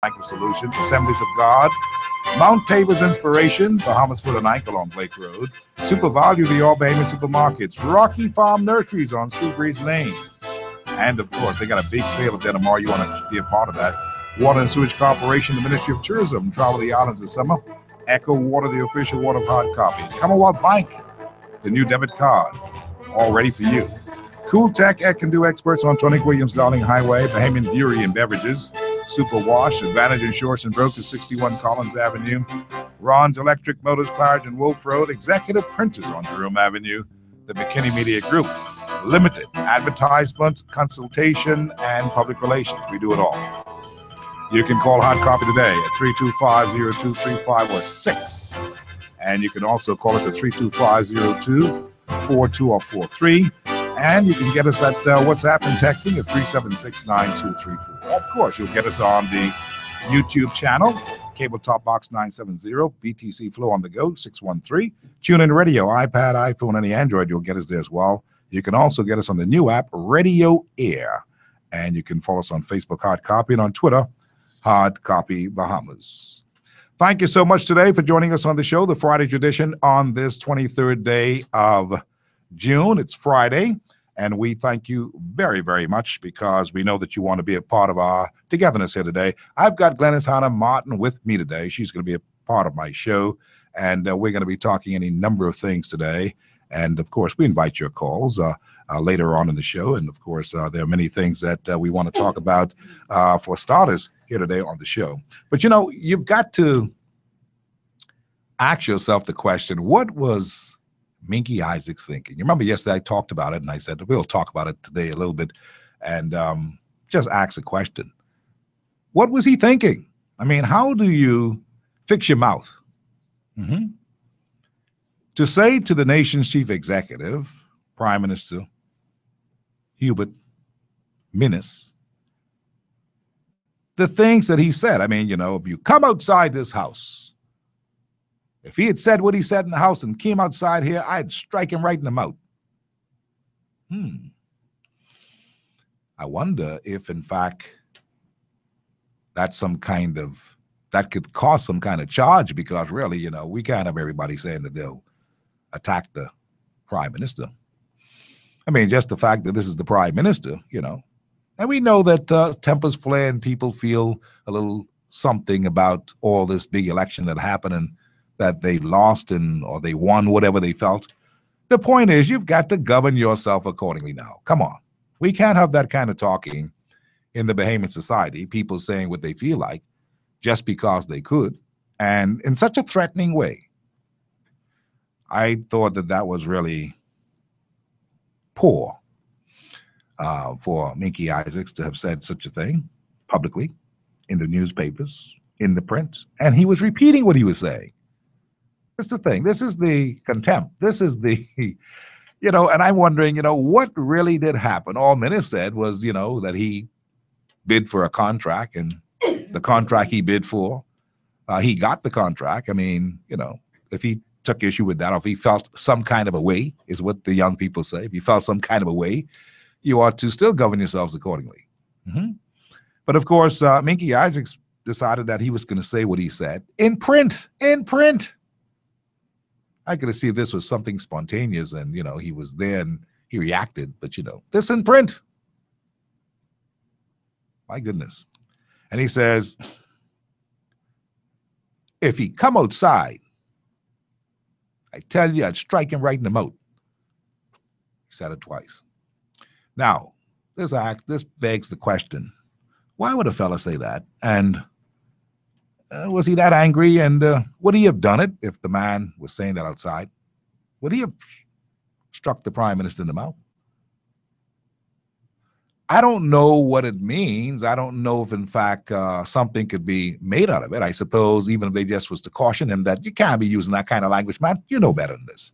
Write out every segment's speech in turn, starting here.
Ankle Solutions, Assemblies of God, Mount Tabor's Inspiration, Bahamas Foot and Ankle on Blake Road, Super Value, the All Bahamian Supermarkets, Rocky Farm Nurseries on Steve Breeze Lane. And, of course, they got a big sale up there tomorrow. You want to be a part of that. Water and Sewage Corporation, the Ministry of Tourism, Travel the Islands this summer. Echo Water, the official water of hard copy. Commonwealth Bank, the new debit card, all ready for you. Cool Tech, Can Do experts on Tony Williams Darling Highway, Bahamian Brewery and Beverages, Super Wash, Advantage Insurance and Brokers, 61 Collins Avenue, Ron's Electric Motors, Clarendon Wolf Road, Executive Printers on Jerome Avenue, the McKinney Media Group, Limited, advertisements, consultation, and public relations. We do it all. You can call Hard Copy today at 325-0235 or 6. And you can also call us at 325-0242 or 43. And you can get us at WhatsApp and texting at 376-9234. Of course, you'll get us on the YouTube channel, Cable Top Box 970, BTC Flow on the Go 613, TuneIn Radio, iPad, iPhone, any Android, you'll get us there as well. You can also get us on the new app, Radio Air. And you can follow us on Facebook, Hard Copy, and on Twitter, Hard Copy Bahamas. Thank you so much today for joining us on the show, the Friday tradition on this 23rd day of June. It's Friday, and we thank you very, very much because we know that you want to be a part of our togetherness here today. I've got Glennis Hannah Martin with me today. She's going to be a part of my show, and we're going to be talking any number of things today. And, of course, we invite your calls later on in the show. And, of course, there are many things that we want to talk about for starters here today on the show. But, you know, you've got to ask yourself the question, what was Minky Isaacs thinking? You remember yesterday I talked about it, and I said we'll talk about it today a little bit and just ask a question. What was he thinking? I mean, how do you fix your mouth? To say to the nation's chief executive, Prime Minister Hubert Minnis, the things that he said. I mean, you know, if you come outside this house, if he had said what he said in the house and came outside here, I'd strike him right in the mouth. I wonder if, in fact, that's some kind of, that could cause some kind of charge because really, you know, we can't have everybody saying that they'll attack the Prime Minister. I mean, just the fact that this is the Prime Minister, you know, and we know that tempers flare and people feel a little something about all this big election that happened and that they lost or they won, whatever they felt. The point is, you've got to govern yourself accordingly now. Come on. We can't have that kind of talking in the Bahamian society, people saying what they feel like just because they could, and in such a threatening way. I thought that that was really poor for Minky Isaacs to have said such a thing publicly in the newspapers, in the print, and he was repeating what he was saying. This is the thing. This is the contempt. This is the, you know, and I'm wondering, you know, what really did happen? All Minnis said was, you know, that he bid for a contract, and the contract he bid for, he got the contract. I mean, you know, if he took issue with that, or if he felt some kind of a way, is what the young people say. If you felt some kind of a way, you ought to still govern yourselves accordingly. But of course, Minky Isaacs decided that he was going to say what he said in print. I could have seen this was something spontaneous and, you know, he was there and he reacted, but, you know, this in print. My goodness. And he says, if he come outside, I tell you, I'd strike him right in the mouth. He said it twice. Now, this begs the question, why would a fella say that? And was he that angry? And would he have done it if the man was saying that outside? Would he have struck the Prime Minister in the mouth? I don't know what it means. I don't know if, in fact, something could be made out of it. I suppose even if they just was to caution him that you can't be using that kind of language, man. You know better than this.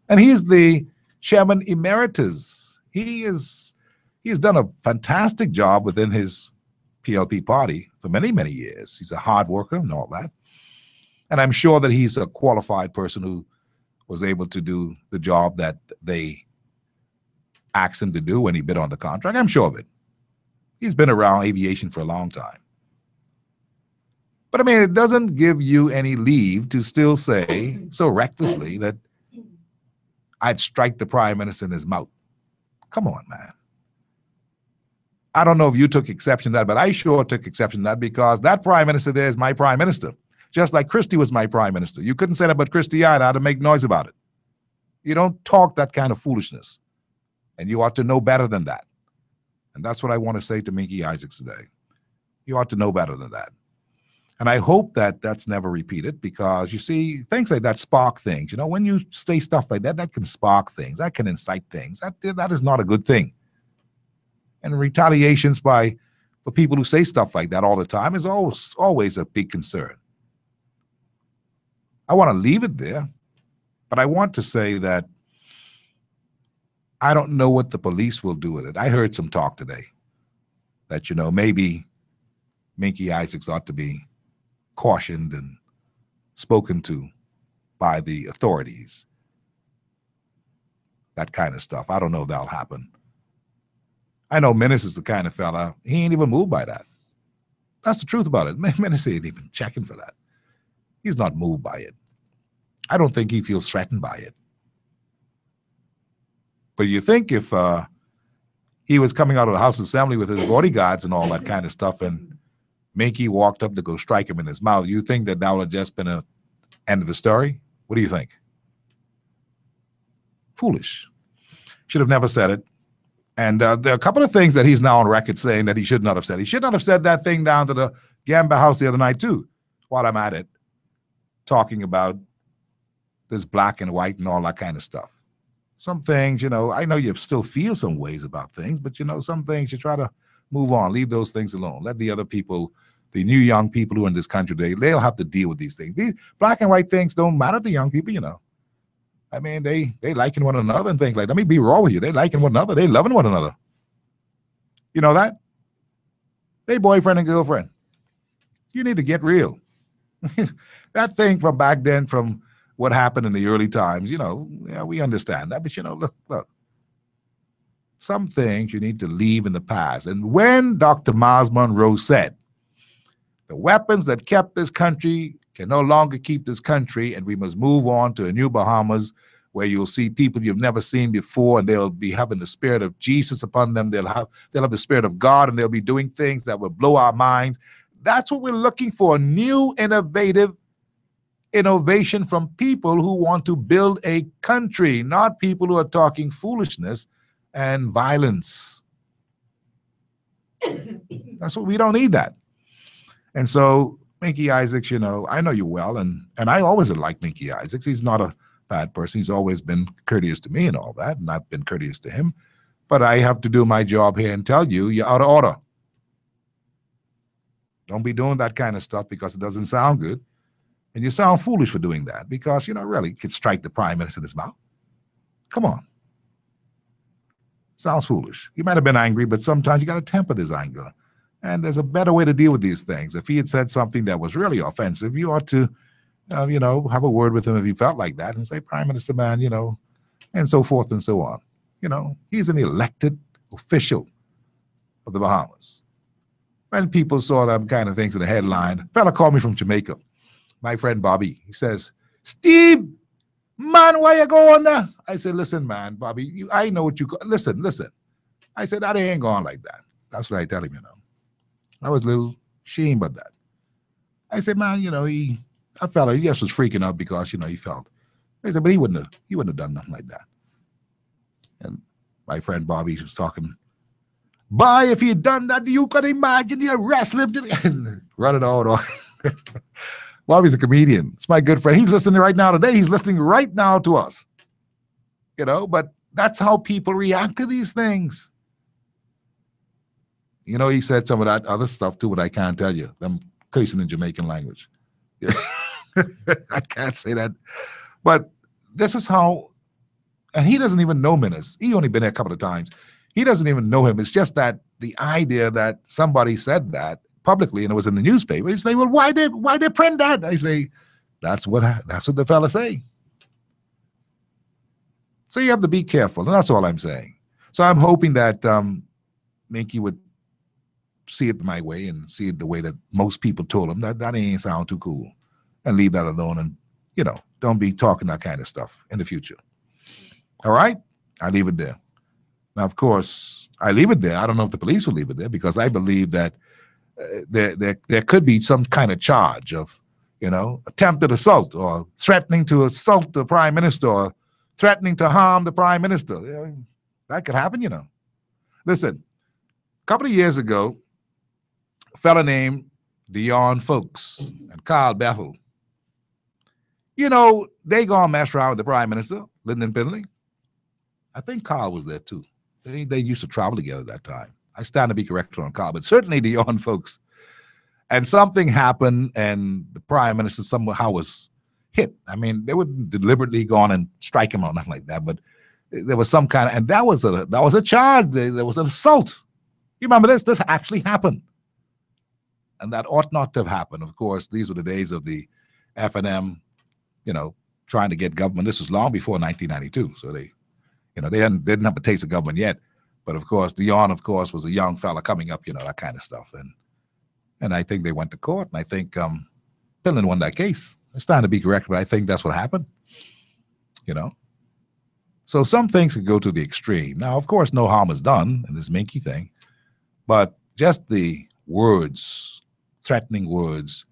And he's the chairman emeritus. He has done a fantastic job within his PLP party for many, many years. He's a hard worker and all that. And I'm sure that he's a qualified person who was able to do the job that they asked him to do when he bid on the contract. I'm sure of it. He's been around aviation for a long time. But I mean, it doesn't give you any leave to still say so recklessly that I'd strike the prime minister in his mouth. Come on, man. I don't know if you took exception to that, but I sure took exception to that because that prime minister there is my prime minister. Just like Christie was my prime minister. You couldn't say that about Christie either. I had to make noise about it. You don't talk that kind of foolishness. And you ought to know better than that. And that's what I want to say to Minky Isaacs today. You ought to know better than that. And I hope that that's never repeated because, you see, things like that spark things. You know, when you say stuff like that, that can spark things. That can incite things. That is not a good thing. And retaliations for people who say stuff like that all the time is always a big concern. I want to leave it there, but I want to say that I don't know what the police will do with it. I heard some talk today that, you know, maybe Minky Isaacs ought to be cautioned and spoken to by the authorities. That kind of stuff. I don't know if that'll happen. I know Menace is the kind of fella, he ain't even moved by that. That's the truth about it. Menace ain't even checking for that. He's not moved by it. I don't think he feels threatened by it. But you think if he was coming out of the House Assembly with his bodyguards and all that kind of stuff, and Minky walked up to go strike him in his mouth, you think that would have just been an end of the story? What do you think? Foolish. Should have never said it. And there are a couple of things that he's now on record saying that he should not have said. He should not have said that thing down to the Gamba House the other night, too, while I'm at it, talking about this black and white and all that kind of stuff. Some things, you know, I know you still feel some ways about things, but, you know, some things you try to move on, leave those things alone. Let the other people, the new young people who are in this country, they'll have to deal with these things. These black and white things don't matter to young people, you know. I mean, they liking one another and things like that. Let me be raw with you. They liking one another. They loving one another. You know that? They boyfriend and girlfriend. You need to get real. That thing from back then, from what happened in the early times, you know, yeah, we understand that. But, you know, look. Some things you need to leave in the past. And when Dr. Miles Monroe said, the weapons that kept this country can no longer keep this country, and we must move on to a new Bahamas where you'll see people you've never seen before, and they'll be having the spirit of Jesus upon them. They'll have the spirit of God, and they'll be doing things that will blow our minds. That's what we're looking for, new, innovative innovation from people who want to build a country, not people who are talking foolishness and violence. That's what we don't need that. And so Minky Isaacs, you know, I know you well, and I always like Minky Isaacs. He's not a bad person. He's always been courteous to me and all that, and I've been courteous to him. But I have to do my job here and tell you, you're out of order. Don't be doing that kind of stuff because it doesn't sound good. And you sound foolish for doing that because, you know, really could strike the prime minister in his mouth. Come on. Sounds foolish. You might have been angry, but sometimes you got to temper this anger. And there's a better way to deal with these things. If he had said something that was really offensive, you ought to, you know, have a word with him if you felt like that and say, Prime Minister, man, you know, and so forth and so on. You know, he's an elected official of the Bahamas. When people saw them kind of things in the headline, a fella called me from Jamaica, my friend Bobby. He says, Steve, man, why you going there? I said, listen, man, Bobby, I know what you – listen. I said, that ain't going like that. That's what I tell him, you know. I was a little ashamed about that. I said, man, you know, that fella, he just was freaking out because, you know, he felt. I said, but he wouldn't have done nothing like that. And my friend Bobby was talking, boy, if he had done that, you could imagine you arrest him. Run it all off. Bobby's a comedian. It's my good friend. He's listening right now today. He's listening right now to us. You know, but that's how people react to these things. You know, he said some of that other stuff too, but I can't tell you. I'm cursing in Jamaican language. I can't say that. But this is how, and he doesn't even know Menace. He only been there a couple of times. He doesn't even know him. It's just that the idea that somebody said that publicly and it was in the newspaper, he say, well, why they print that? I say, that's what the fella say. So you have to be careful, and that's all I'm saying. So I'm hoping that Minky would see it my way and see it the way that most people told him, that ain't sound too cool, and leave that alone, and don't be talking that kind of stuff in the future. All right, I leave it there. Now, of course, I leave it there. I don't know if the police will leave it there, because I believe that there could be some kind of charge of attempted assault, or threatening to assault the prime minister, or threatening to harm the prime minister. That could happen, Listen, a couple of years ago, a fella named Dion Folks and Carl Bethel, they gonna mess around with the prime minister, Lyndon Pinley. I think Carl was there too. They used to travel together at that time. I stand to be corrected on Carl, but certainly Dion Folks. And something happened, and the prime minister somehow was hit. I mean, they wouldn't deliberately go on and strike him or nothing like that, but there was some kind of, and that was a charge. There was an assault. You remember this? This actually happened. And that ought not to have happened. Of course, these were the days of the FNM, trying to get government. This was long before 1992. So they didn't have a taste of government yet. But of course, Dion, was a young fella coming up, that kind of stuff. And I think they went to court, and I think Pinley won that case. It's time to be correct, but I think that's what happened. So some things could go to the extreme. Now, of course, no harm is done in this Minky thing, but just the words, threatening words,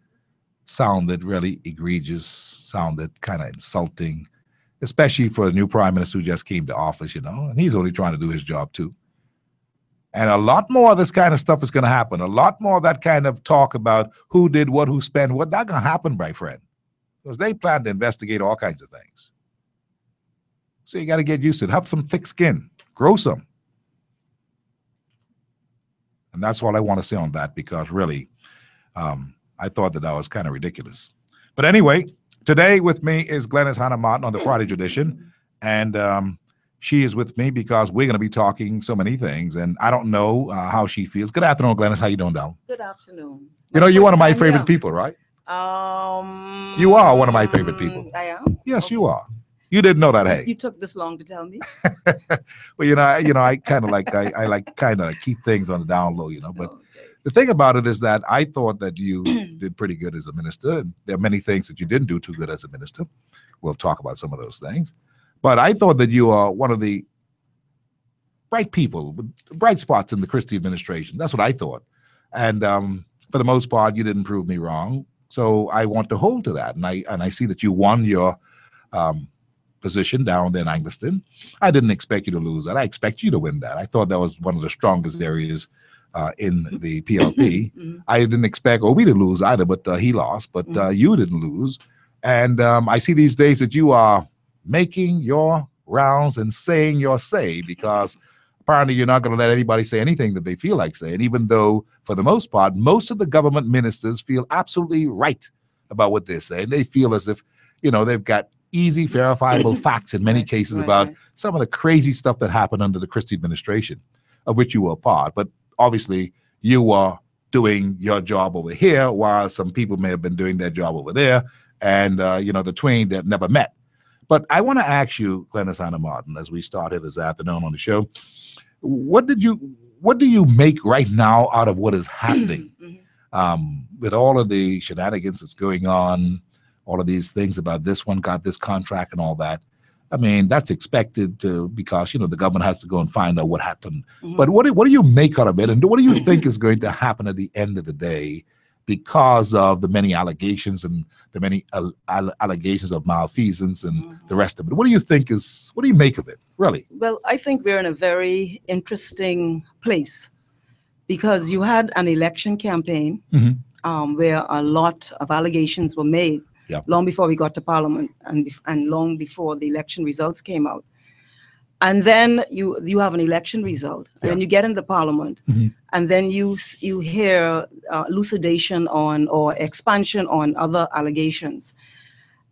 sounded really egregious, sounded kind of insulting, especially for a new prime minister who just came to office, and he's only trying to do his job too. And a lot more of this kind of stuff is going to happen. A lot more of that kind of talk about who did what, who spent what. That's going to happen, my friend, because they plan to investigate all kinds of things. So you got to get used to it. Have some thick skin. Grow some. And that's all I want to say on that, because really, I thought that was kind of ridiculous. But anyway, today with me is Glennis Hannah Martin on the Friday Tradition. And she is with me because we're going to be talking so many things. And I don't know how she feels. Good afternoon, Glennis. How you doing, down? Good afternoon. You're one of my favorite people, right? You are one of my favorite people. I am? Yes, you are. You didn't know that, hey? You took this long to tell me. Well, I kind of like I like kind of keep things on the down low, But the thing about it is that I thought that you did pretty good as a minister, and there are many things that you didn't do too good as a minister. We'll talk about some of those things. But I thought that you are one of the bright people, with bright spots in the Christie administration. That's what I thought. And for the most part, you didn't prove me wrong. So I want to hold to that. And I see that you won your position down there in Angleton. I didn't expect you to lose that. I expect you to win that. I thought that was one of the strongest areas in the PLP. I didn't expect Obi to lose either, but he lost. But you didn't lose. And I see these days that you are making your rounds and saying your say, because apparently you're not going to let anybody say anything that they feel like saying, even though, for the most part, most of the government ministers feel absolutely right about what they're saying. They feel as if, they've got easy, verifiable facts in many cases about some of the crazy stuff that happened under the Christie administration, of which you were a part. But obviously, you are doing your job over here, while some people may have been doing their job over there, and, the twain that never met. But I want to ask you, Glennis Hannah Martin, as we start here this afternoon on the show, what do you make right now out of what is happening with all of the shenanigans that's going on, all of these things about this one got this contract and all that? I mean, that's expected to, because, the government has to go and find out what happened. But what do you make out of it? And what do you think is going to happen at the end of the day, because of the many allegations and the many allegations of malfeasance and the rest of it? What do you make of it, really? Well, I think we're in a very interesting place, because you had an election campaign where a lot of allegations were made long before we got to Parliament and long before the election results came out. And then you have an election result, and then you get into Parliament, and then you hear elucidation on or expansion on other allegations.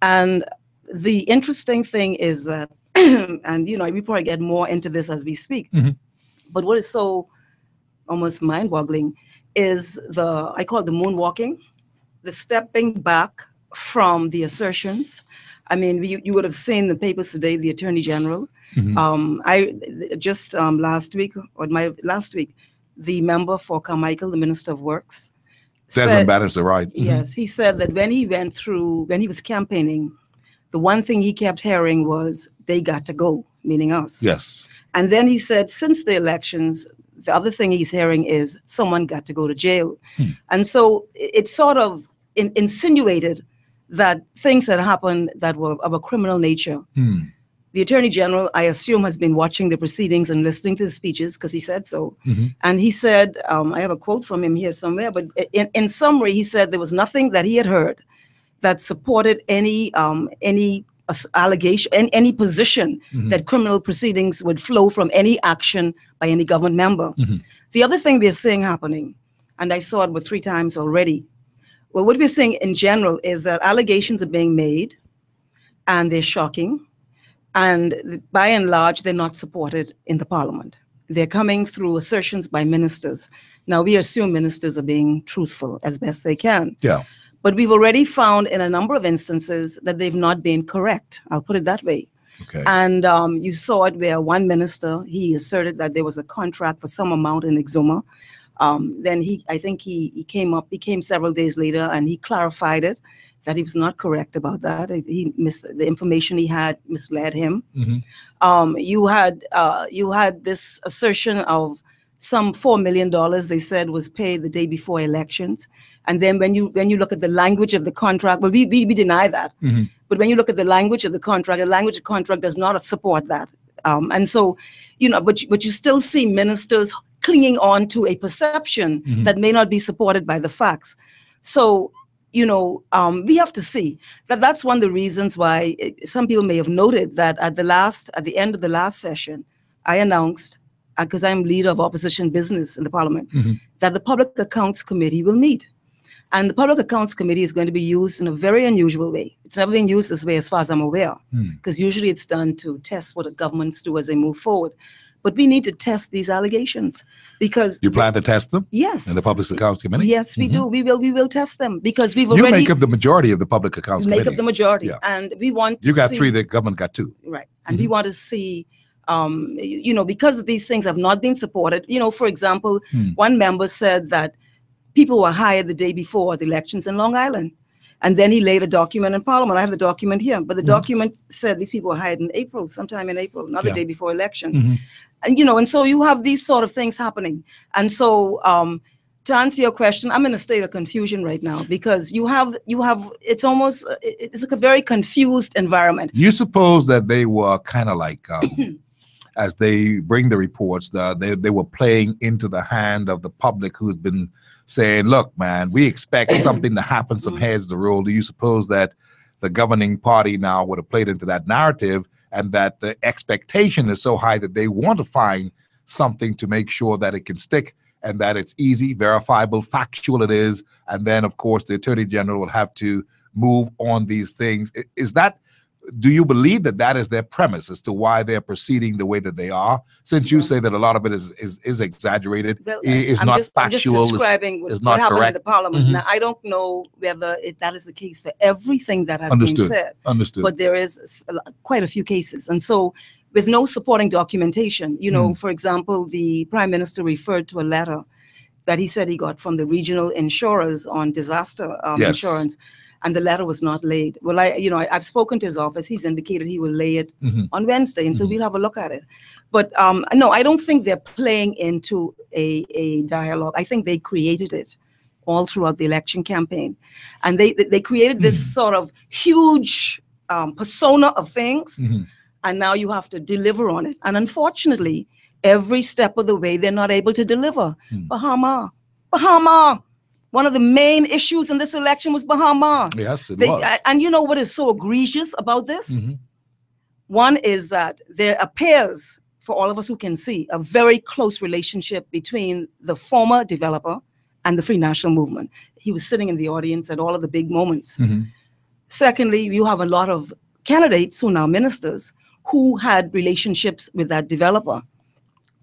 And the interesting thing is that, and we probably get more into this as we speak, but what is so almost mind-boggling is I call it the moonwalking, the stepping back from the assertions. I mean, you would have seen the papers today, the Attorney General. I just last week, the member for Carmichael, the Minister of Works, Desmond Bannister, right? Yes, he said that when he was campaigning, the one thing he kept hearing was, they got to go, meaning us. Yes. And then he said, since the elections, the other thing he's hearing is someone got to go to jail. And so it sort of insinuated that things had happened that were of a criminal nature. The Attorney General, I assume, has been watching the proceedings and listening to the speeches because he said so. And he said, I have a quote from him here somewhere, but in summary, he said there was nothing that he had heard that supported any allegation, any position that criminal proceedings would flow from any action by any government member. The other thing we're seeing happening, and I saw it 3 times already, well, what we're seeing in general is that allegations are being made, and they're shocking, and by and large, they're not supported in the parliament. They're coming through assertions by ministers. Now, we assume ministers are being truthful as best they can. Yeah. But we've already found in a number of instances that they've not been correct. I'll put it that way. Okay. And you saw it where one minister, he asserted that there was a contract for some amount in Exuma. Then I think he came several days later and he clarified it, that he was not correct about that. The information he had misled him. You had this assertion of some $4 million they said was paid the day before elections. And then when you look at the language of the contract, well, we deny that. But when you look at the language of the contract does not support that. And so, but you still see ministers clinging on to a perception that may not be supported by the facts. So, we have to see that. That's one of the reasons why some people may have noted that at the end of the last session, I announced, because I'm leader of opposition business in the parliament, that the Public Accounts Committee will meet. And the Public Accounts Committee is going to be used in a very unusual way. It's never been used this way as far as I'm aware, because usually it's done to test what the governments do as they move forward. But we need to test these allegations because— You plan to test them? Yes. In the Public Accounts Committee? Yes, we do. We will test them because we've already— You make up the majority of the Public Accounts Committee. Make up the majority. Yeah. And we want to— You got see, 3, the government got 2. Right. And we want to see, because these things have not been supported. For example, one member said that people were hired the day before the elections in Long Island. And then he laid a document in Parliament. I have the document here. But the document said these people were hired in April, sometime in April, not the day before elections. And, and so you have these sort of things happening. And so to answer your question, I'm in a state of confusion right now because it's like a very confused environment. You suppose that they were kind of like, as they bring the reports, they were playing into the hand of the public who's been saying, look, man, we expect something to happen, some heads to roll. Do you suppose that the governing party now would have played into that narrative, and that the expectation is so high that they want to find something to make sure that it can stick and that it's easy, verifiable, factual it is, and then, of course, the Attorney General would have to move on these things? Do you believe that that is their premise as to why they're proceeding the way that they are? Since you say that a lot of it is exaggerated, is not factual, I'm just describing what happened correct in the parliament. Now, I don't know whether that is the case for everything that has been said. Understood. But there is quite a few cases. And so with no supporting documentation, for example, the Prime Minister referred to a letter that he said he got from the regional insurers on disaster insurance. And the letter was not laid. Well, I've spoken to his office. He's indicated he will lay it on Wednesday, and so we'll have a look at it. But no, I don't think they're playing into a dialogue. I think they created it all throughout the election campaign, and they created this sort of huge persona of things, and now you have to deliver on it. And unfortunately, every step of the way, they're not able to deliver. Bahama. One of the main issues in this election was Bahama. Yes, it was. And you know what is so egregious about this? One is that there appears, for all of us who can see, a very close relationship between the former developer and the Free National Movement. He was sitting in the audience at all of the big moments. Secondly, you have a lot of candidates who are now ministers who had relationships with that developer.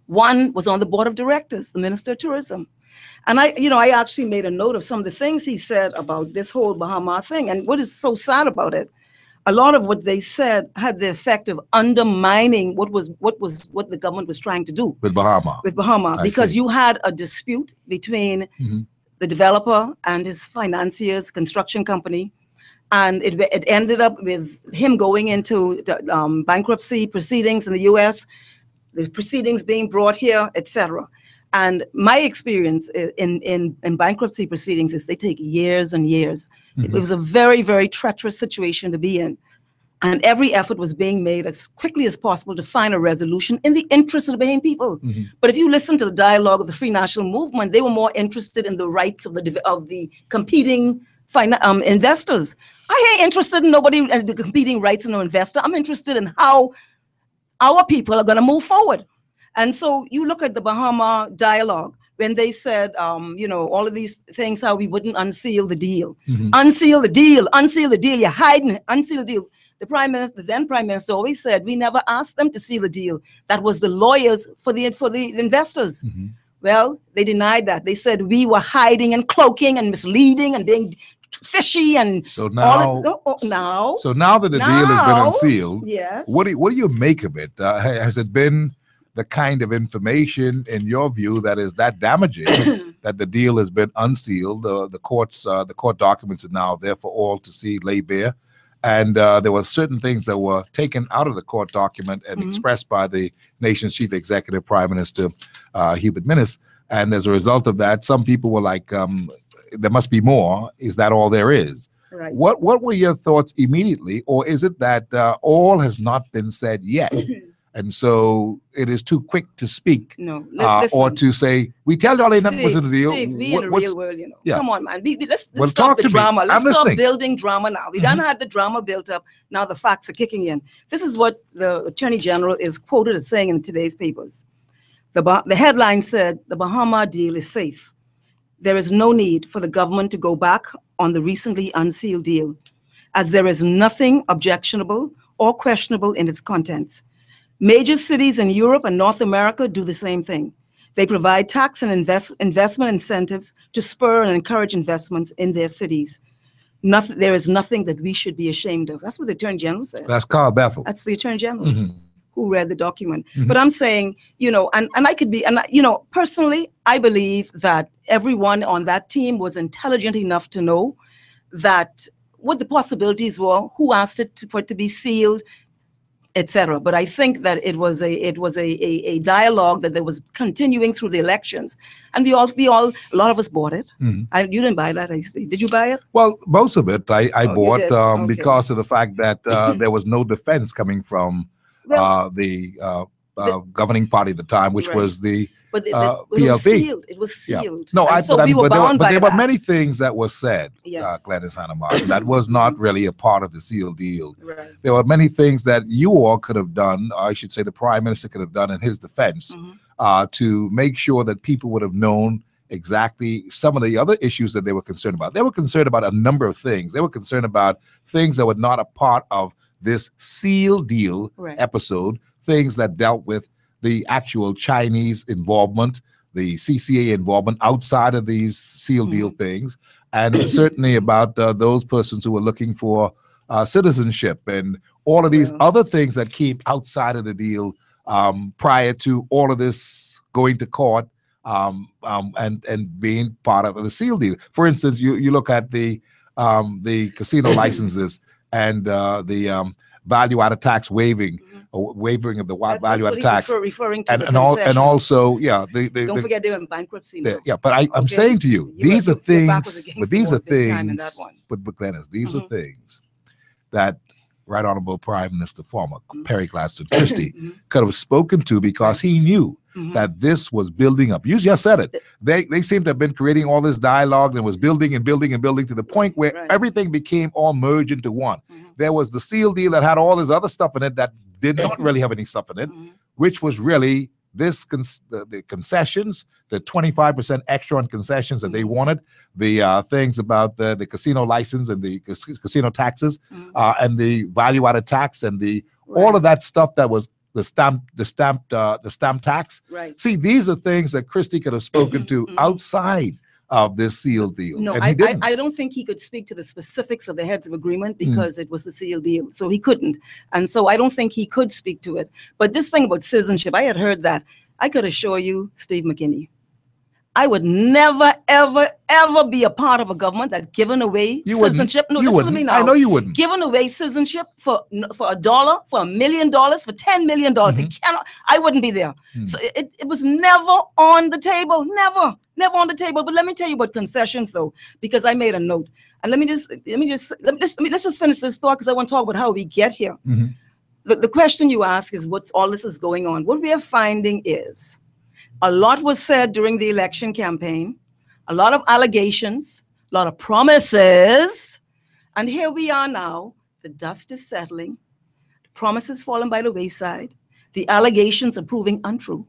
One was on the board of directors, the Minister of Tourism. And I actually made a note of some of the things he said about this whole Bahama thing. And what is so sad about it, a lot of what they said had the effect of undermining what the government was trying to do with Bahama. Because you had a dispute between the developer and his financiers, the construction company, and it ended up with him going into the, bankruptcy proceedings in the U.S., the proceedings being brought here, etc. And my experience in bankruptcy proceedings is they take years and years. It was a very, very treacherous situation to be in. And every effort was being made as quickly as possible to find a resolution in the interest of the Bahamian people. But if you listen to the dialogue of the Free National Movement, they were more interested in the rights of the competing investors. I ain't interested in the competing rights of no investor. I'm interested in how our people are going to move forward. And so you look at the Bahama dialogue when they said, all of these things, how we wouldn't unseal the deal. Unseal the deal, unseal the deal. You're hiding, unseal the deal. The then Prime Minister always said, we never asked them to seal the deal. That was the lawyers for the investors. Well, they denied that. They said we were hiding and cloaking and misleading and being fishy and so now. So now that the deal has been unsealed, yes. What do you make of it? Has it been the kind of information, in your view, that is that damaging that the deal has been unsealed? The court documents are now there for all to see, lay bare. And there were certain things that were taken out of the court document and expressed by the nation's chief executive, Prime Minister Hubert Minnis. And as a result of that, some people were like, there must be more. Is that all there is? Right. What were your thoughts immediately? Or is it that all has not been said yet? And so it is too quick to speak, or to say, we tell y'all ain't nothing was in the deal. Steve, we in the real world, Come on, man. Let's stop the drama. Let's stop building drama now. We done had the drama built up. Now the facts are kicking in. This is what the Attorney General is quoted as saying in today's papers. The headline said, the Bahama deal is safe. There is no need for the government to go back on the recently unsealed deal, as there is nothing objectionable or questionable in its contents. Major cities in Europe and North America do the same thing. They provide tax and investment incentives to spur and encourage investments in their cities. There is nothing that we should be ashamed of. That's what the Attorney General said. That's Carl Bethel. That's the Attorney General who read the document. But I'm saying, and I could be, personally, I believe that everyone on that team was intelligent enough to know that what the possibilities were, who asked for it to be sealed, etc. But I think that it was a dialogue that there was continuing through the elections, and a lot of us bought it. You didn't buy that, I see. Did you buy it? Well, most of it I bought because of the fact that there was no defense coming from the governing party at the time, which was the PLP. It was sealed. No, but there were many things that were said, Gladys Hanneman, that was not really a part of the sealed deal. Right. There were many things that you all could have done, or I should say the Prime Minister could have done in his defense, to make sure that people would have known exactly some of the other issues that they were concerned about. They were concerned about a number of things. They were concerned about things that were not a part of this sealed deal episode, things that dealt with the actual Chinese involvement, the CCA involvement outside of these sealed deal things, and certainly about those persons who were looking for citizenship and all of these other things that came outside of the deal prior to all of this going to court and being part of the sealed deal. For instance, you look at the casino licenses and the value-added tax waiving of the value-added tax, referring to and also don't forget they were in bankruptcy now. But I'm saying to you, these are things. But these are things. But Glennis, these are things that Right Honorable Prime Minister former Perry Gladstone Christie could have spoken to, because he knew that this was building up. You just said it. They seem to have been creating all this dialogue and was building and building and building to the point where everything became all merged into one. There was the sealed deal that had all this other stuff in it that did not really have any stuff in it, which was really the concessions, the 25% extra on concessions that they wanted, the things about the casino license and the casino taxes, and the value-added tax and the all of that stuff that was the stamp tax. Right. See, these are things that Christie could have spoken to outside of this sealed deal. No, and I don't think he could speak to the specifics of the heads of agreement because it was the sealed deal. So he couldn't. And so I don't think he could speak to it. But this thing about citizenship, I had heard that. I could assure you, Steve McKinney, I would never, ever, ever be a part of a government that given away citizenship. No, listen to me now. I know you wouldn't. Giving away citizenship for $1, for $1 million, for $10 million. It cannot. I wouldn't be there. So it was never on the table. Never on the table. But let me tell you about concessions, though, because I made a note. And let's just finish this thought because I want to talk about how we get here. The question you ask is what's all this is going on. What we are finding is a lot was said during the election campaign, a lot of allegations, a lot of promises, and here we are now. The dust is settling, the promises fallen by the wayside, the allegations are proving untrue.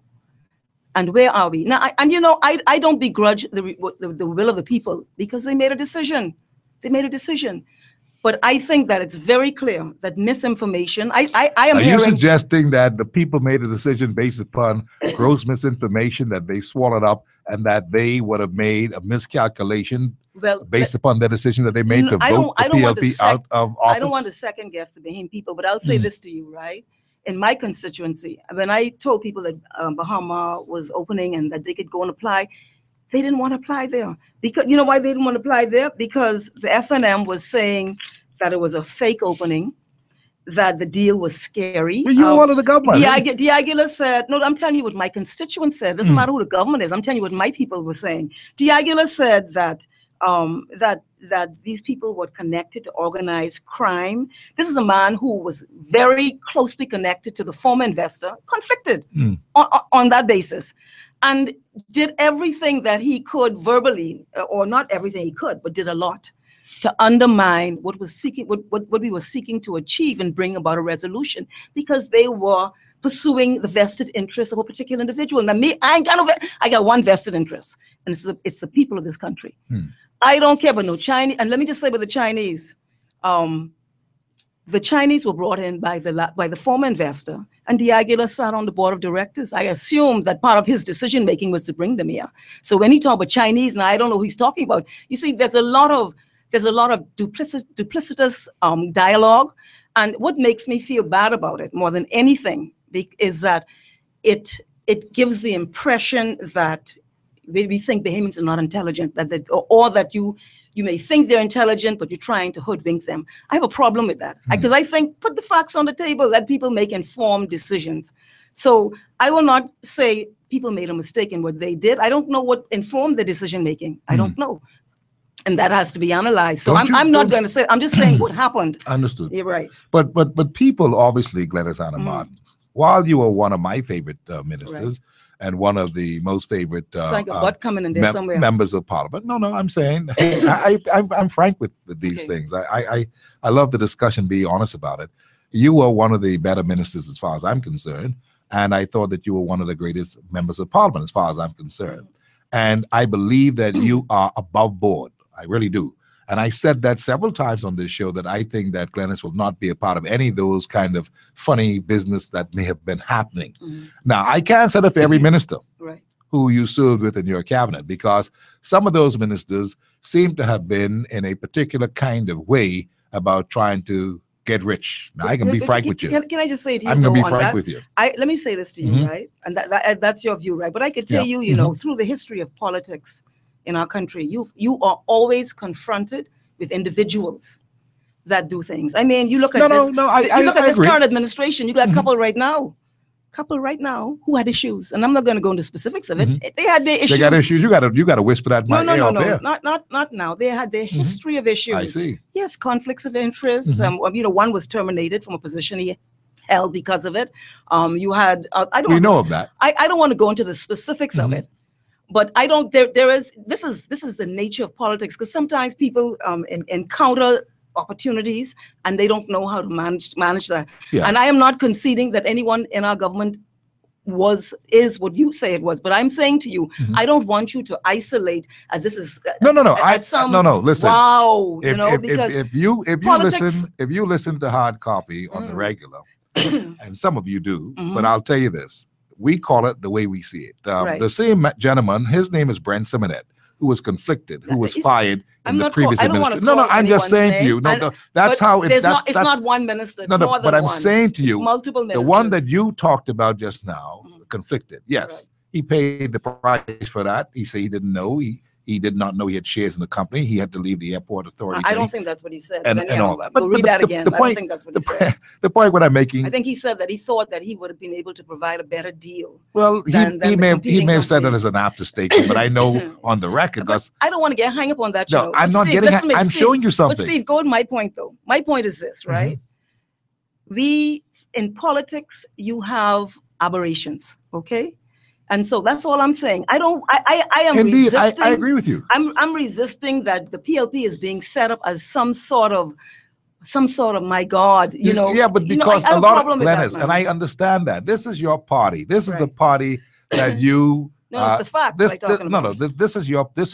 And where are we now? I don't begrudge the will of the people because they made a decision. They made a decision. But I think that it's very clear that misinformation, I am hearing— Are you suggesting that the people made a decision based upon gross misinformation that they swallowed up and that they would have made a miscalculation based upon the decision that they made to vote the PLP out of office? I don't want to second guess the Bahamian people, but I'll say this to you, right? In my constituency, when I told people that Bahama was opening and that they could go and apply, they didn't want to apply there. Because you know why they didn't want to apply there? Because the FNM was saying that it was a fake opening, that the deal was scary. Well, you're one of the government. Diagula said, no, I'm telling you what my constituents said. It doesn't matter who the government is. I'm telling you what my people were saying. Diagula said that that these people were connected to organized crime. This is a man who was very closely connected to the former investor, conflicted on that basis, and did everything that he could verbally, or not everything he could, but did a lot to undermine what we were seeking to achieve and bring about a resolution, because they were pursuing the vested interest of a particular individual. Now, me, I got one vested interest, and it's the people of this country. I don't care about no Chinese. And let me just say about the Chinese, the Chinese were brought in by the former investor, and Diagula sat on the board of directors. I assumed that part of his decision making was to bring them here. So when he talked about Chinese, now I don't know who he's talking about. You see, there's a lot of duplicitous dialogue, and what makes me feel bad about it more than anything is that it gives the impression that we think Bahamians are not intelligent, or that you may think they're intelligent, but you're trying to hoodwink them. I have a problem with that, because I think put the facts on the table, let people make informed decisions. So I will not say people made a mistake in what they did. I don't know what informed the decision making. I don't know. And that has to be analyzed. So I'm not going to say, I'm just saying what happened. Understood. You're right. But people, obviously, Glenys Hanna Martin, while you were one of my favorite ministers, and one of the most favorite it's like a butt coming in there somewhere. Members of parliament. No, I'm saying, I'm frank with these things. I love the discussion, be honest about it. You were one of the better ministers as far as I'm concerned. And I thought that you were one of the greatest members of parliament as far as I'm concerned. And I believe that you are above board. I really do. And I said that several times on this show, that I think that Glenys will not be a part of any of those kind of funny business that may have been happening. Now, I can't say that for every minister who you served with in your cabinet, because some of those ministers seem to have been in a particular kind of way about trying to get rich. Now, I can be frank with you. Can I just say to you, I'm going to be frank with you. Let me say this to you, right? And that's your view, right? But I could tell you, you know, through the history of politics in our country, you are always confronted with individuals that do things. I mean, you look at this current administration. You got a couple right now who had issues, and I'm not going to go into specifics of it. They had their issues. They got issues. You got to whisper that. No, not now. They had their history of issues. I see. Yes, conflicts of interest. You know, one was terminated from a position he held because of it. You had we know of that. I don't want to go into the specifics of it. But I don't. This is the nature of politics, because sometimes people encounter opportunities and they don't know how to manage that. And I am not conceding that anyone in our government is what you say it was. But I'm saying to you, I don't want you to isolate as this is no. Listen. Wow, if you listen to Hard Copy on the regular, and some of you do, but I'll tell you this. We call it the way we see it. The same gentleman, his name is Brent Simonet, who was conflicted, who was fired in the previous administration. No, I'm just saying to you. That's how it's not one minister. It's more than but I'm saying to you, multiple ministers. The one that you talked about just now, conflicted. Yes, he paid the price for that. He said he didn't know. He did not know he had shares in the company. He had to leave the airport authority. I don't think that's what he said. And all that. But read that again. I don't think that's what he said. The point what I'm making. I think he said that he thought that he would have been able to provide a better deal. Well, he may have said it as an after statement, but I know on the record. I don't want to get hung up on that. No, I'm not getting. I'm showing you something. But Steve, go to my point though. My point is this, right? We in politics, you have aberrations. Okay. And so that's all I'm saying. I am Indeed, resisting. I agree with you. I'm resisting that the PLP is being set up as some sort of my God, you know. Yeah, but because a lot of Glennis, and I understand that this is your party. This is the party that you. No, it's the fact. This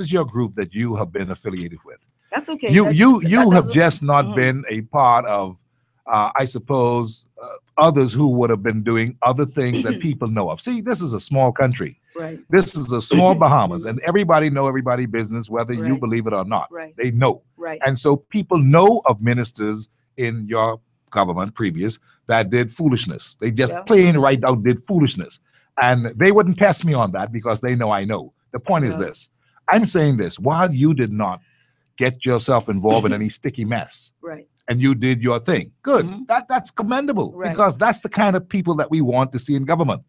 is your group that you have been affiliated with. That's okay. You have just not been a part of. I suppose others who would have been doing other things that people know of. See, this is a small country. Right. This is a small Bahamas, and everybody know everybody business, whether you believe it or not. Right. They know. Right. And so people know of ministers in your government previous that did foolishness. They just plain right out did foolishness. And they wouldn't test me on that because they know I know. The point is this. I'm saying this, while you did not get yourself involved in any sticky mess. Right. And you did your thing. Good. That's commendable because that's the kind of people that we want to see in government.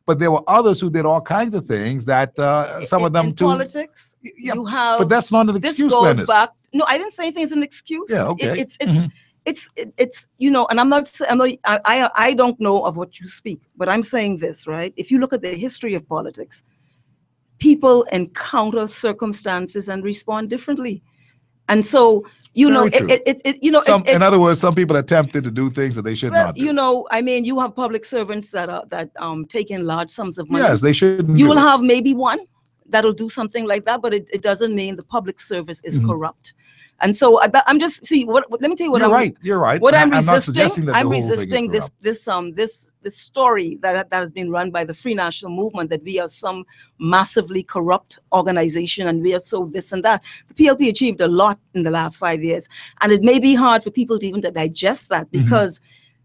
But there were others who did all kinds of things that some of them in too. Politics, you have. But that's not an excuse. This goes back. No, I didn't say anything as an excuse. Yeah, okay. It's you know, and I don't know of what you speak, but I'm saying this, right? If you look at the history of politics, people encounter circumstances and respond differently, and so. In other words, some people attempted to do things that they should not do. You know, I mean, you have public servants that take in large sums of money. Yes, they shouldn't. You will have maybe one that'll do something like that, but it doesn't mean the public service is corrupt. And so I'm just let me tell you what You're right. What I'm resisting. I'm resisting this story that has been run by the Free National Movement that we are some massively corrupt organization and we are so this and that. The PLP achieved a lot in the last 5 years, and it may be hard for people to even to digest that because.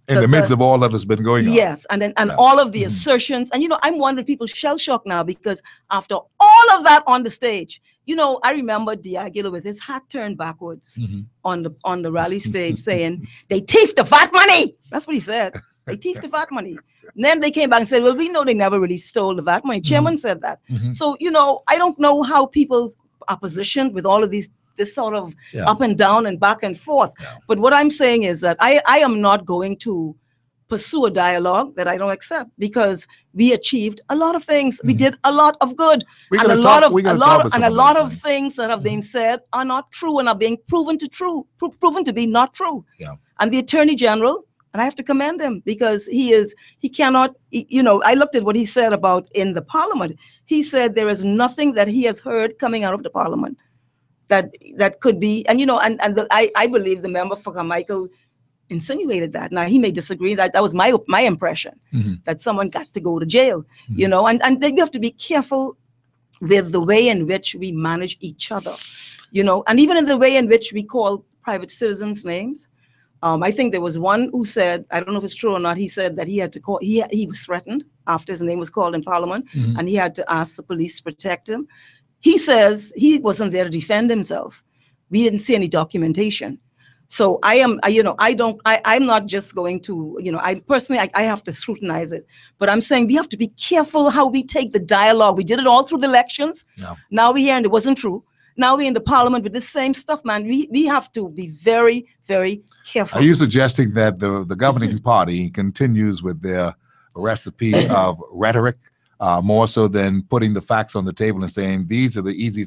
In the midst of all that has been going on. Yes, and all of the assertions, and I'm wondering people shell shocked now because after all of that on the stage. I remember Diaghilev with his hat turned backwards on the rally stage saying, they thief the VAT money. That's what he said. They thief the VAT money. And then they came back and said, well, we know they never really stole the VAT money. Chairman said that. So, I don't know how people are positioned with all of this sort of up and down and back and forth. Yeah. But what I'm saying is that I am not going to pursue a dialogue that I don't accept because we achieved a lot of things. We did a lot of good, and a lot of things that have been said are not true and are being proven to be not true. Yeah. And the Attorney General, and I have to commend him because he cannot. I looked at what he said about in the Parliament. He said there is nothing that he has heard coming out of the Parliament that could be, and I believe the member for Carmichael insinuated that. Now he may disagree. That was my impression that someone got to go to jail. And then you have to be careful with the way in which we manage each other. And even in the way in which we call private citizens names. I think there was one who said, I don't know if it's true or not. He said that he had to call. He was threatened after his name was called in Parliament, and he had to ask the police to protect him. He says he wasn't there to defend himself. We didn't see any documentation. So I'm not just going to, I personally have to scrutinize it, but I'm saying we have to be careful how we take the dialogue. We did it all through the elections. Yeah. Now we're here and it wasn't true. Now we're in the Parliament with this same stuff, man. We have to be very, very careful. Are you suggesting that the governing party continues with their recipe of rhetoric more so than putting the facts on the table and saying these are the easy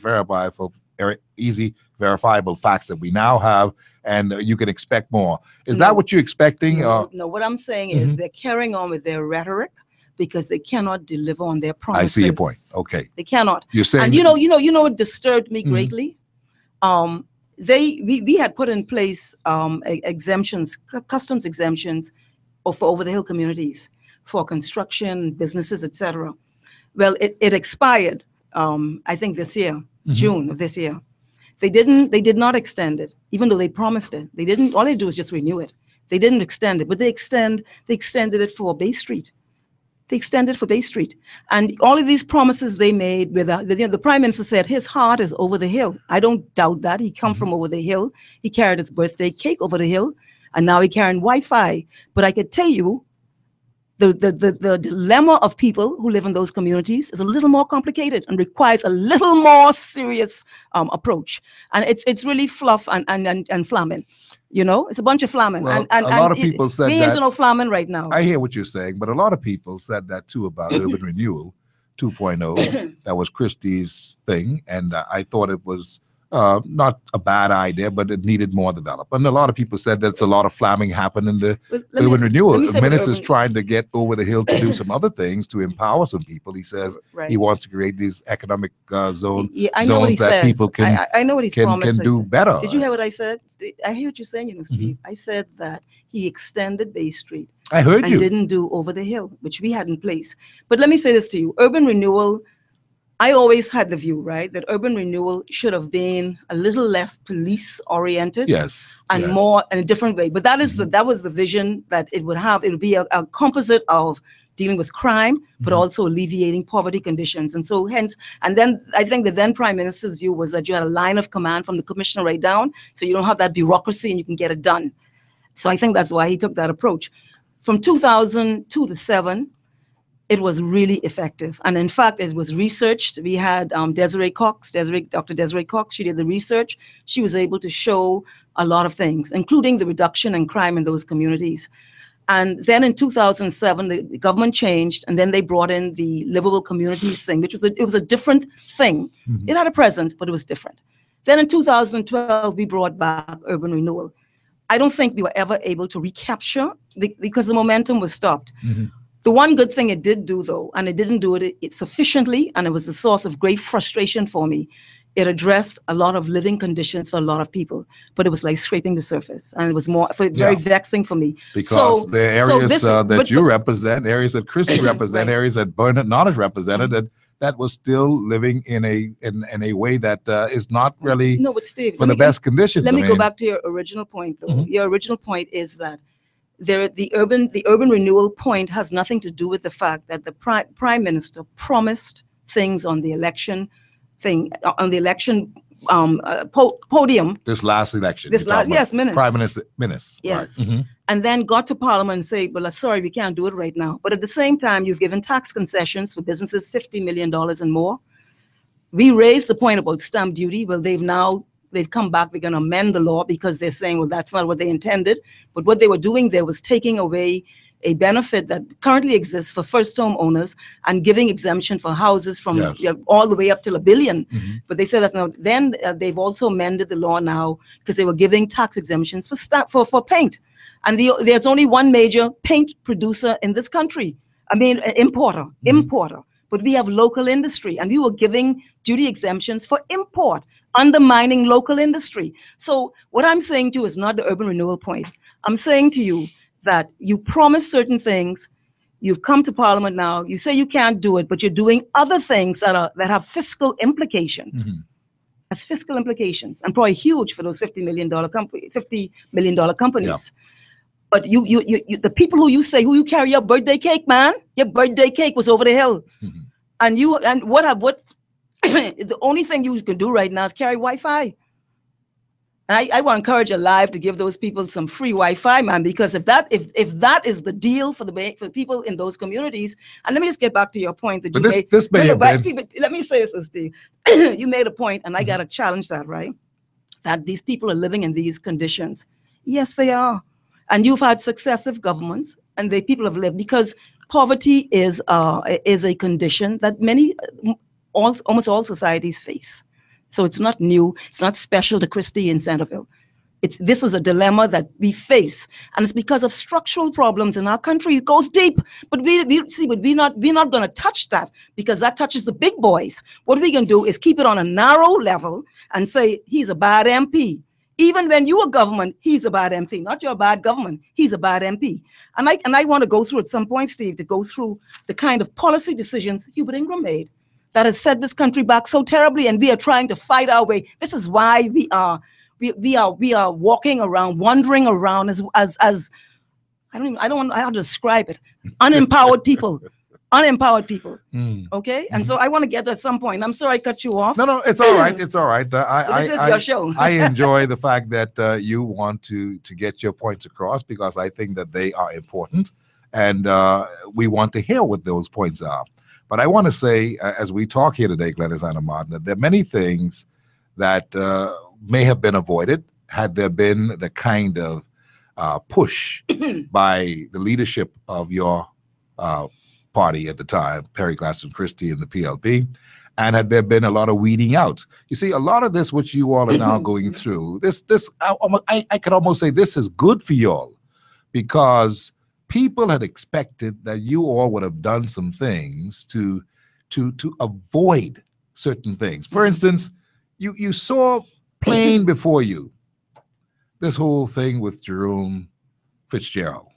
verifiable facts that we now have, and you can expect more? Is that what you're expecting? No, what I'm saying is they're carrying on with their rhetoric because they cannot deliver on their promises. I see your point. Okay. They cannot. You're saying, and what disturbed me greatly? We had put in place exemptions, customs exemptions for over the hill communities for construction, businesses, etc. Well, it expired, I think this year. June of this year. They did not extend it, even though they promised it. They didn't. All they do is just renew it. They didn't extend it, but they extended it for Bay Street. They extended for Bay Street. And all of these promises they made, with the Prime Minister said his heart is over the hill. I don't doubt that. He come from over the hill. He carried his birthday cake over the hill, and now he carrying Wi-Fi. But I could tell you, the dilemma of people who live in those communities is a little more complicated and requires a little more serious approach. And it's really fluff and flamming. You know, it's a bunch of flamming. Well, and a lot of people said that. We ain't no flamming right now. I hear what you're saying, but a lot of people said that too about Urban Renewal 2.0. That was Christie's thing, and I thought it was not a bad idea, but it needed more development. A lot of people said that's a lot of flamming happened in the Urban Renewal. The minister is trying to get over the hill to do some other things to empower some people. He says he wants to create these economic zones that people can, I know what he's can do better. Did you hear what I said? I hear what you're saying, Steve. I said that he extended Bay Street. I heard you. And didn't do over the hill, which we had in place. But let me say this to you. Urban Renewal, I always had the view, right, that urban renewal should have been a little less police-oriented, and more in a different way. But that is that was the vision that it would have. It would be a composite of dealing with crime, but also alleviating poverty conditions. And so hence, and then I think the then Prime Minister's view was that you had a line of command from the commissioner right down, so you don't have that bureaucracy and you can get it done. So I think that's why he took that approach. From 2002 to 7, it was really effective. And in fact, it was researched. We had Dr. Desiree Cox, she did the research. She was able to show a lot of things, including the reduction in crime in those communities. And then in 2007, the government changed, and then they brought in the livable communities thing, which was it was a different thing. It had a presence, but it was different. Then in 2012, we brought back urban renewal. I don't think we were ever able to recapture because the momentum was stopped. The one good thing it did do, though, and it didn't do it sufficiently, and it was the source of great frustration for me, it addressed a lot of living conditions for a lot of people, but it was like scraping the surface, and it was very vexing for me. Because the areas that you represent, areas that Christie represent, areas that Bernard Nottage represented, that was still living in a way that is not really for the best conditions. Let me go back to your original point, though. Your original point is that the urban renewal point has nothing to do with the fact that the Prime Minister promised things on the election podium. This last election. Minutes. Prime Minister Minutes. Yes. Right. And then got to Parliament and say, well, sorry, we can't do it right now. But at the same time, you've given tax concessions for businesses, $50 million and more. We raised the point about stamp duty. Well, they've come back, they're going to amend the law because they're saying, well, that's not what they intended. But what they were doing there was taking away a benefit that currently exists for first home owners and giving exemption for houses from all the way up till $1 billion. But they said that's not. Then they've also amended the law now because they were giving tax exemptions for paint. And there's only one major paint producer in this country. I mean, importer. But we have local industry, and we were giving duty exemptions for import, undermining local industry. So what I'm saying to you is not the urban renewal point. I'm saying to you that you promise certain things, you've come to Parliament now, you say you can't do it, but you're doing other things that have fiscal implications. That's fiscal implications, and probably huge for those $50 million companies. But you the people who you carry your birthday cake, man, your birthday cake was over the hill. And what the only thing you can do right now is carry Wi-Fi. And I want to encourage Alive to give those people some free Wi-Fi, man, because if that is the deal for people in those communities, and let me just get back to your point that let me say this, Steve. You made a point, and I got to challenge that, right? That these people are living in these conditions. Yes, they are. And you've had successive governments, and the people have lived, because poverty is a condition that almost all societies face. So it's not new. It's not special to Christie and Centerville. This is a dilemma that we face, and it's because of structural problems in our country. It goes deep, but we're not going to touch that, because that touches the big boys. What we can do is keep it on a narrow level and say he's a bad MP. Even when you are government, he's a bad MP. Not you're a bad government, he's a bad MP. And I want to go through at some point, Steve, to go through the kind of policy decisions Hubert Ingraham made. that has set this country back so terribly, and we are trying to fight our way. This is why we are walking around, wandering around as I don't know how to describe it. Unempowered people. Unempowered people. Okay? And so I want to get to some point. I'm sorry I cut you off. No, it's all right. It's all right. This is your show. I enjoy the fact that you want to get your points across, because I think that they are important, and we want to hear what those points are. But I want to say, as we talk here today, Glenys Anna Martin, that there are many things that may have been avoided had there been the kind of push by the leadership of your party at the time, Perry Gladstone Christie and the PLP, and had there been a lot of weeding out. You see, a lot of this, which you all are now going through, I could almost say this is good for you all, because people had expected that you all would have done some things to avoid certain things. For instance, you saw plain before you this whole thing with Jerome Fitzgerald.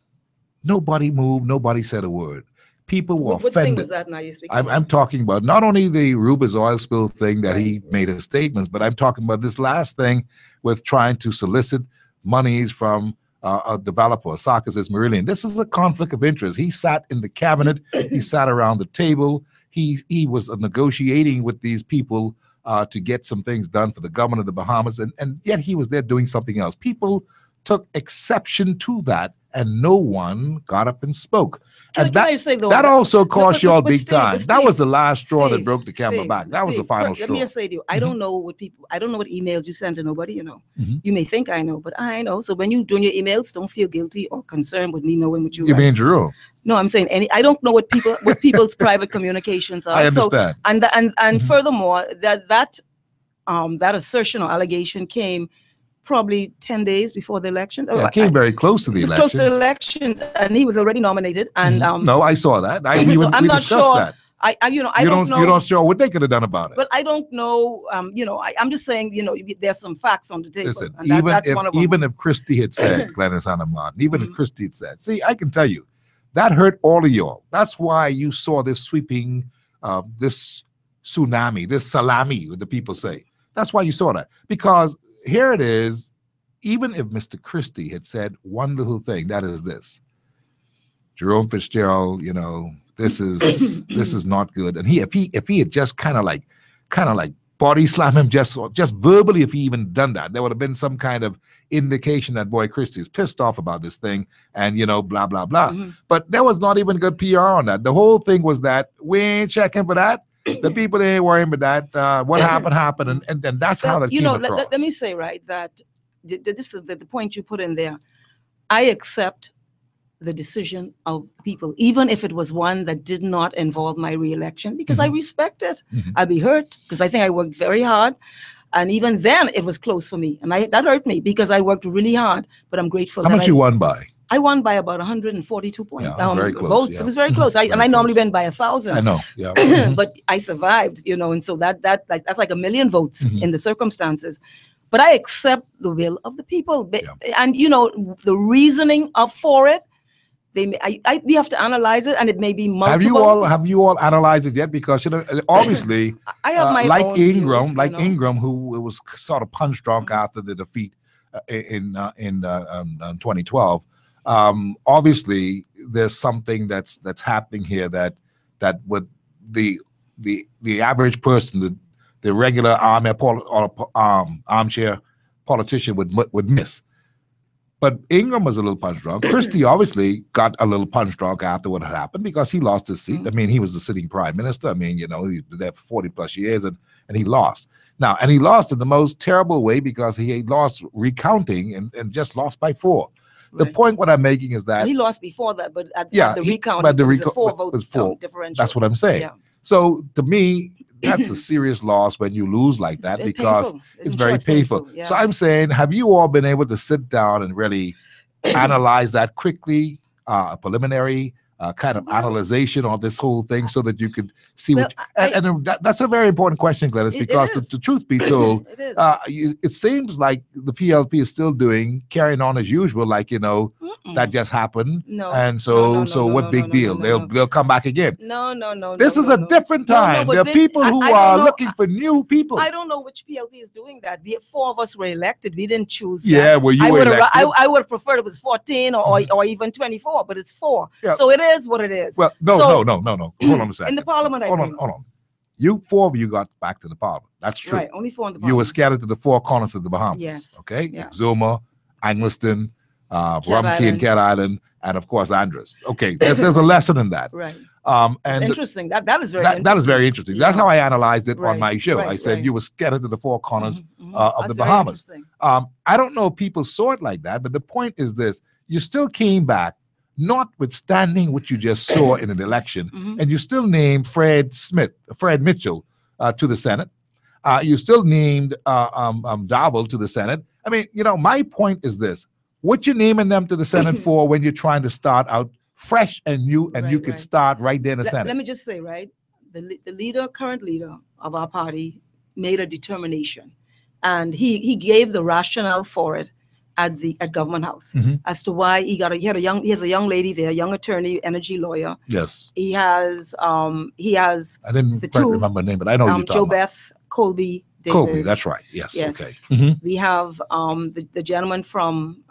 Nobody moved. Nobody said a word. People were offended. What thing was that now you're speaking about? I'm talking about not only the Rubis oil spill thing that he made his statements, but I'm talking about this last thing with trying to solicit monies from a developer, Sarkis Marillion. This is a conflict of interest. He sat in the cabinet. He sat around the table. He was negotiating with these people to get some things done for the government of the Bahamas, and yet he was there doing something else. People took exception to that, and no one got up and spoke. And that also cost you all big time. That was the last straw that broke the camel back. That was the final straw. Let me just say to you, I don't know what emails you send to nobody, you know. You may think I know, but I know. So when you're doing your emails, don't feel guilty or concerned with me knowing what you write. You mean Jerome? No, I'm saying I don't know what people's private communications are. I understand. So, and furthermore, that assertion or allegation came probably 10 days before the elections. Yeah, it came very close to the elections. Close to the elections, and he was already nominated. And no, I saw that. We discussed that. I don't know. You don't sure what they could have done about it. But I don't know. I'm just saying. There's some facts on the table. Listen, and that's one of them. Even if Christie had said, Glenys Anna Martin, even if Christie had said, see, I can tell you, that hurt all of y'all. That's why you saw this sweeping, this tsunami, this salami, what the people say. That's why you saw that, because here it is. Even if Mr. Christie had said one little thing, that is this: Jerome Fitzgerald, this is not good. And if he had just kind of like body slam him just verbally, if he even done that, there would have been some kind of indication that boy Christie is pissed off about this thing, and blah blah blah. But there was not even good PR on that. The whole thing was that we ain't checking for that. The people ain't worrying about that. What happened, and that's how that came across. Let me say that this is the point you put in there. I accept the decision of people, even if it was one that did not involve my re-election, because I respect it. I'll be hurt because I think I worked very hard, and even then it was close for me, and that hurt me because I worked really hard. But I'm grateful. How much you won by? I won by about 142 points. Very close, votes. Yeah. It was very close. I normally win by 1,000. I know. Yeah. But I survived, and so that's like 1 million votes in the circumstances. But I accept the will of the people, and the reasoning for it. We have to analyze it, and it may be multiple. Have you all analyzed it yet? Because obviously, I have my like own Ingram, views, Ingram, who was sort of punch drunk after the defeat in 2012. Obviously, there's something that's happening here that would the average person, the regular armchair politician would miss. But Ingram was a little punch drunk. Christie obviously got a little punch drunk after what had happened because he lost his seat. I mean, he was the sitting prime minister. I mean, he was there for 40 plus years and he lost. Now, and he lost in the most terrible way because he lost recounting and just lost by 4. The point what I'm making is that he lost before that, but at the recount, it was a 4 vote differential. That's what I'm saying. Yeah. So to me, that's a serious loss when you lose like that because it's very painful. Yeah. So I'm saying, have you all been able to sit down and really analyze that quickly, a preliminary kind of analyzation on this whole thing so that you could see that's a very important question, Glenys, because the truth be told, it seems like the PLP is still carrying on as usual, like, that just happened. No. And so what big deal? They'll come back again. No. This is a different time. There are people who are looking for new people. I don't know which PLP is doing that. 4 of us were elected. We didn't choose that. Yeah, well, you were elected. I would have preferred it was 14 or even 24, but it's 4. Yeah. So it is what it is. Well, no. Hold on a second. In the parliament, hold on. You 4 of you got back to the parliament. That's true. Right, only 4 in the parliament. You were scattered to the 4 corners of the Bahamas. Yes. Okay. Yeah. Exuma, Angliston, Rumkey and Cat Island, and of course Andros. Okay, there's a lesson in that. Right. And it's interesting. That is very interesting. That is very interesting. Yeah. That's how I analyzed it on my show. I said you were scattered to the 4 corners of the Bahamas. I don't know if people saw it like that, but the point is this: you still came back, notwithstanding what you just saw in an election, and you still named Fred Mitchell to the Senate. You still named Dowell to the Senate. I mean, my point is this: what you naming them to the Senate for when you're trying to start out fresh and new, and you could start right there in the Senate? Let me just say, the current leader of our party made a determination, and he gave the rationale for it at Government House as to why he has a young lady there, a young attorney, energy lawyer. Yes. He has I didn't remember her name, but I know you're talking Jo Beth Colby Davis. Colby, that's right. Yes. Okay. We have the gentleman from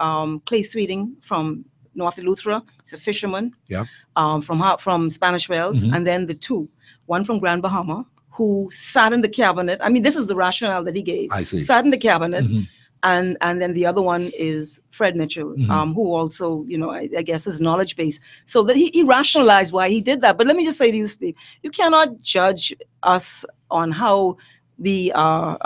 Clay Sweeting from North Eleuthera. He's a fisherman. Yeah. From Spanish Wells, and then the 2, one from Grand Bahama, who sat in the cabinet. I mean, this is the rationale that he gave. I see. Sat in the cabinet. And then the other one is Fred Mitchell, who also, I guess, is knowledge base. So that he rationalized why he did that. But let me just say to you, Steve, you cannot judge us on how we are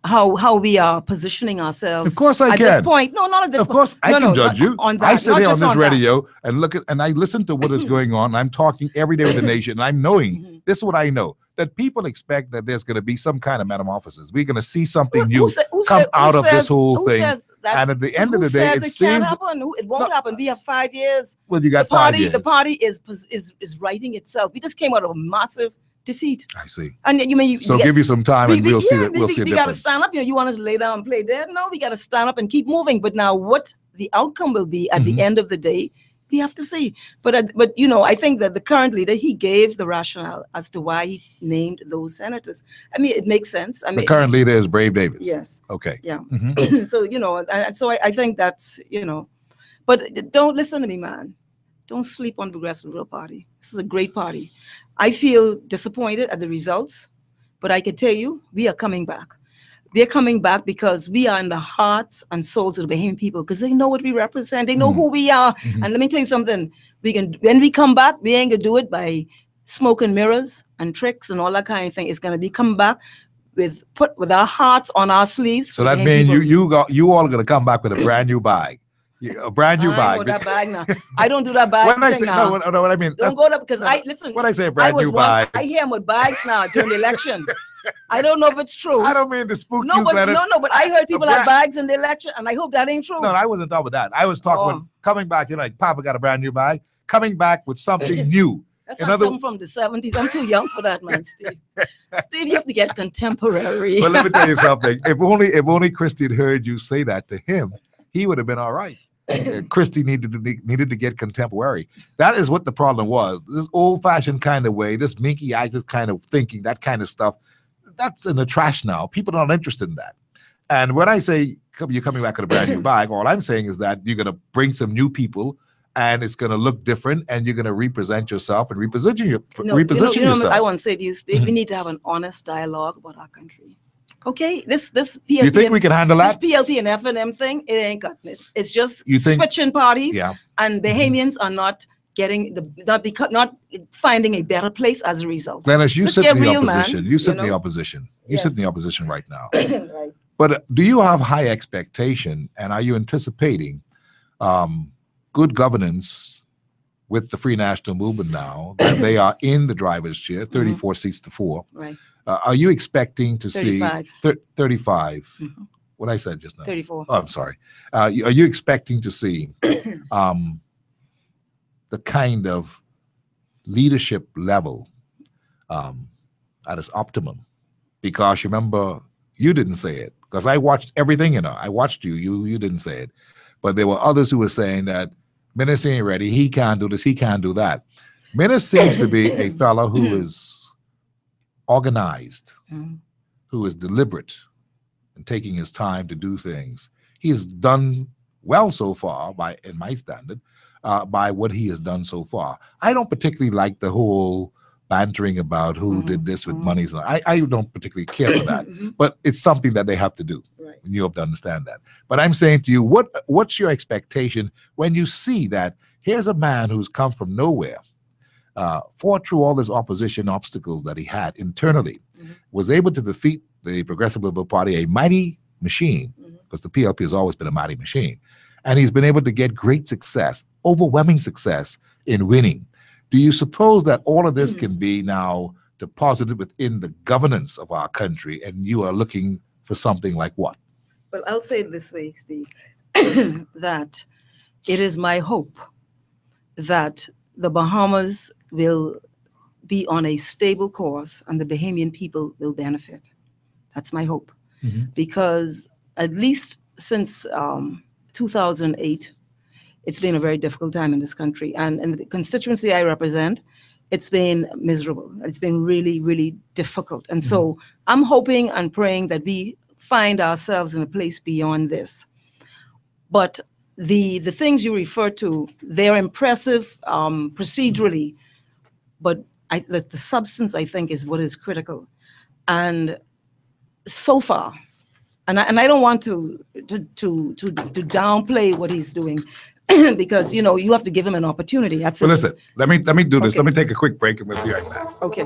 how we are positioning ourselves. Of course I can. At this point. No, not at this point. Of course I can judge you. On that. I sit here on this radio and look at, and I listen to what is going on. I'm talking every day with the nation, and I'm knowing, this is what I know, that people expect that there's going to be some kind of metamorphosis. We're going to see something new come out of this whole thing. And at the end of the day, it seems can't happen. It won't happen. We have 5 years. Well, you got 5 years. The party is writing itself. We just came out of a massive defeat. I see. And give you some time, and we'll see that. We'll see a difference. We got to stand up. You want us to lay down and play dead? No, we got to stand up and keep moving. But now, what the outcome will be at the end of the day, we have to see. But I think that the current leader, he gave the rationale as to why he named those senators. I mean, it makes sense. I mean, the current leader is Brave Davis. Yes. Okay. Yeah. So I think that's but don't listen to me, man. Don't sleep on Progressive Liberal Party. This is a great party. I feel disappointed at the results, but I can tell you, we are coming back. We are coming back because we are in the hearts and souls of the Bahamian people, because they know what we represent. They know who we are. And let me tell you something. When we come back, we ain't gonna do it by smoke and mirrors and tricks and all that kind of thing. It's gonna be come back with our hearts on our sleeves. So that means you all are gonna come back with a brand new bag. A brand new bag. I don't that bag now. I don't do that bag. When I say no, what I mean. Don't go there because listen. When I say brand new bag, I hear them with bags now during the election. I don't know if it's true. I don't mean to spook you, Gladys. But I heard people have bags in the election, and I hope that ain't true. No, I wasn't talking about that. I was talking about coming back. You're like, Papa got a brand new bag. Coming back with something new. That's not something from the 70s. I'm too young for that, man, Steve. Steve, you have to get contemporary. Well, let me tell you something. If only Christy had heard you say that to him, he would have been all right. Christy needed to get contemporary. That is what the problem was. This old-fashioned kind of way, this minky eyes, this kind of thinking, that kind of stuff, that's in the trash now. People are not interested in that. And when I say you're coming back with a brand new bag, all I'm saying is that you're going to bring some new people, and it's going to look different, and you're going to represent yourself and reposition yourself. I want to say to you, Steve, we need to have an honest dialogue about our country. Okay, this PLP. You think we can handle that? This PLP and FNM thing, it ain't cutting it. It's just switching parties, and Bahamians are not finding a better place as a result. Glennis, you sit in the opposition. You sit in the opposition. You sit in the opposition right now. Right. But do you have high expectation, and are you anticipating good governance with the Free National Movement now that they are in the driver's chair, 34 seats to 4? Right. Are you expecting to 35. see 35? What I said just now? 34. Oh, I'm sorry. Are you expecting to see the kind of leadership level at its optimum? Because remember, you didn't say it. Because I watched everything, I watched you. You didn't say it. But there were others who were saying that Menace ain't ready. He can't do this. He can't do that. Menace seems to be a fellow who is organized, who is deliberate and taking his time to do things. He's done well so far, in my standard, by what he has done so far. I don't particularly like the whole bantering about who did this with monies. I don't particularly care for that, but it's something that they have to do. Right. And you have to understand that. But I'm saying to you, what's your expectation when you see that here's a man who's come from nowhere, fought through all this opposition obstacles that he had internally, was able to defeat the Progressive Liberal Party, a mighty machine, because the PLP has always been a mighty machine, and he's been able to get great success, overwhelming success in winning. Do you suppose that all of this can be now deposited within the governance of our country, and you are looking for something like what? Well, I'll say it this way, Steve, that it is my hope that the Bahamas will be on a stable course and the Bahamian people will benefit. That's my hope. Because at least since 2008, it's been a very difficult time in this country. And in the constituency I represent, it's been miserable. It's been really, really difficult. And so I'm hoping and praying that we find ourselves in a place beyond this. But the things you refer to, they're impressive procedurally, but the substance, I think, is what is critical. And so far, and I don't want to downplay what he's doing, because you have to give him an opportunity. That's well, listen, let me do this. Let me take a quick break and we'll be right back. Okay.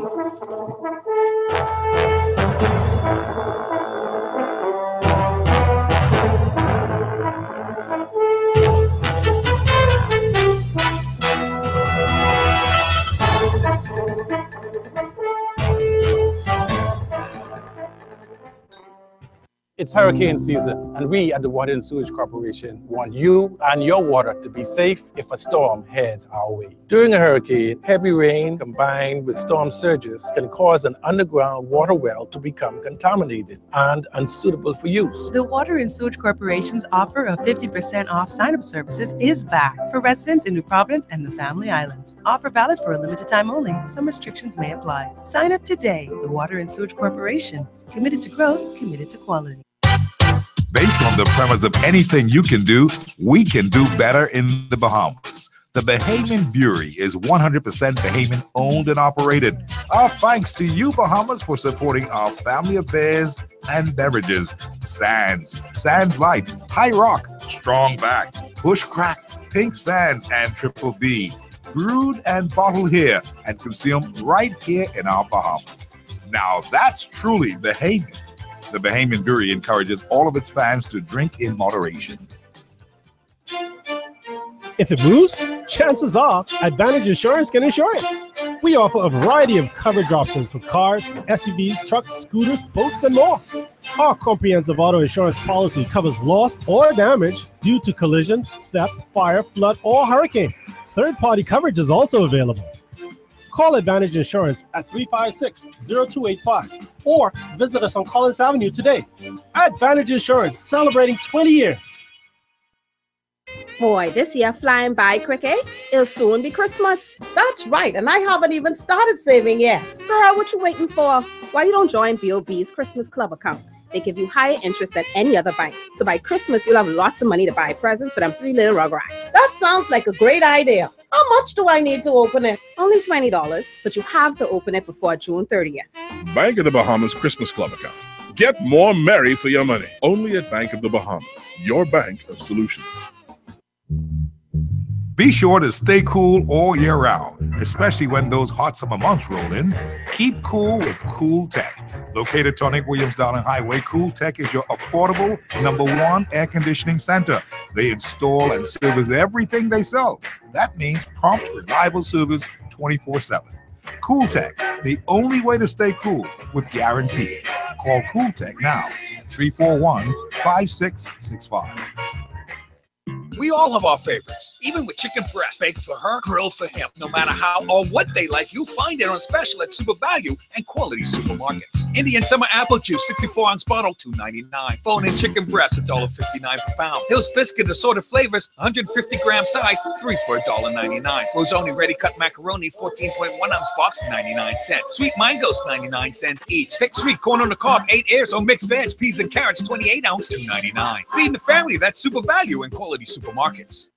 It's hurricane season, and we at the Water and Sewage Corporation want you and your water to be safe if a storm heads our way. During a hurricane, heavy rain combined with storm surges can cause an underground water well to become contaminated and unsuitable for use. The Water and Sewage Corporation's offer of 50% off sign-up services is back for residents in New Providence and the Family Islands. Offer valid for a limited time only. Some restrictions may apply. Sign up today. The Water and Sewage Corporation. Committed to growth, committed to quality. Based on the premise of anything you can do, we can do better in the Bahamas. The Bahamian Brewery is 100% Bahamian owned and operated. Our thanks to you, Bahamas, for supporting our family of beers and beverages. Sands Light, High Rock, Strong Back, Bush Crack, Pink Sands, and Triple B. Brewed and bottled here and consumed right here in our Bahamas. Now that's truly Bahamian. The Bahamian Brewery encourages all of its fans to drink in moderation. If it moves, chances are Advantage Insurance can insure it. We offer a variety of coverage options for cars, SUVs, trucks, scooters, boats, and more. Our comprehensive auto insurance policy covers loss or damage due to collision, theft, fire, flood, or hurricane. Third-party coverage is also available. Call Advantage Insurance at 356-0285 or visit us on Collins Avenue today. Advantage Insurance, celebrating 20 years. Boy, this year flying by quick, eh? It'll soon be Christmas. That's right, and I haven't even started saving yet. Girl, what you waiting for? Why you don't join BOB's Christmas Club account? They give you higher interest than any other bank. So by Christmas, you'll have lots of money to buy presents for them three little rugrats. That sounds like a great idea. How much do I need to open it? Only $20, but you have to open it before June 30th. Bank of the Bahamas Christmas Club account. Get more merry for your money. Only at Bank of the Bahamas, your bank of solutions. Be sure to stay cool all year round, especially when those hot summer months roll in. Keep cool with Cool Tech. Located Tonic Williams Darling Highway, Cool Tech is your affordable #1 air conditioning center. They install and service everything they sell. That means prompt, reliable service 24/7. Cool Tech, the only way to stay cool with guarantee. Call Cool Tech now at 341-5665. We all have our favorites, even with chicken breast, baked for her, grilled for him. No matter how or what they like, you'll find it on special at Super Value and quality supermarkets. Indian summer apple juice, 64-ounce bottle, $2.99. Bone-in chicken breast, $1.59 per pound. Hill's biscuit, assorted flavors, 150-gram size, 3 for $1.99. Rosoni ready-cut macaroni, 14.1-ounce box, 99 cents. Sweet mangoes, 99 cents each. Pick sweet corn on the cob, 8 ears or mixed veg, peas and carrots, 28-ounce, $2.99. Feeding the family, that's super value in quality supermarkets.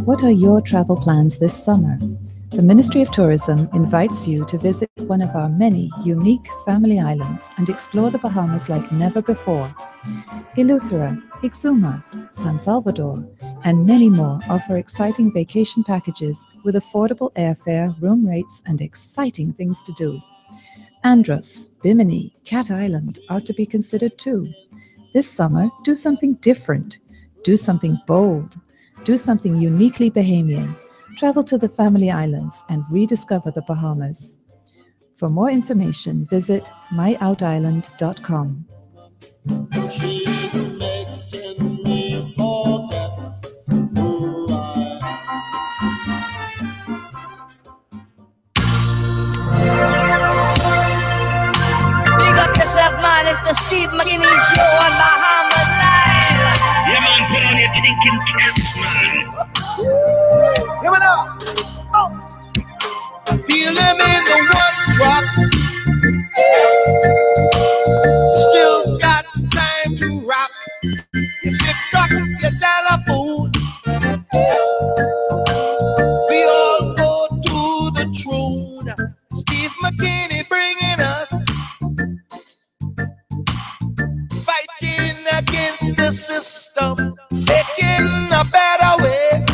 What are your travel plans this summer? The Ministry of Tourism invites you to visit one of our many unique family islands and explore the Bahamas like never before. Eleuthera, Exuma, San Salvador, and many more offer exciting vacation packages with affordable airfare, room rates, and exciting things to do. Andros, Bimini, Cat Island are to be considered too. This summer, do something different. Do something bold. Do something uniquely Bahamian. Travel to the family islands and rediscover the Bahamas. For more information, visit myoutisland.com. Big up yourself, man. It's the Steve McKinney Show on Bahamas Live. Yeah, man, put on your thinking caps, man. Give it up. Oh. Feel them in the one drop. Still got time to rock. You pick up your telephone. We all go to the throne. Steve McKinney bringing us. Fighting against the system. Taking a better way.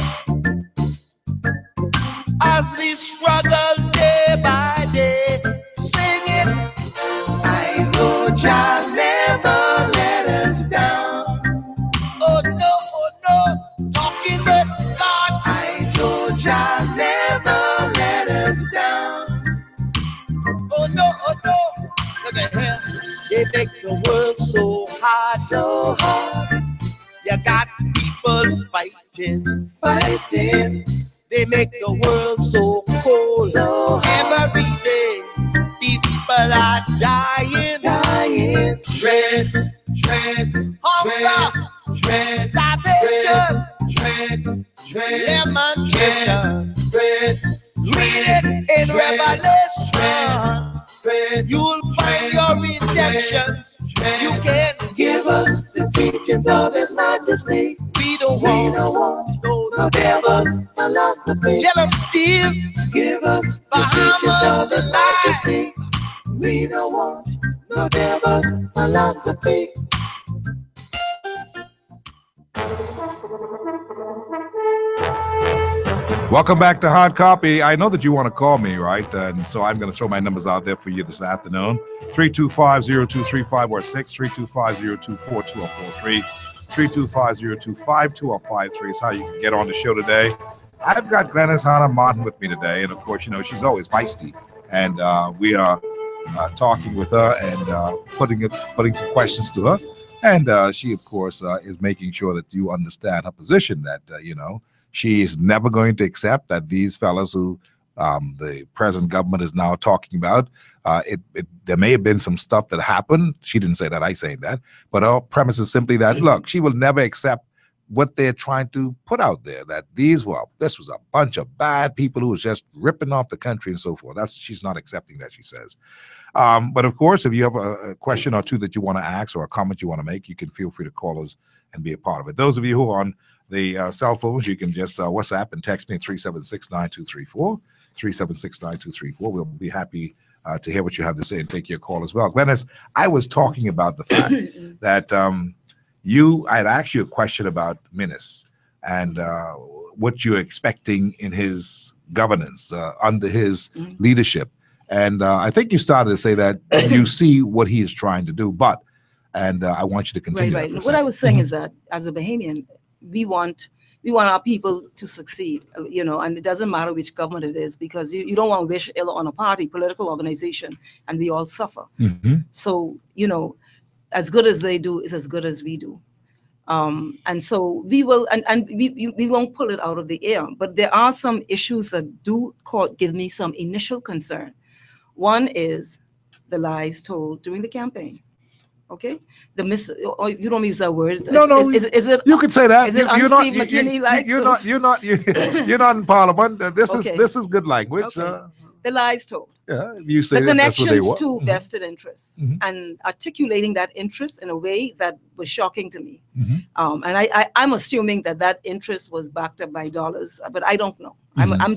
As we struggle day by day, singing, I know Jah never let us down. Oh no, talking with God, I know Jah never let us down. Oh no, look at here, they make the world so hard. You got people fighting. They make the world so cold. Every day, people are dying. Hunger, starvation, lamentation. Read it in Revelation. You'll find your redemptions. You can give us the teachings of His Majesty. We don't want no devil philosophy. Tell them, Steve, give us the teachings of His Majesty. We don't want no devil philosophy. Welcome back to Hard Copy. I know that you want to call me, right? And so I'm going to throw my numbers out there for you this afternoon. 325-0235 or 325-024-2043. 325-025-2053 is how you can get on the show today. I've got Glennis Hannah Martin with me today. And of course, you know, she's always feisty. And we are talking with her and putting some questions to her. And she, of course, is making sure that you understand her position, that, you know, she is never going to accept that these fellas who the present government is now talking about, there may have been some stuff that happened. She didn't say that, I say that. But our premise is simply that, look, she will never accept what they're trying to put out there, that this was a bunch of bad people who was just ripping off the country and so forth. She's not accepting that, she says. But of course, if you have a question or two that you want to ask or a comment you want to make, you can feel free to call us and be a part of it. Those of you who are on the cell phones, you can just WhatsApp and text me at 376-9234, 376-9234. We'll be happy to hear what you have to say and take your call as well. Glennis, I was talking about the fact that I had asked you a question about Minnis and what you're expecting in his governance under his leadership. And I think you started to say that you see what he is trying to do, and I want you to continue. Right. What I was saying is that as a Bahamian, we want our people to succeed, you know, and it doesn't matter which government it is, because you don't want to wish ill on a political organization, and we all suffer. So, you know, as good as they do is as good as we do. And so we will, and we won't pull it out of the air, but there are some issues that do give me some initial concern. One is the lies told during the campaign. Okay, or you don't use that word. No. Is it? You could say that. Is it You're Steve McKinney? You're not in Parliament. This is good language. Okay. The lies told. Yeah, you say the connections to vested interests and articulating that interest in a way that was shocking to me. And I'm assuming that interest was backed up by dollars, but I don't know.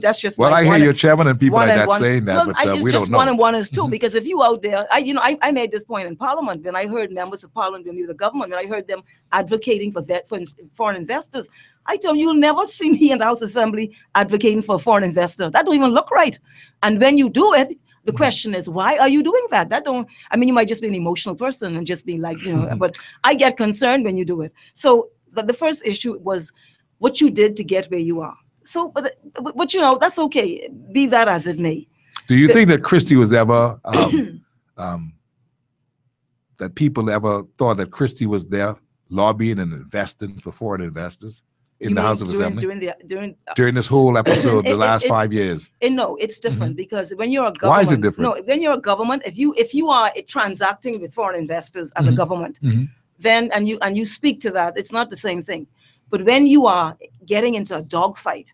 That's just I hear your chairman and people like that saying that, but we don't know. One and one is two, because if you out there, I made this point in Parliament when I heard members of Parliament, when we were the government, when I heard them advocating for foreign investors. I tell you, you'll never see me in the House Assembly advocating for a foreign investor. That don't even look right. And when you do it, the question is, why are you doing that? You might just be an emotional person and just be like, but I get concerned when you do it. So the first issue was what you did to get where you are. So, but that's okay. Be that as it may. Do you think that Christie was ever, that people ever thought that Christie was there lobbying and investing for foreign investors in the House of Assembly? During this whole episode, the last 5 years? No, it's different because when you're a government. Why is it different? No, when you're a government, if you are transacting with foreign investors as a government, then and you speak to that, it's not the same thing. But when you are getting into a dogfight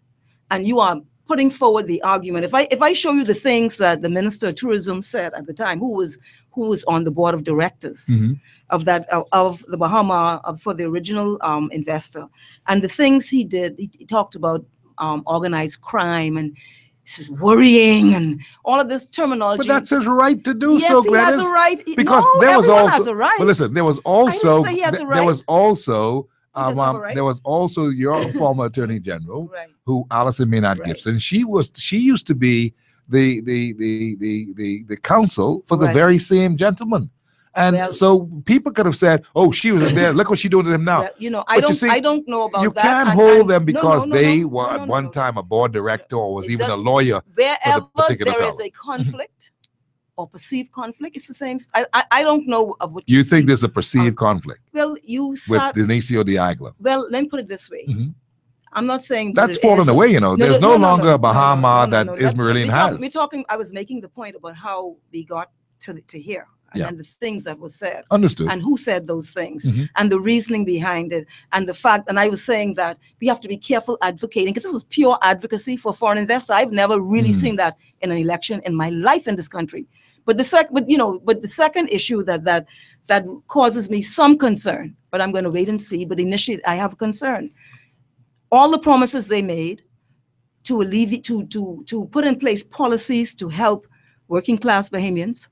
and you are putting forward the argument, if I show you the things that the Minister of Tourism said at the time, who was on the board of directors of the Bahama for the original investor, and the things he did, he talked about organized crime and worrying and all of this terminology. But that's his right to do so, Gladys. Yes, he has a right. Because everyone has a right. But listen, there was also there was also your former Attorney General, who Alison Maynard Gibson. She used to be the counsel for the very same gentleman. And so people could have said, "Oh, she was in there. Look what she's doing to them now." I don't know about that. You can't hold them because they were at one time a board director or was even a lawyer. Wherever there is a conflict or perceived conflict, it's the same. I don't know of what you think there's a perceived conflict. Well, with Dionisio de Aguilar. Well, let me put it this way. I'm not saying that's fallen away. There's no longer a Bahama that Ismarillion has. I was making the point about how we got to here. And the things that were said. Understood. And who said those things and the reasoning behind it and the fact. And I was saying that we have to be careful advocating, because this was pure advocacy for foreign investors. I've never really seen that in an election in my life in this country. But the second issue that causes me some concern, but I'm going to wait and see. But initially, I have a concern. All the promises they made to alleviate, to put in place policies to help working class Bahamians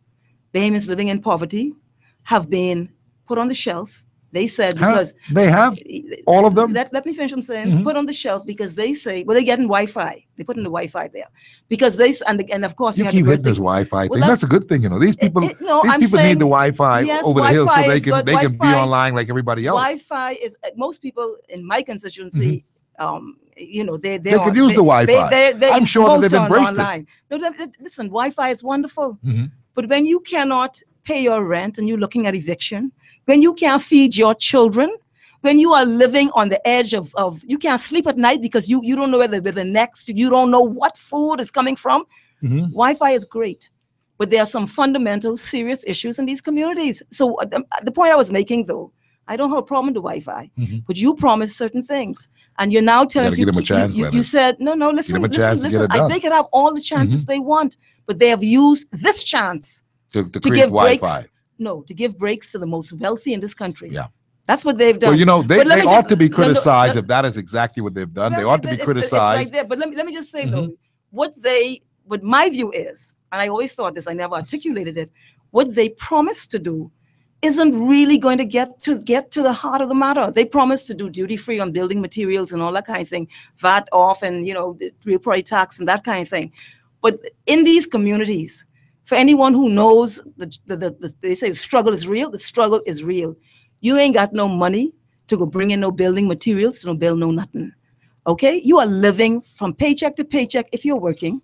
living in poverty, have been put on the shelf. They said because they have all of them. Let me finish. I'm saying put on the shelf because they say, well, they're getting Wi-Fi. They put in the Wi-Fi there because they and of course you keep hitting this Wi-Fi thing. That's a good thing, These people, need the Wi-Fi over the hill so they can be online like everybody else. Wi-Fi is most people in my constituency. They can use the Wi-Fi. I'm sure they've embraced it. No, listen, Wi-Fi is wonderful. But when you cannot pay your rent and you're looking at eviction, when you can't feed your children, when you are living on the edge of you can't sleep at night because you don't know whether the next, you don't know what food is coming from, Wi-Fi is great. But there are some fundamental serious issues in these communities. So the point I was making, though, I don't have a problem with the Wi-Fi, but you promised certain things. And you're now telling us, you said, no, listen, they can have all the chances they want. But they have used this chance to give Wi-Fi. To give breaks to the most wealthy in this country. Yeah, that's what they've done. Well, they ought to be criticized if that is exactly what they've done. They ought to be criticized. It's right there. But let me just say though, what my view is, and I always thought this, I never articulated it. What they promised to do isn't really going to get to the heart of the matter. They promised to do duty free on building materials and all that kind of thing, VAT off, and real property tax and that kind of thing. But in these communities, for anyone who knows, they say the struggle is real. The struggle is real. You ain't got no money to go bring in no building materials, no build, no nothing. Okay? You are living from paycheck to paycheck if you're working.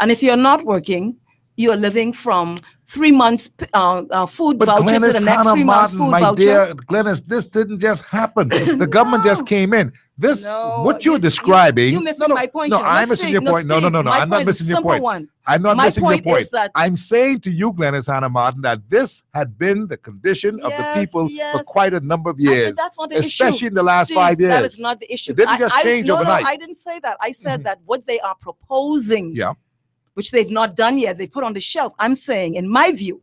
And if you're not working, you're living from 3 months food But voucher Glennis, to the next Hannah 3 months Martin, food my voucher. dear Glennis, this didn't just happen. The government just came in. This, what you're describing. You're missing my point. No, I'm missing your point. No, I'm not missing your point. I'm not missing your point. I'm saying to you, Glennis, Hannah Martin, that this had been the condition of the people for quite a number of years, that's not the especially issue. in the last Steve, 5 years. That is not the issue. It didn't just change overnight. No, I didn't say that. I said that what they are proposing, yeah, which they've not done yet, they put on the shelf. I'm saying, in my view,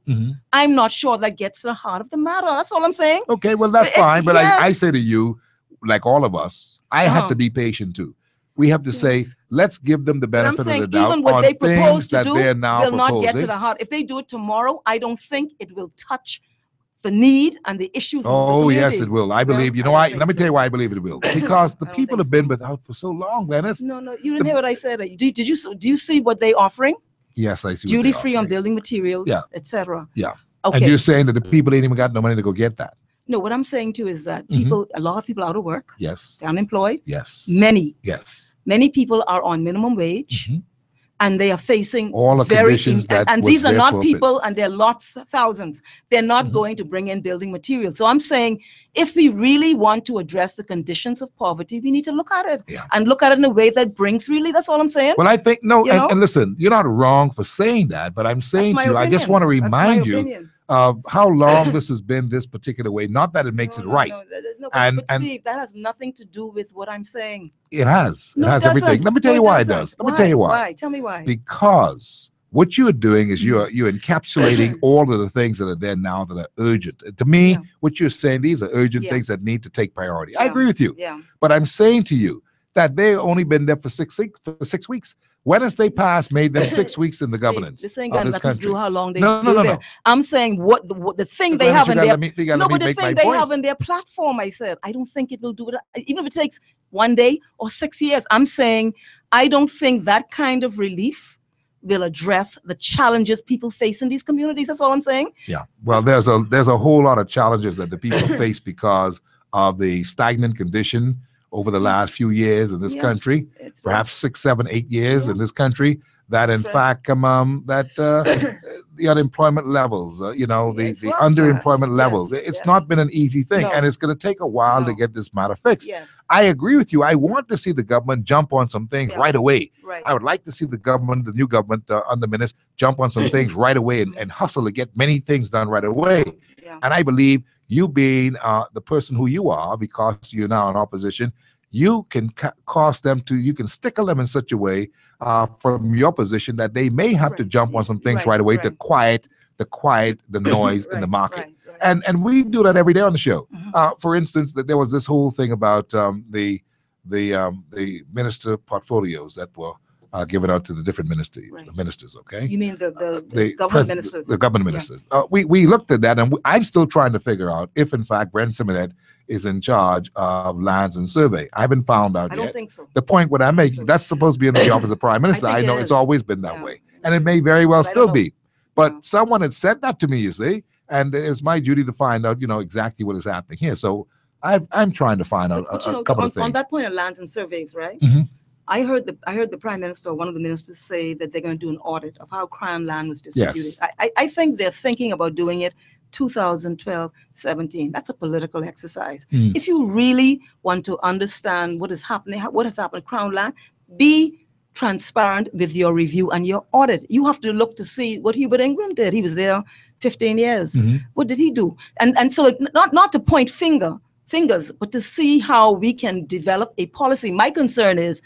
I'm not sure that gets to the heart of the matter. That's all I'm saying. Okay, well, that's fine. But yes. I say to you, like all of us, I have to be patient too. We have to say, let's give them the benefit of the doubt even what on they propose things to that do they're now will not get to proposing. the heart. If they do it tomorrow, I don't think it will touch the need and the issues. Oh, of the yes, it will. I believe. You know why? Let me tell you why I believe it will. Because the people have been without for so long, Glennis. No, you didn't hear what I said. Do you see what they're offering? Yes, I see. Duty free on building materials, etc. Yeah. Okay. And you're saying that the people ain't even got no money to go get that. No, what I'm saying too is that people, a lot of people out of work. Yes. They're unemployed. Yes. Many. Yes. Many people are on minimum wage. And they are facing all the conditions that and was these are there not for people, and they're lots, thousands. They're not going to bring in building materials. So I'm saying, if we really want to address the conditions of poverty, we need to look at it and look at it in a way that brings relief. That's all I'm saying. Well, I think no, You know? and listen, you're not wrong for saying that, but I'm saying my to you, I just opinion. want to That's my remind you opinion. of how long this has been this particular way. Not that it makes it right. No, and but Steve, that has nothing to do with what I'm saying. it has. No, it has it everything. doesn't. Let me tell No, you it why it doesn't. does. Let me tell you why. Why? Tell me why. Because what you're doing is you're encapsulating all of the things that are there now that are urgent. To me, what you're saying, these are urgent things that need to take priority. I agree with you. Yeah. But I'm saying to you that they've only been there for 6 weeks. Wednesday passed made them 6 weeks in the governance This ain't of got this nothing to country. do how long they No. there. I'm saying what the thing they Glennis, have you in gotta their let me- you gotta let me but the make my thing they point. have in their platform, I said, I don't think it will do it. Even if it takes 1 day or 6 years, I'm saying I don't think that kind of relief will address the challenges people face in these communities. That's all I'm saying. Yeah. Well, there's a whole lot of challenges that the people face because of the stagnant condition over the last few years in this country, perhaps 6, 7, 8 years in this country. That in fact, the unemployment levels, the underemployment levels, it's not been an easy thing, and it's going to take a while to get this matter fixed. I agree with you. I want to see the government jump on some things right away. I would like to see the new government under minister, jump on some things right away and hustle to get many things done right away. And I believe you being the person who you are, because you're now in opposition, you can cause them to, you can stickle them in such a way from your position that they may have to jump on some things right away to quiet the noise in the market. And we do that every day on the show. For instance, that there was this whole thing about the minister portfolios that were given out to the different ministers. Okay, You mean the government ministers? The government ministers. We looked at that, and I'm still trying to figure out if, in fact, Brent Simonet is in charge of lands and survey. I haven't found out yet. I don't think so. The point what I'm making, that's supposed to be in the office of prime minister. I know it's always been that way, and it may very well still be. But someone had said that to me, you see, and it was my duty to find out, exactly what is happening here. So I'm trying to find out a couple of things. On that point of lands and surveys, right? I heard the prime minister, one of the ministers, say that they're going to do an audit of how Crown land was distributed. I think they're thinking about doing it 2012-17. That's a political exercise. If you really want to understand what is happening, what has happened to Crown land, be transparent with your review and your audit. You have to look to see what Hubert Ingram did. He was there 15 years. What did he do? And so not to point fingers, but to see how we can develop a policy. My concern is,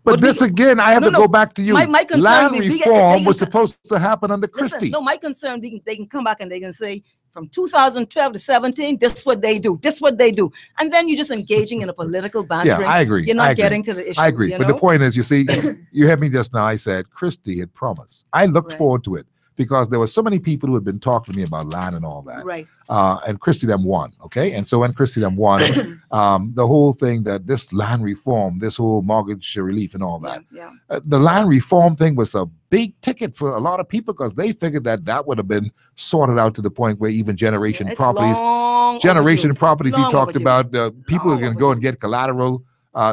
but this again, I have to go back to you. My concern, land reform was supposed to happen under Christie. No, my concern, they can come back and they can say, from 2012 to 17, this is what they do. This is what they do. And then you're just engaging in a political bantering. Yeah, I agree. You're not getting to the issue. I agree. But the point is, you see, you heard me just now. I said Christie had promised. I looked forward to it because there were so many people who had been talking to me about land and all that. Right. And Christie them won. Okay. And so when Christie them won, the whole thing that this land reform, this whole mortgage relief and all that, the land reform thing was a big ticket for a lot of people because they figured that would have been sorted out to the point where even generation properties he talked about, people are going to go and get collateral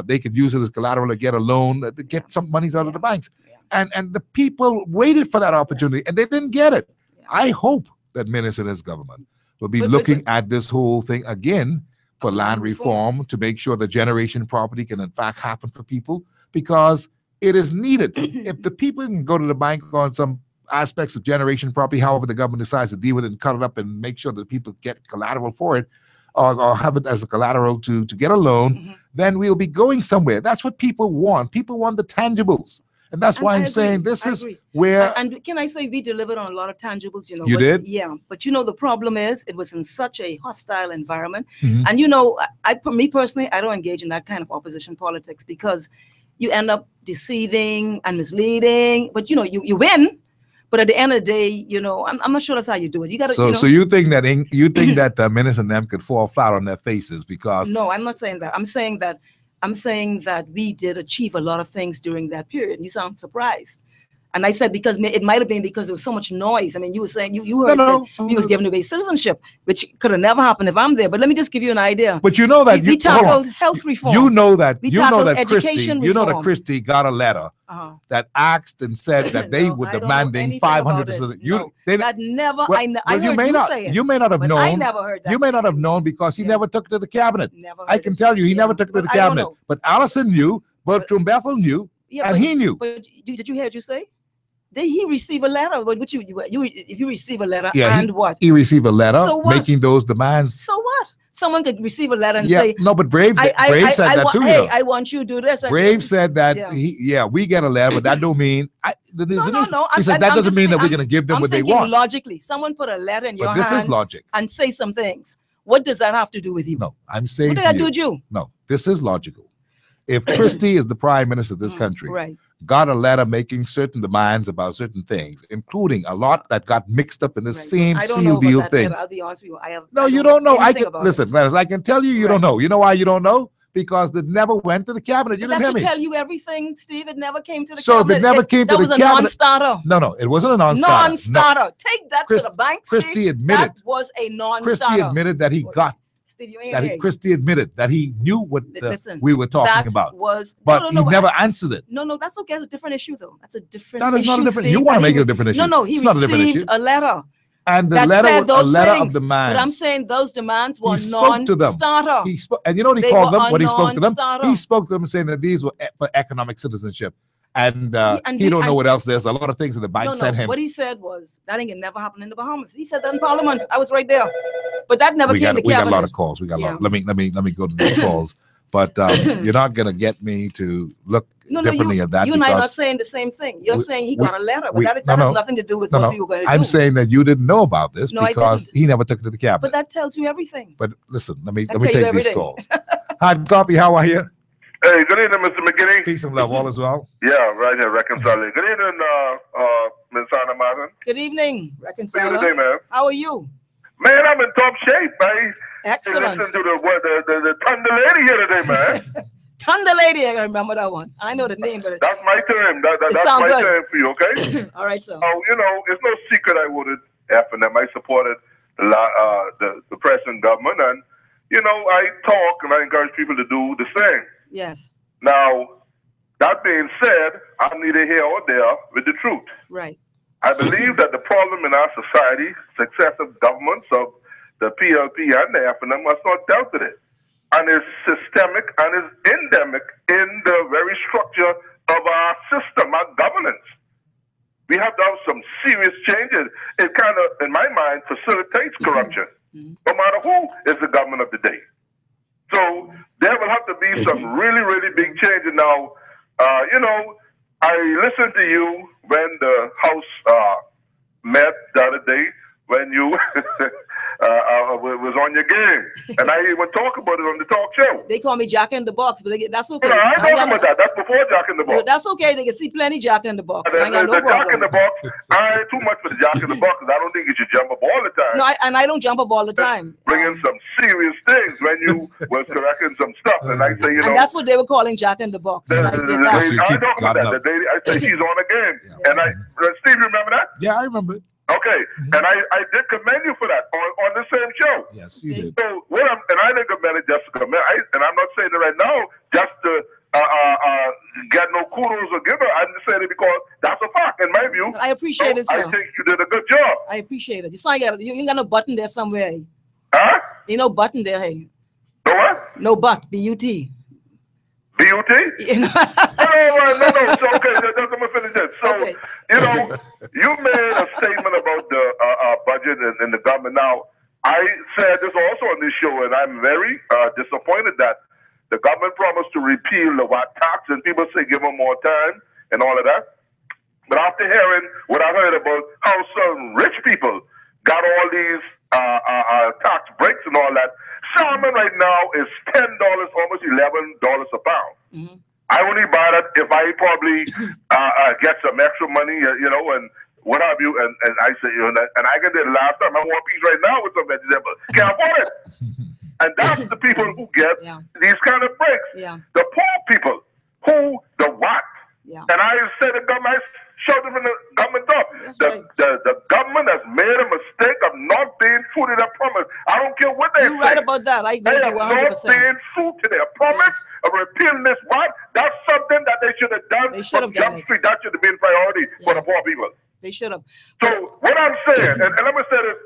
they could use it as collateral to get a loan, to get some monies out of the banks. And the people waited for that opportunity, and they didn't get it. I hope that Minister and his government will be looking at this whole thing again for land reform to make sure the generation property can in fact happen for people, because it is needed. If the people can go to the bank on some aspects of generation property, however the government decides to deal with it and cut it up and make sure that people get collateral for it, or have it as a collateral to get a loan, then we'll be going somewhere. That's what people want. People want the tangibles. And that's why I'm saying this is where... And can I say we delivered on a lot of tangibles, you know. You did? Yeah. But, you know, the problem is it was in such a hostile environment. And, you know, for me personally, I don't engage in that kind of opposition politics because you end up deceiving and misleading. But, you know, you win. But at the end of the day, you know, I'm not sure that's how you do it. You got to. So you think that the minister and them could fall flat on their faces because? No, I'm not saying that. I'm saying that we did achieve a lot of things during that period. You sound surprised. And I said because it might have been because there was so much noise. I mean, you were saying you heard that he was given away citizenship, which could have never happened if I'm there. But let me just give you an idea. But you know that we tackled health reform. You know that education Christie. You know that Christie got a letter that asked and said that they were demanding 500. That never. I heard you say it. You may not have known. I never heard that. You may not have known because he never took it to the cabinet. I can tell you, he never took it to the cabinet. But Allison knew. Bertram Bethel knew, and he knew. But did you hear what you say? Did he receive a letter? If you receive a letter, what? He received a letter making those demands. So what? Someone could receive a letter and say, no, but Brave said that too. Hey, I want you to do this. Brave said that we get a letter, but that don't mean no. He said that doesn't mean that we're going to give them what they want. Logically, someone put a letter in your hand. This is logic. And say some things. What does that have to do with you? No, I'm saying. What did that do with you? No, this is logical. If Christie is the prime minister of this country, got a letter making certain demands about certain things, including a lot that got mixed up in the same seal deal thing. I'll be honest with you. You don't know. Listen, Gladys, I can tell you, you don't know. You know why you don't know? Because it never went to the cabinet. You didn't hear me. That should tell you everything, Steve. It never came to the cabinet. So if it never came to the cabinet, that was a non-starter. No, it wasn't a non-starter. Non-starter. Take that to the bank, Christie admitted. That was a non-starter. Christie admitted that he got. Steve, you ain't Christie admitted that he knew what we were talking about. But he never answered it. No, that's okay. That's a different issue, though. That's a different issue. Not a different. Steve, you want to make it a different issue. No, he received a letter. And the letter was a letter of demands. But I'm saying those demands were non-starter. And you know what he called them when he spoke to them? He spoke to them saying that these were for economic citizenship. And he don't know what else. There's a lot of things that the bank sent him. What he said was that ain't never happened in the Bahamas. He said that in Parliament. I was right there, but that never came to cabinet. We got a lot of calls. We got a lot. Let me go to these calls. But you're not gonna get me to look differently at that. You and I are not saying the same thing. You're saying he got a letter, but that has nothing to do with what we were going to do. I'm saying that you didn't know about this because he never took it to the cabinet. But that tells you everything. But listen, let me take these calls. Hi, Copy. How are you? Hey, good evening, Mr. McGinney. Peace and love, all as well. Yeah, right here, reconciling. Good evening, Ms. Anna Martin. Good evening, reconciler. Good day, man. How are you? Man, I'm in top shape, man. Excellent. Listen to the Thunder Lady here today, man. Thunder Lady, I remember that one. I know the name, but that's my term. That's my term for you, okay? All right, so. You know, it's no secret I voted F&M. I supported the present government, and you know, I talk and I encourage people to do the same. Yes. Now, that being said, I'm neither here or there with the truth. Right. I believe that the problem in our society, successive governments of the PLP and the F&M has not dealt with it. And it's systemic and it's endemic in the very structure of our system, our governance. We have to have some serious changes. It kind of, in my mind, facilitates corruption, no matter who is the government of the day. So there will have to be some really, really big changes. Now, you know, I listened to you when the House met the other day, when you was on your game. And I even talk about it on the talk show. They call me Jack in the Box, but that's okay. No, I ain't talking about that. That's before Jack in the Box. That's okay. They can see plenty Jack in the Box. The Jack in the Box, I ain't too much for the Jack in the Box, because I don't think you should jump up all the time. No, I don't jump up all the time. Bring in some serious things when you was correcting some stuff. And I say, you know. And that's what they were calling Jack in the Box. I did that. I talk about that. I say she's on a game. And Steve, you remember that? Yeah, I remember it. Okay, and I did commend you for that on the same show. Yes, you did. So I didn't commend it just to commend. And I'm not saying it right now just to get no kudos or give her. I'm just saying it because that's a fact in my view. I appreciate it, sir. I think you did a good job. I appreciate it. It's like you ain't got no button there somewhere. Huh? Ain't no button there. Hey. No what? No but. B-U-T. B-U-T? You know? No. So, okay, let me finish this. So, you know, you made a statement about the budget and the government. Now, I said this also on this show, and I'm very disappointed that the government promised to repeal the VAT tax, and people say give them more time and all of that. But after hearing what I heard about how some rich people got all these tax breaks and all that, salmon right now is $10, almost $11 a pound. Mm-hmm. I only buy that if I probably get some extra money, you know, and what have you. And I say, you know, and I get it last time. I want peas right now with some vegetables. Can't afford it. And that's the people who get these kind of breaks. Yeah. The poor people who the what? Yeah. And I said the government, showed them in the government door. The government has made a mistake of not being true to their promise. I don't care what they say. You're right about that. I agree with you 100%. They have not been true to their promise of repealing this what? That's something that they should have done from Jump Street. That should have been priority for the poor people. They should have. So what I'm saying, and let me say this,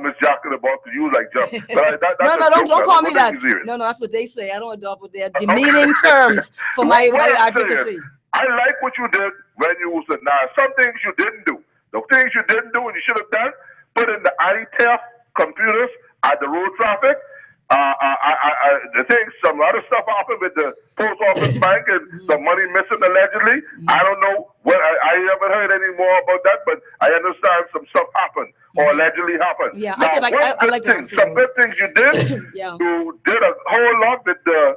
Ms. Jackson, about to you like jump. Don't call me that. No, that's what they say. I don't adopt what they're demeaning terms for my advocacy. I like what you did when you said, now, some things you didn't do. The things you didn't do and you should have done, put in the anti-theft computers at the road traffic. The things, some other stuff happened with the post office bank and some money missing allegedly. I don't know what, I haven't heard any more about that, but I understand some stuff happened or allegedly happened. Yeah, now, I like to some good things you did. You did a whole lot with the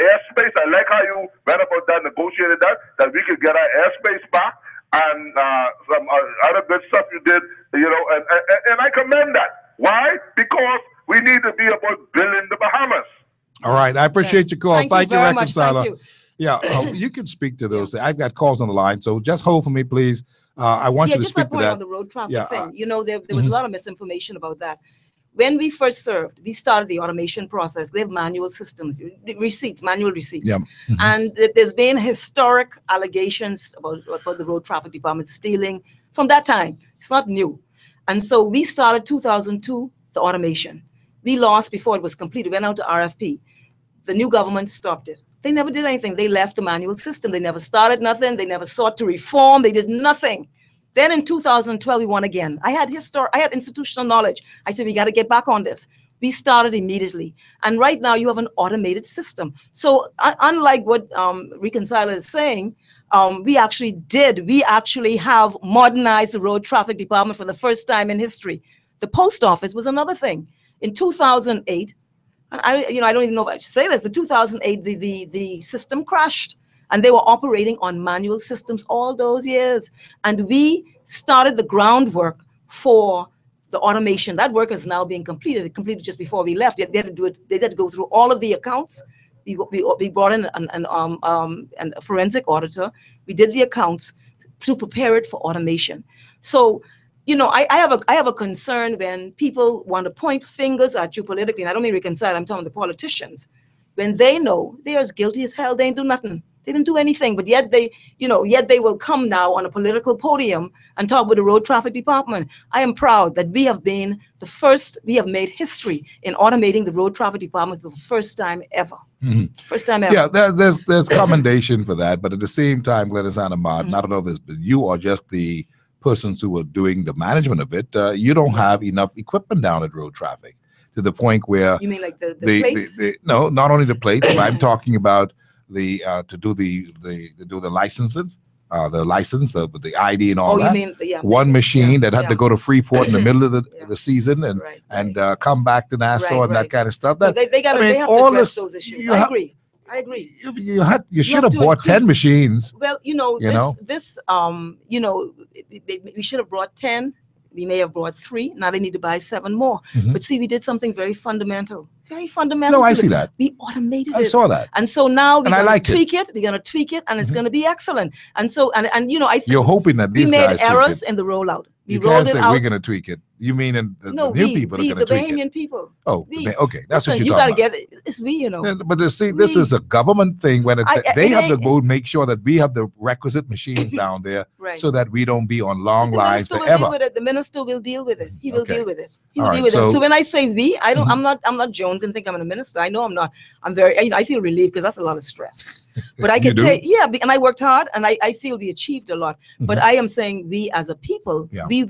airspace. I like how you went about that, negotiated that we could get our airspace back, and some other good stuff you did, you know, and I commend that. Why? Because we need to be about building the Bahamas. All right. I appreciate your call. Thank you, Reconciler. Thank you. Yeah, you can speak to those. I've got calls on the line, so just hold for me, please. I want you to speak to that. On the road traffic thing. You know, there was a lot of misinformation about that. When we first served, we started the automation process. We have manual systems, manual receipts. Yeah. And there's been historic allegations about the road traffic department stealing from that time. It's not new. And so we started 2002, the automation. We lost before it was complete. We went out to RFP. The new government stopped it. They never did anything. They left the manual system. They never started nothing. They never sought to reform. They did nothing. Then in 2012, we won again. I had institutional knowledge. I said, we got to get back on this. We started immediately. And right now you have an automated system. So unlike what Reconciler is saying, we actually have modernized the road traffic department for the first time in history. The post office was another thing. In 2008, I don't even know if I should say this, the 2008, the system crashed. And they were operating on manual systems all those years. And we started the groundwork for the automation. That work is now being completed. It completed just before we left. They had to do it. They had to go through all of the accounts. We brought in a forensic auditor. We did the accounts to prepare it for automation. So, you know, I have a concern when people want to point fingers at you politically. And I don't mean Reconcile. I'm talking the politicians. When they know they're as guilty as hell, they ain't do nothing. They didn't do anything, but yet they will come now on a political podium and talk about the road traffic department. I am proud that we have been the first, we have made history in automating the road traffic department for the first time ever. Mm-hmm. First time ever. Yeah, there's commendation for that, but at the same time, Glennis and Ahmad, I don't know if it's you or just the persons who are doing the management of it, you don't have enough equipment down at road traffic to the point where you mean like the plates? No, not only the plates, but I'm talking about to do the licenses, the license, the ID and all that. You mean, one machine that had to go to Freeport in the middle of the season and come back to Nassau and that kind of stuff. That, they have to address those issues. I agree. You should have bought 10 machines. Well, we should have brought 10. We may have brought 3. Now they need to buy 7 more. Mm-hmm. But see, we did something very fundamental. Very fundamental. No, I see that. We automated it. I saw that. And so now we're going to tweak it. We're going to tweak it, and it's going to be excellent. And so, and I think you're hoping that these guys made errors in the rollout. You can't say we're going to tweak it. You mean the new people are going to tweak it? The Bahamian people. Oh, okay. That's what you're you talking got to about. get it. It's we, you know. Yeah, but see, this is a government thing. When they have to go make sure that we have the requisite machines down there so that we don't be on long lines forever. The minister will deal with it. He will deal with it. He will deal with it. So when I say we, I don't. I'm not Jones and think I'm a minister. I know I'm not. I'm very. I feel relieved because that's a lot of stress. But I can tell, and I worked hard, and I feel we achieved a lot. But I am saying we as a people, they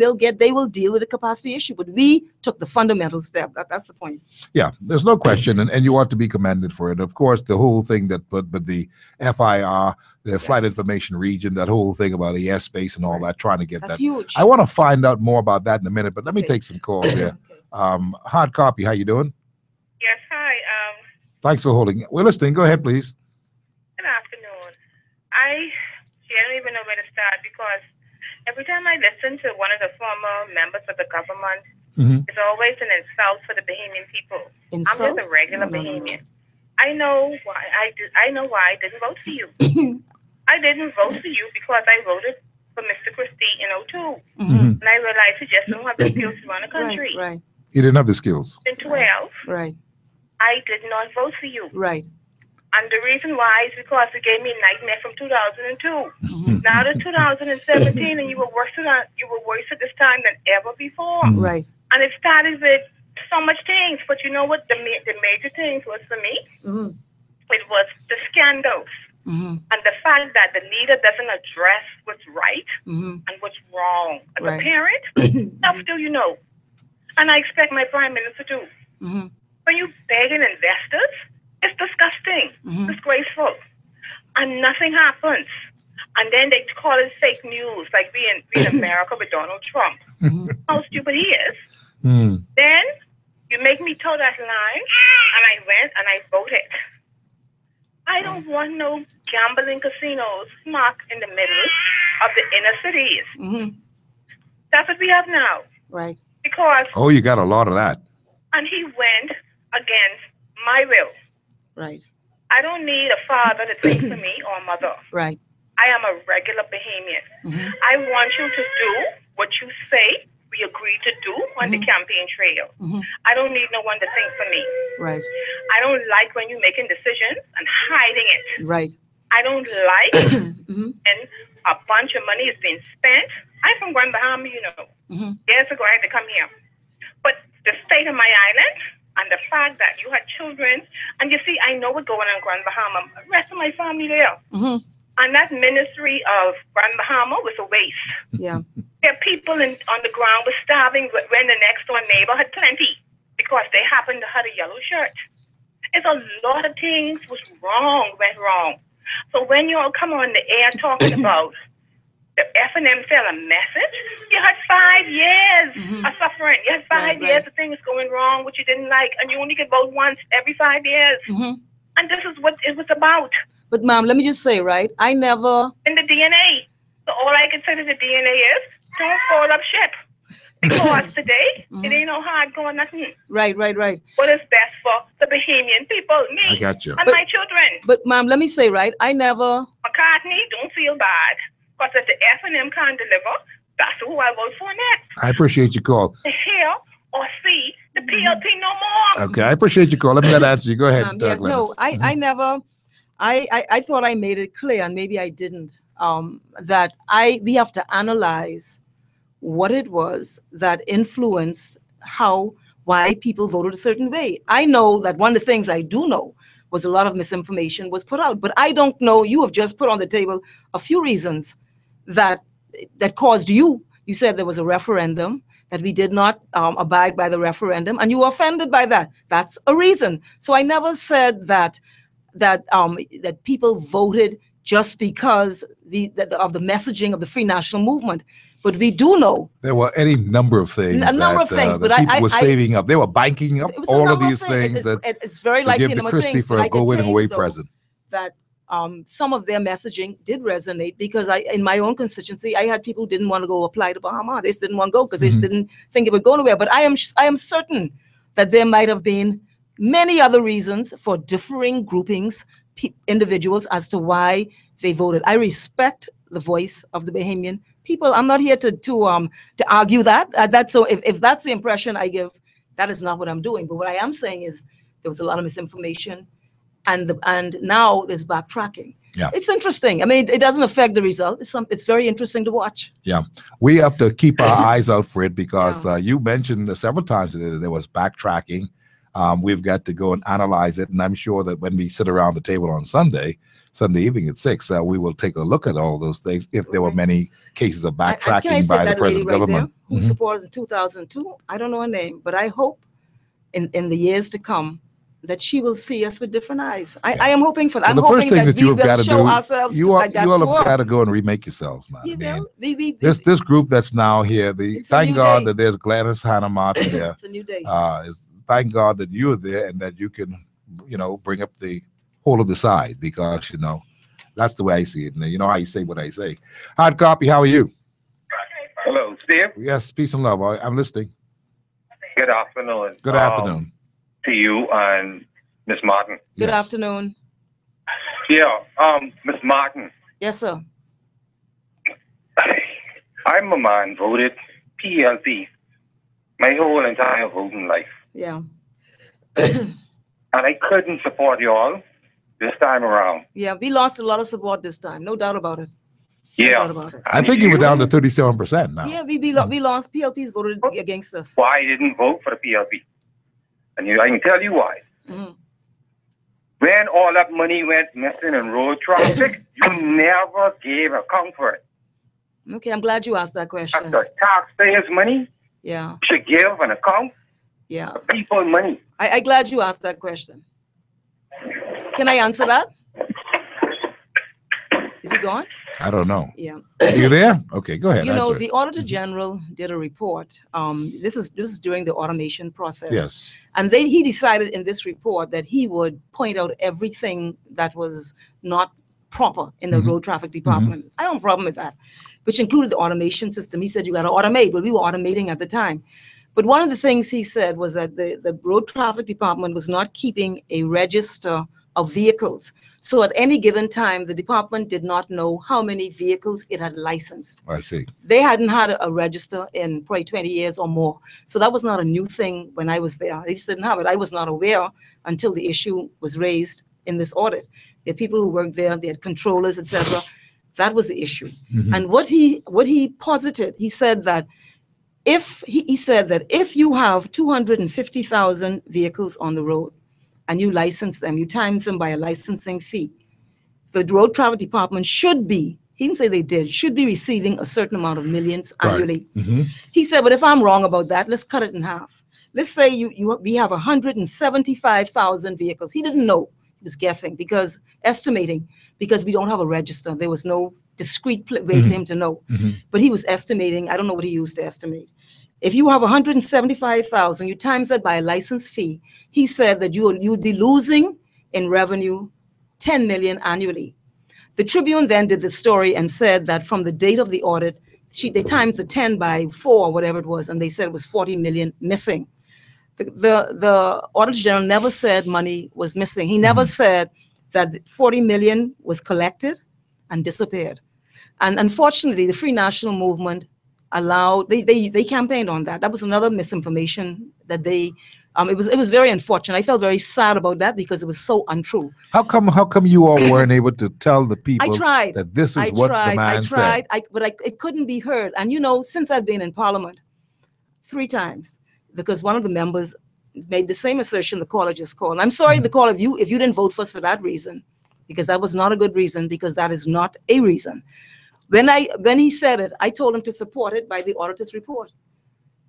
will deal with the capacity issue. But we took the fundamental step. That's the point. Yeah, there's no question, and you ought to be commended for it. Of course, the whole thing but the FIR, the Flight Information Region, that whole thing about the airspace and all that, trying to get that's that. Huge. I want to find out more about that in a minute, but let me take some calls here. Hard copy, how you doing? Yes, hi. Thanks for holding. We're listening. Go ahead, please. Good afternoon. I don't even know where to start because every time I listen to one of the former members of the government, it's always an insult for the Bahamian people. Insult? I'm just a regular Bahamian. I know why I didn't vote for you. I didn't vote for you because I voted for Mr. Christie in 2002. And I realized he just don't have the skills to run a country. Right. You didn't have the skills. In 2012, right. I did not vote for you. Right. And the reason why is because it gave me a nightmare from 2002. Now it's 2017, and you were worse at this time than ever before. Right. And it started with so much things, but you know what? The major things was for me. It was the scandals and the fact that the leader doesn't address what's right and what's wrong. As a parent, how do you know? And I expect my prime minister to. When you begging investors, it's disgusting, disgraceful, and nothing happens. And then they call it fake news, like we in America with Donald Trump. How stupid he is. Then you make me toe that line, and I went and I voted. I don't want no gambling casinos smack in the middle of the inner cities. That's what we have now. Right. Because you got a lot of that. And he went against my will. Right. I don't need a father to think for me or a mother. Right. I am a regular Bahamian. I want you to do what you say we agreed to do on the campaign trail. I don't need no one to think for me. Right. I don't like when you're making decisions and hiding it. Right. I don't like and a bunch of money is being spent. I'm from Grand Bahama, you know. Years ago, I had to come here. But the state of my island and the fact that you had children, and you see, I know what's going on in Grand Bahama. The rest of my family there. And that ministry of Grand Bahama was a waste. Yeah. There are people on the ground were starving when the next door neighbor had plenty because they happened to have a yellow shirt. It's a lot of things went wrong. So when you all come on the air talking about the F&M sell a message, you had 5 years of suffering. You had 5 years of things going wrong, which you didn't like, and you only could vote once every 5 years. And this is what it was about. But, Mom, let me just say, right, I never... In the DNA. So all I can say to the DNA is, don't fall up ship. Because today, it ain't no hard going nothing. Right. What is best for the Bahamian people, me, I got you. and my children. But, Mom, let me say, right, I never... McCartney, don't feel bad. Because if the F&M can't deliver, that's who I vote for next. I appreciate your call. To hear or see the PLP no more. Okay, I appreciate your call. Let me not answer you. Go ahead, Yeah, Glennis. no, I never... I thought I made it clear, and maybe I didn't, that we have to analyze what it was that influenced why people voted a certain way. I know that one of the things I do know was a lot of misinformation was put out, but I don't know. You have just put on the table a few reasons that caused you. You said there was a referendum, that we did not abide by the referendum, and you were offended by that. That's a reason. So I never said that people voted just because of the messaging of the Free National Movement. But we do know there were any number of things. But people were saving up. They were banking up all of these things it's very likely to give to Christie for a going-away present. That some of their messaging did resonate because in my own constituency, I had people who didn't want to go apply to Bahama. They just didn't want to go because they just didn't think it would go anywhere. But I am certain that there might have been many other reasons for differing groupings, individuals, as to why they voted. I respect the voice of the Bahamian people. I'm not here to argue that. That's so. If that's the impression I give, that is not what I'm doing. But what I am saying is there was a lot of misinformation, and now there's backtracking. Yeah, it's interesting. I mean, it doesn't affect the result. It's very interesting to watch. Yeah, we have to keep our eyes out for it because you mentioned several times that there was backtracking. We've got to go and analyze it, and I'm sure that when we sit around the table on Sunday evening at 6, we will take a look at all those things if there were many cases of backtracking by the present government. Who supported in 2002? I don't know her name, but I hope in the years to come that she will see us with different eyes. I am hoping for that. I'm hoping that we will show ourselves. You all have got to go and remake yourselves, man. You know, this group that's now here. Thank God that there's Gladys Hannah Martin there. It's a new day. Thank God that you're there and that you can, bring up the whole of the side because that's the way I see it. And you know how you say what I say. Hard copy. How are you? Hello, Steve. Yes, peace and love. I'm listening. Good afternoon. Good afternoon. To you and Miss Martin. Good afternoon. Yeah, Miss Martin. Yes, sir. I'm a man voted PLP my whole entire voting life. Yeah. And I couldn't support you all this time around. Yeah, we lost a lot of support this time. No doubt about it. Yeah. No doubt about it. I think you were down to 37% now. Yeah, we lost. PLP's voted against us. Why I didn't vote for the PLP? And I can tell you why. Mm-hmm. When all that money went missing in road traffic, you never gave account for it. Okay, I'm glad you asked that question. That's the taxpayers' money. Yeah. You should give an account. Yeah. For people's money. I'm glad you asked that question. Can I answer that? Is he gone? I don't know. Yeah. Are you there? Okay, go ahead. The Auditor General did a report. This is during the automation process. Yes. And he decided in this report that he would point out everything that was not proper in the road traffic department. I don't have a problem with that, which included the automation system. He said you got to automate. Well, we were automating at the time. But one of the things he said was that the road traffic department was not keeping a register of vehicles. So at any given time, the department did not know how many vehicles it had licensed. I see. They hadn't had a register in probably 20 years or more. So that was not a new thing when I was there. They just didn't have it. I was not aware until the issue was raised in this audit. There are people who worked there, they had controllers, etc. That was the issue. And what he posited, he said that if you have 250,000 vehicles on the road, and you license them, you times them by a licensing fee, the road traffic department should be, he didn't say they did, should be receiving a certain amount of millions annually. He said, but if I'm wrong about that, let's cut it in half. Let's say we have 175,000 vehicles. He didn't know, he was guessing, estimating, because we don't have a register. There was no discrete way for him to know. But he was estimating, I don't know what he used to estimate. If you have 175,000, you times that by a license fee, he said that you would be losing in revenue 10 million annually. The Tribune then did the story and said that from the date of the audit, they times the 10 by 4 or whatever it was, and they said it was 40 million missing. The Auditor General never said money was missing. He never said that 40 million was collected and disappeared. And unfortunately, the Free National Movement allowed, they campaigned on that. That was another misinformation that it was very unfortunate. I felt very sad about that because it was so untrue. How come you all weren't able to tell the people that this is what the man said? But it couldn't be heard. And since I've been in Parliament 3 times, because one of the members made the same assertion the caller just called. And I'm sorry, the caller, if you didn't vote for us for that reason, because that was not a good reason, because that is not a reason. When he said it, I told him to support it by the auditor's report.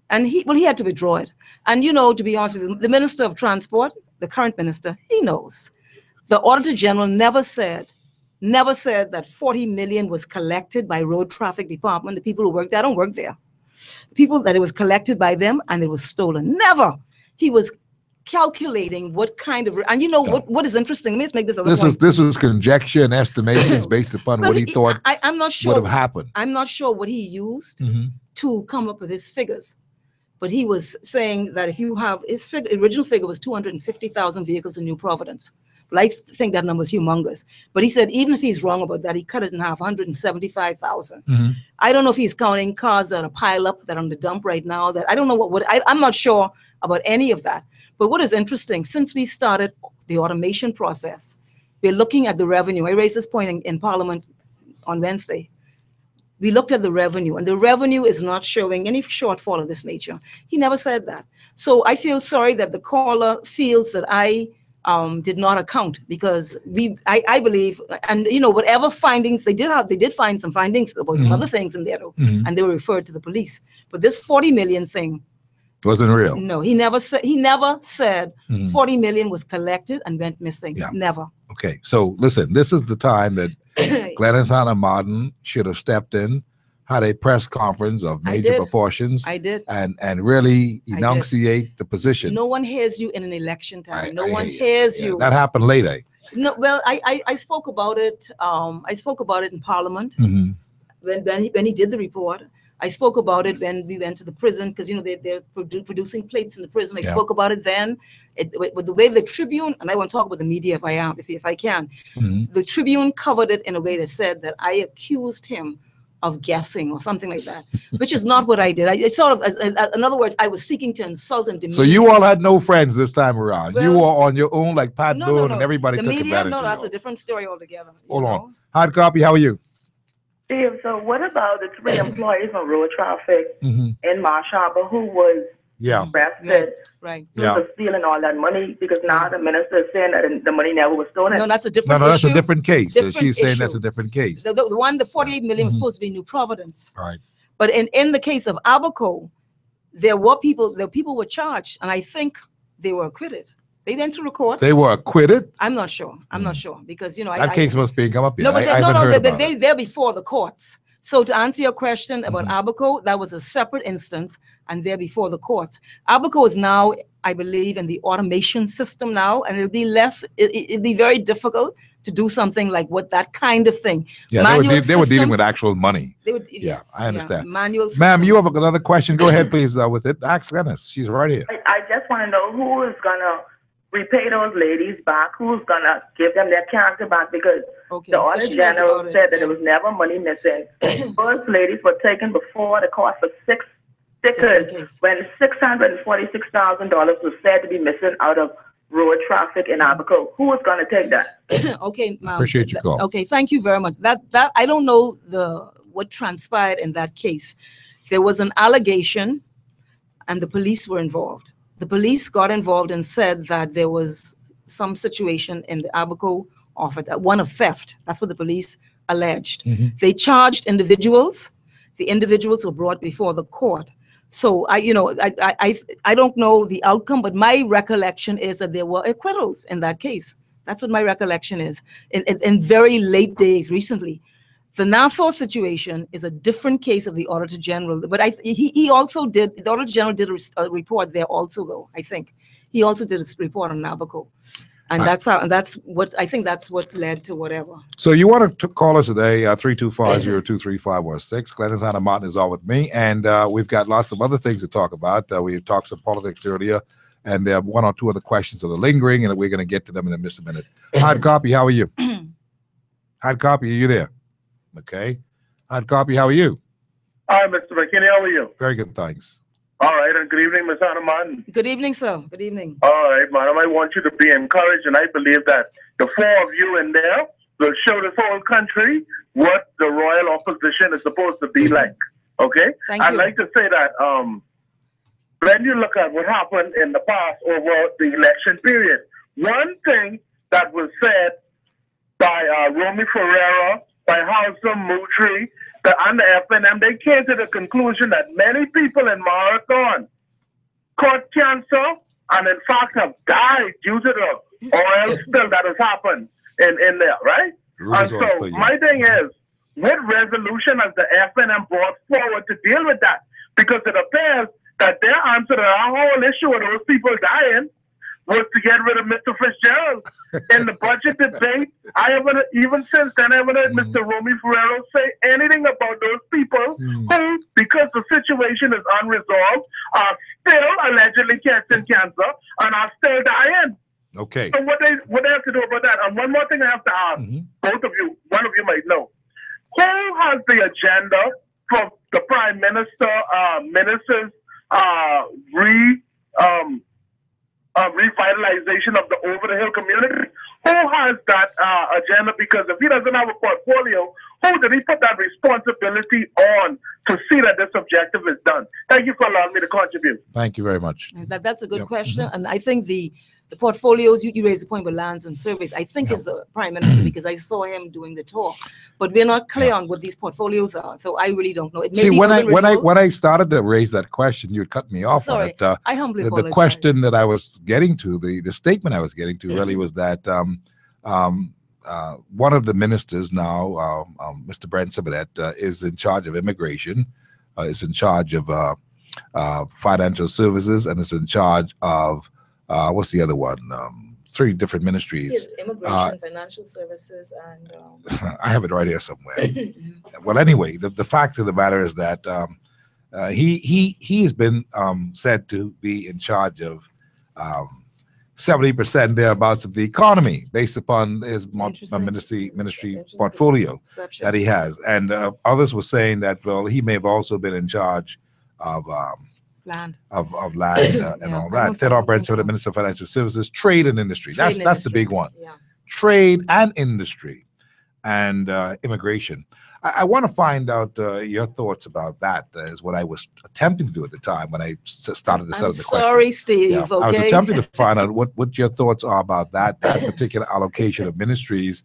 And he had to withdraw it. And to be honest with you, the Minister of Transport, the current minister, he knows. The Auditor General never said that 40 million was collected by Road Traffic Department. The people who work there don't work there. The people that it was collected by them and it was stolen. Never. He was calculating what kind of, and what is interesting, let me just make this other point. This was conjecture and estimations based upon what he thought I'm not sure would have happened. I'm not sure what he used to come up with his figures. But he was saying that if you have, his original figure was 250,000 vehicles in New Providence. But I think that number is humongous. But he said even if he's wrong about that, he cut it in half, 175,000. I don't know if he's counting cars that are piled up that are on the dump right now. That I don't know I'm not sure about any of that. But what is interesting, since we started the automation process, we're looking at the revenue. I raised this point in Parliament on Wednesday. We looked at the revenue, and the revenue is not showing any shortfall of this nature. He never said that. So I feel sorry that the caller feels that I did not account, because I believe, and whatever findings they did find some findings about other things in there, and they were referred to the police. But this 40 million thing wasn't real. No, he never said 40 million was collected and went missing. Yeah. Never. Okay, so listen, this is the time that Gladys Hanna Martin should have stepped in, had a press conference of major proportions. I did. And really enunciate the position. No one hears you in an election time. No one hears you. That happened later. No, well, I spoke about it. I spoke about it in Parliament when he did the report. I spoke about it when we went to the prison, because they're producing plates in the prison. I spoke about it then. With the way the Tribune, and I want to talk about the media if I can. The Tribune covered it in a way that said that I accused him of guessing or something like that, which is not what I did. I sort of, in other words, I was seeking to insult and demean. So you all had no friends this time around. Well, you were on your own, like Pat Boone, and everybody took advantage. No, that's a different story altogether. Hold on. Hard copy, how are you? Steve, so what about the 3 employees on road traffic in Marsh Harbor who was arrested for stealing all that money? Because now the minister is saying that the money never was stolen. No, that's a different issue. That's a different case. She's saying that's a different case. The 48 million was supposed to be New Providence. Right. But in the case of Abaco, people were charged, and I think they were acquitted. They went through the court. They were acquitted? I'm not sure. I'm not sure, because that case must be come up. No, but they're before the courts. So to answer your question about Abaco, that was a separate instance, and they're before the courts. Abaco is now, I believe, in the automation system now, and it'll be very difficult to do something like that kind of thing. Yeah, they were dealing with actual money. I understand. Manual. Ma'am, you have another question? Go ahead, please, with it. Ask Dennis. She's right here. I just want to know who is gonna repay those ladies back, who's gonna give them their character back, because the Auditor General said that there was never money missing. First ladies were taken before the court for 6 stickers when $646,000 was said to be missing out of road traffic in Abaco. Who is going to take that? Okay, ma'am. Appreciate your call. Okay, thank you very much. That I don't know what transpired in that case. There was an allegation, and the police were involved. The police got involved and said that there was some situation in the Abaco office, one of theft. That's what the police alleged. They charged individuals. The individuals were brought before the court. So I don't know the outcome, but my recollection is that there were acquittals in that case. That's what my recollection is. In very late days recently. The Nassau situation is a different case of the Auditor General, but he also did, the Auditor General did a report there also, though, I think. He also did a report on Abaco. And that's what led to whatever. So you want to call us today, 325-023516. Gladys Hanna Martin is all with me, and we've got lots of other things to talk about. We talked some politics earlier, and there are 1 or 2 other questions that are lingering, and we're going to get to them in just a minute. Hard copy, how are you? Hard copy, are you there? Okay. Hard copy, how are you? Hi, Mr. McKinney, how are you? Very good, thanks. All right, and good evening, Ms. Hanna Martin. Good evening, sir. Good evening. All right, madam, I want you to be encouraged, and I believe that the 4 of you in there will show this whole country what the royal opposition is supposed to be like, okay? I'd like to say that when you look at what happened in the past over the election period, one thing that was said by Romy Ferreira, by Halsam Moutri, and the FNM, they came to the conclusion that many people in Marathon caught cancer and in fact have died due to the oil spill that has happened in there, right? And so my thing is, what resolution has the FNM brought forward to deal with that? Because it appears that their answer to our whole issue of those people dying was to get rid of Mr. Fitzgerald. In the budget debate, even since then, I haven't heard Mr. Romy Ferrero say anything about those people who, because the situation is unresolved, are still allegedly catching cancer and are still dying. Okay. So what they have to do about that? And one more thing I have to ask, both of you, one of you might know. Who has the agenda for the Prime Minister, ministers, revitalization of the Over the Hill community? Who has that agenda? Because if he doesn't have a portfolio, who did he put that responsibility on to see that this objective is done? Thank you for allowing me to contribute. Thank you very much. That's a good question. And I think the portfolios, you raised the point with lands and surveys, I think is the Prime Minister, because I saw him doing the tour. But we're not clear on what these portfolios are, so I really don't know. It may See, be when I started to raise that question, you cut me off on it. I humbly the apologize. question that I was getting to, the statement I was getting to, really was that one of the ministers now, Mr. Brent Simonette, is in charge of immigration, is in charge of financial services, and is in charge of what's the other one? 3 different ministries. Immigration, financial services, and I have it right here somewhere. Well, anyway, the fact of the matter is that he has been said to be in charge of 70% thereabouts of the economy, based upon his ministry portfolio that he has. And others were saying that, well, he may have also been in charge of land, and all that. Theodore Brent Simonette, Minister of Financial Services, Trade and Industry. That's the big one. Yeah. Trade and industry, and immigration. I want to find out your thoughts about that. Is what I was attempting to do at the time when I started to set up the question. Sorry, Steve. Yeah, okay. I was attempting to find out what your thoughts are about that particular allocation of ministries,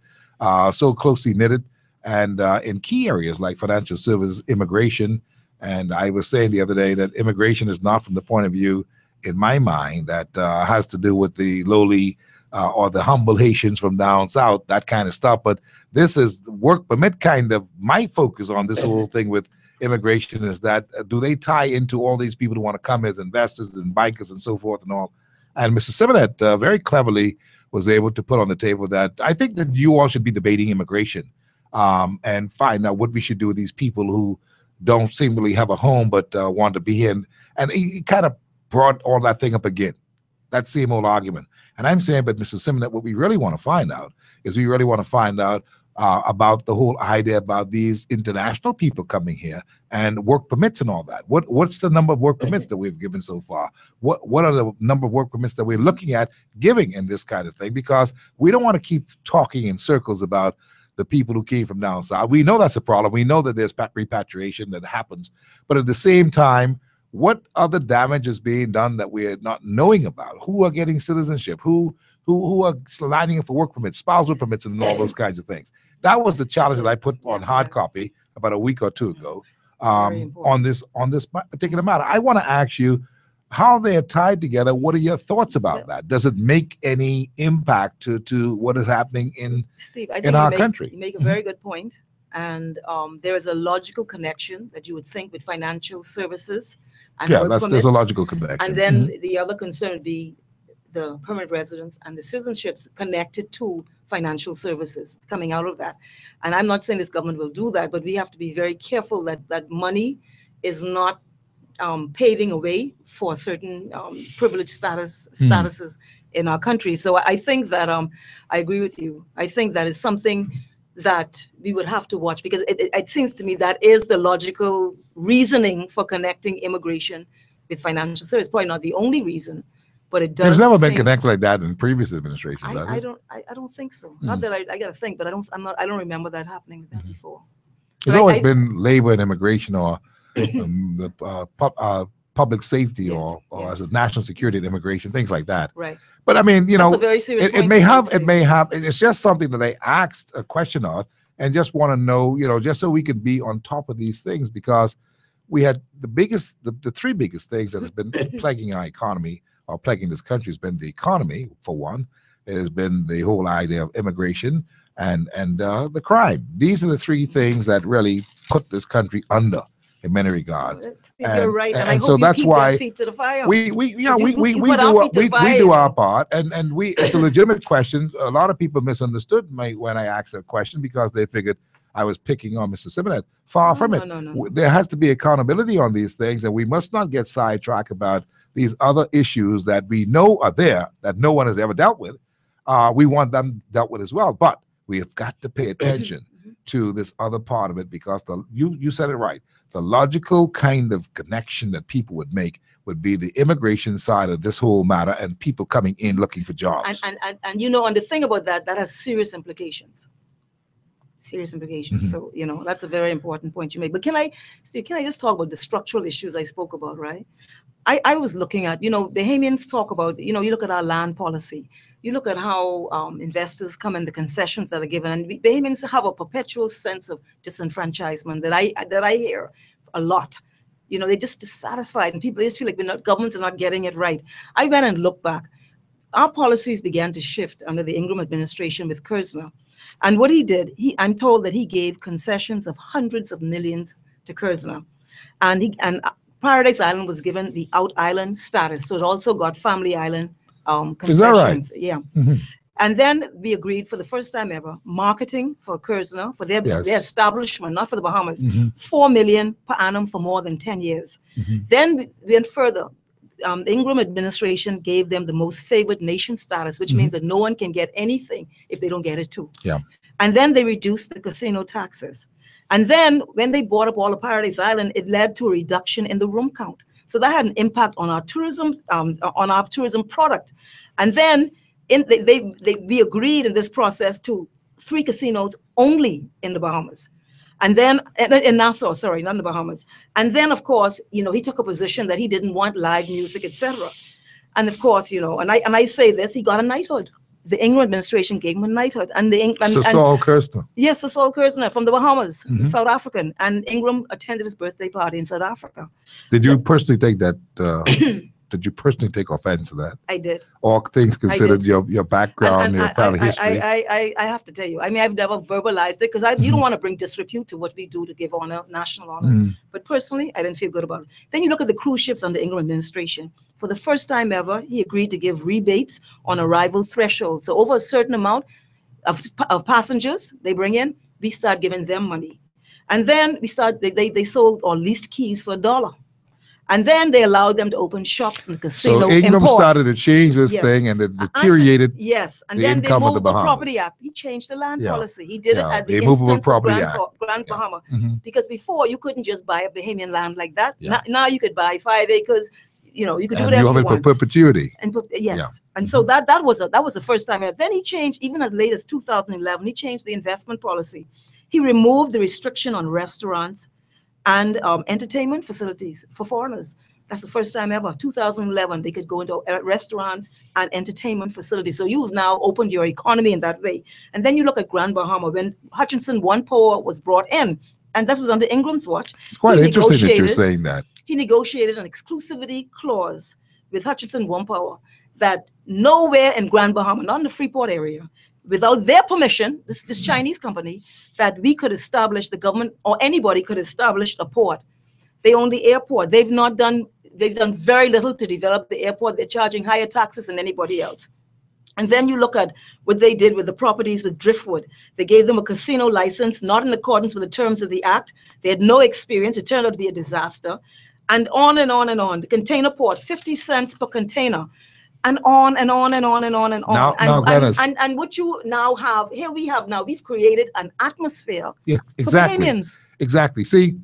so closely knitted, and in key areas like financial services, immigration. And I was saying the other day that immigration is not from the point of view, in my mind, that has to do with the lowly or the humble Haitians from down south, that kind of stuff. But this is the work permit kind of my focus on this whole thing with immigration is that do they tie into all these people who want to come as investors and bankers and so forth and all. And Mr. Simonette very cleverly was able to put on the table that I think that you all should be debating immigration and find out what we should do with these people who don't seemingly have a home but want to be here. And he kind of brought all that thing up again, that same old argument. And I'm saying, but Mr. Simonette, what we really want to find out is we really want to find out about the whole idea about these international people coming here and work permits and all that. What's the number of work permits that we've given so far? What are the number of work permits that we're looking at giving in this kind of thing? Because we don't want to keep talking in circles about the people who came from down south. We know that's a problem. We know that there's repatriation that happens. But at the same time, what other damage is being done that we're not knowing about? Who are getting citizenship? Who are lining up for work permits, spousal permits, and all those kinds of things? That was the challenge that I put on hard copy about a week or 2 ago on this particular matter. I want to ask you how they are tied together. What are your thoughts about that? Does it make any impact to what is happening in our country? You make a very good point. And there is a logical connection that you would think with financial services. And there's a logical connection. And then the other concern would be the permanent residence and the citizenships connected to financial services coming out of that. And I'm not saying this government will do that, but we have to be very careful that money is not paving a way for certain privileged statuses in our country. So I think that I agree with you. I think that is something that we would have to watch, because it seems to me that is the logical reasoning for connecting immigration with financial service. Probably not the only reason, but it does. There's never been connected like that in previous administrations. I don't think so. Not that I got to think, but I don't remember that happening before. There's always been labor and immigration or public safety or as a national security and immigration, things like that. Right. But I mean, That's a very serious it may have, it's just something that I asked a question on and just want to know, just so we can be on top of these things, because we had the 3 biggest things that has been plaguing our economy or plaguing this country has been the economy, for one. It has been the whole idea of immigration and the crime. These are the 3 things that really put this country under in many regards. You're right, and so that's why we do our part, and it's a legitimate question. A lot of people misunderstood me when I asked that question because they figured I was picking on Mr. Simonette. Far from it. No. There has to be accountability on these things, and we must not get sidetracked about these other issues that we know are there that no one has ever dealt with. We want them dealt with as well, but we have got to pay attention to this other part of it, because you said it right. The logical kind of connection that people would make would be the immigration side of this whole matter and people coming in looking for jobs. And you know, and the thing about that has serious implications. Serious implications. So, you know, that's a very important point you make. But can I just talk about the structural issues I spoke about, right? I was looking at, you know, Bahamians talk about, you know, you look at our land policy. You look at how investors come and the concessions that are given, and Bahamians have a perpetual sense of disenfranchisement that I hear a lot. You know, they're just dissatisfied, and people just feel like governments are not getting it right. I went and looked back. Our policies began to shift under the Ingram administration with Kerzner. And what he did, I'm told that he gave concessions of hundreds of millions to Kerzner. And Paradise Island was given the out island status. So it also got Family Island concessions. Is that right? Yeah. And then we agreed for the first time ever, marketing for Kerzner, for their establishment, not for the Bahamas, $4 million per annum for more than 10 years. Then we went further. The Ingram administration gave them the most favored nation status, which means that no one can get anything if they don't get it too. Yeah. And then they reduced the casino taxes. And then when they bought up all of Paradise Island, it led to a reduction in the room count. So that had an impact on our tourism, product. And then we agreed in this process to 3 casinos only in the Bahamas. And then in Nassau, sorry, not in the Bahamas. And then, of course, you know, he took a position that he didn't want live music, etc. And of course, you know, and I say this, he got a knighthood. The Ingram administration gave him a knighthood. Sir Saul Kerzner. Yes, Sir Saul Kerzner from the Bahamas, South African. And Ingram attended his birthday party in South Africa. Did you personally take that? Did you personally take offense to that? I did. All things considered, your background, your family history. I have to tell you, I mean, I've never verbalized it because you don't want to bring disrepute to what we do to give honor, national honors. But personally, I didn't feel good about it. Then you look at the cruise ships under Ingram administration. For the first time ever, he agreed to give rebates on arrival thresholds. So over a certain amount of passengers they bring in, we start giving them money. And then they sold or leased keys for $1. And then they allowed them to open shops in the casino. So Ingram started to change this thing, and it deteriorated and the then income of the the Bahamas. Property Act. He changed the land policy. He did it at the Immovable instance of Property Act. Grand Bahama. Because before, you couldn't just buy a Bahamian land like that. Now you could buy 5 acres. You know, you could do whatever you want. For perpetuity. And and so that was the first time. Then he changed, even as late as 2011, he changed the investment policy. He removed the restriction on restaurants and entertainment facilities for foreigners. That's the first time ever. 2011, they could go into restaurants and entertainment facilities. So you've now opened your economy in that way. And then you look at Grand Bahama, when Hutchinson One Power was brought in, and that was under Ingram's watch. It's quite interesting that you're saying that. He negotiated an exclusivity clause with Hutchinson One Power that nowhere in Grand Bahama, not in the Freeport area, without their permission, this Chinese company, that we could establish, the government or anybody could establish a port. They own the airport. They've done very little to develop the airport. They're charging higher taxes than anybody else. And then you look at what they did with the properties with Driftwood. They gave them a casino license, not in accordance with the terms of the act. They had no experience. It turned out to be a disaster. And on and on and on. The container port, 50 cents per container. And on and on and on and on and on. And what you now have, we've created an atmosphere for Bahamians. Exactly. See,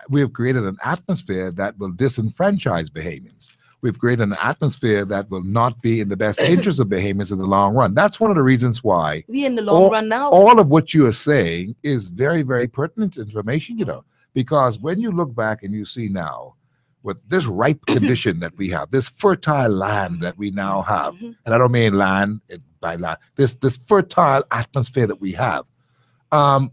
we have created an atmosphere that will disenfranchise Bahamians. We've created an atmosphere that will not be in the best interest of Bahamians in the long run. That's one of the reasons why we in the long run now. All of what you are saying is very, very pertinent information, you know, because when you look back and you see now with this ripe condition that we have, this fertile land that we now have, and I don't mean land by land, this fertile atmosphere that we have,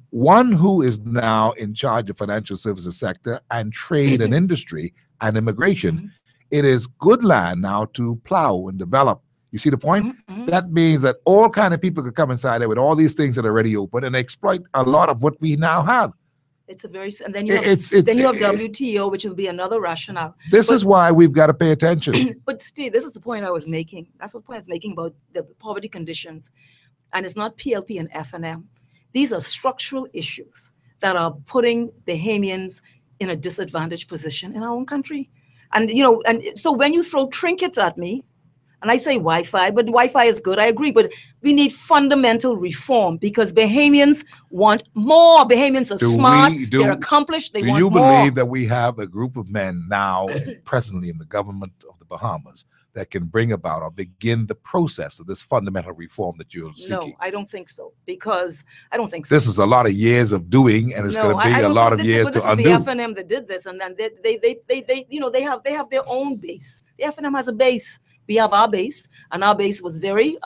one who is now in charge of financial services sector and trade and industry and immigration, it is good land now to plow and develop. You see the point? That means that all kind of people could come inside there with all these things that are already open and exploit a lot of what we now have. It's a very, and then you have, WTO, which will be another rationale. This is why we've got to pay attention. But Steve, this is the point I was making. That's what point I was making about the poverty conditions. And it's not PLP and F&M. These are structural issues that are putting Bahamians in a disadvantaged position in our own country. And, you know, and so when you throw trinkets at me, And I say Wi-Fi, but Wi-Fi is good. I agree, but we need fundamental reform because Bahamians want more. Bahamians are smart. They're accomplished. They want more. Do you believe that we have a group of men now, presently in the government of the Bahamas, that can bring about or begin the process of this fundamental reform that you're seeking? No, I don't think so, because I don't think so. This is a lot of years of doing, and it's going to be a lot of years to undo. The FNM that did this, and then they you know, they have their own base. The FNM has a base. We have our base, and our base was very.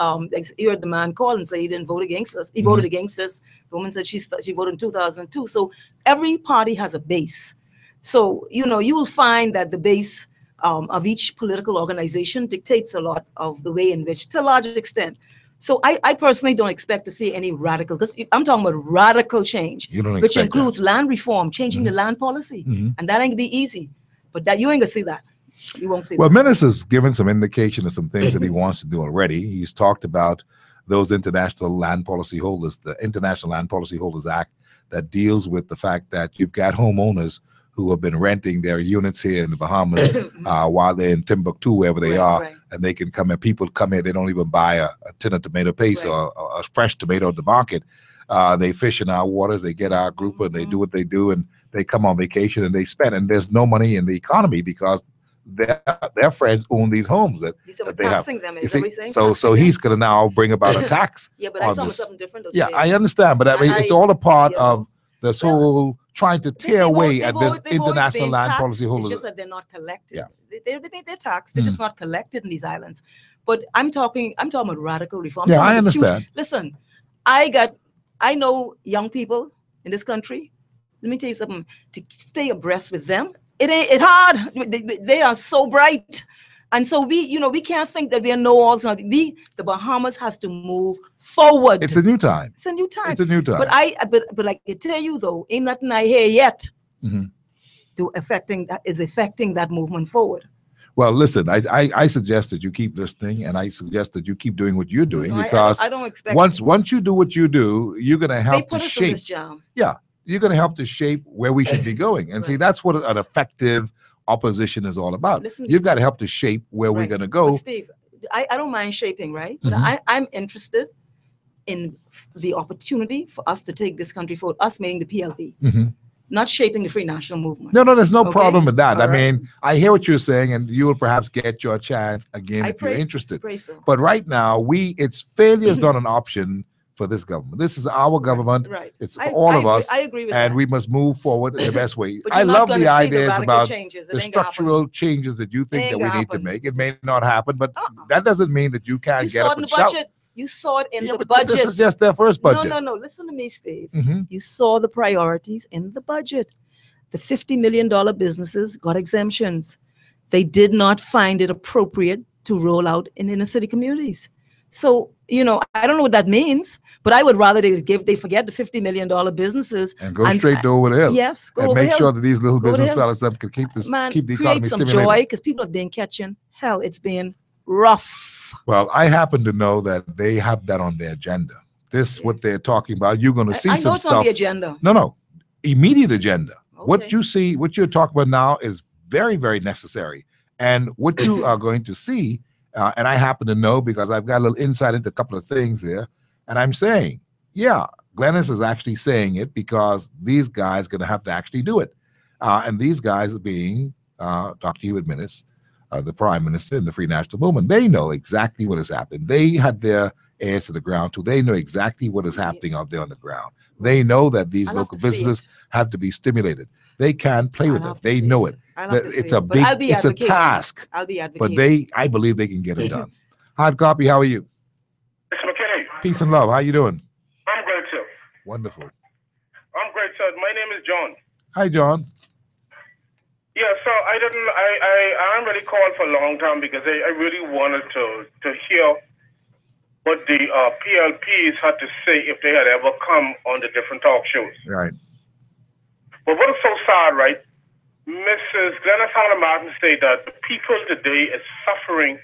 You heard the man call and say he didn't vote against us. He voted against us. The woman said she voted in 2002. So every party has a base. So you know, you will find that the base of each political organization dictates a lot of the way in which, to a large extent. So I personally don't expect to see any radical, because I'm talking about radical change, which includes land reform, changing the land policy. And that ain't gonna be easy, but that you ain't gonna see that. You won't see that. Well, Menace has given some indication of some things that he wants to do already. He's talked about those international land policy holders, the International Land Policy Holders Act, that deals with the fact that you've got homeowners who have been renting their units here in the Bahamas while they're in Timbuktu, wherever they are, and they can come in. People come here, they don't even buy a tin of tomato paste or a fresh tomato at the market. They fish in our waters, they get our group, and they do what they do, and they come on vacation and they spend, and there's no money in the economy because their friends own these homes that they have. Them, you see? So he's going to now bring about a tax. Yeah, but I'm talking about something different. Yeah, I understand, but I mean, it's all a part of this whole trying to tear away at this international land policy holders. It's just that they're not collected. Yeah. They're taxed. They're just not collected in these islands. But I'm talking about radical reform. Yeah, I understand. Listen, I know young people in this country. Let me tell you something. To stay abreast with them, it's hard. They are so bright. And so we can't think that we are know-alls. The Bahamas has to move forward. It's a new time. It's a new time. It's a new time. But I can tell you though, ain't nothing I hear yet affecting that movement forward. Well, listen, I suggest that you keep listening, and I suggest that you keep doing what you're doing, because I don't expect once you do what you do, you're going to help to shape. They put us in this jam. Yeah, you're going to help to shape where we should be going. And see, that's what an effective opposition is all about. You've got to help to shape where we're going to go. But Steve, I don't mind shaping, right? But I'm interested in the opportunity for us to take this country forward, us meaning the PLP, not shaping the Free National Movement. No, there's no problem with that. I mean, I hear what you're saying, and you will perhaps get your chance again if you're interested. But right now, failure is not an option for this government. This is our government. Right. It's for all of us. I agree with and that. we must move forward in the best way. I love the ideas about the structural changes that you think that we need to make. It may not happen, but that doesn't mean that you can't get up and shout. You saw it in the budget. This is just their first budget. No. Listen to me, Steve. You saw the priorities in the budget. The $50 million businesses got exemptions. They did not find it appropriate to roll out in inner city communities. So, I don't know what that means, but I would rather they forget the $50 million businesses and go straight over the hill. Yes, go and over make sure that these little business fellas can keep the economy create some stimulated. joy, because people have been catching hell. It's been rough. Well, I happen to know that they have that on their agenda. This what they're talking about. You're going to see some stuff. On the agenda. No, immediate agenda. Okay. What you see, what you're talking about now is very, very necessary. And what you are going to see, and I happen to know because I've got a little insight into a couple of things there. And I'm saying, yeah, Glennis is actually saying it because these guys are going to have to actually do it. And these guys being Dr. Hewitt Minnis, the Prime Minister and the Free National Movement, they know exactly what has happened. They had their ears to the ground too. They know exactly what is happening out there on the ground. They know that these local businesses have to be stimulated. They can't play with it. They know it. It's a task. I'll be advocating. But I believe they can get it done. Hard copy, how are you? It's McKinney. Peace and love. How you doing? I'm great, sir. Wonderful. I'm great, sir. My name is John. Hi, John. Yeah, so I haven't really called for a long time because I really wanted to hear what the PLPs had to say if they had ever come on the different talk shows. Right. But what is so sad, right? Mrs. Glennis Hannah Martin said that the people today is suffering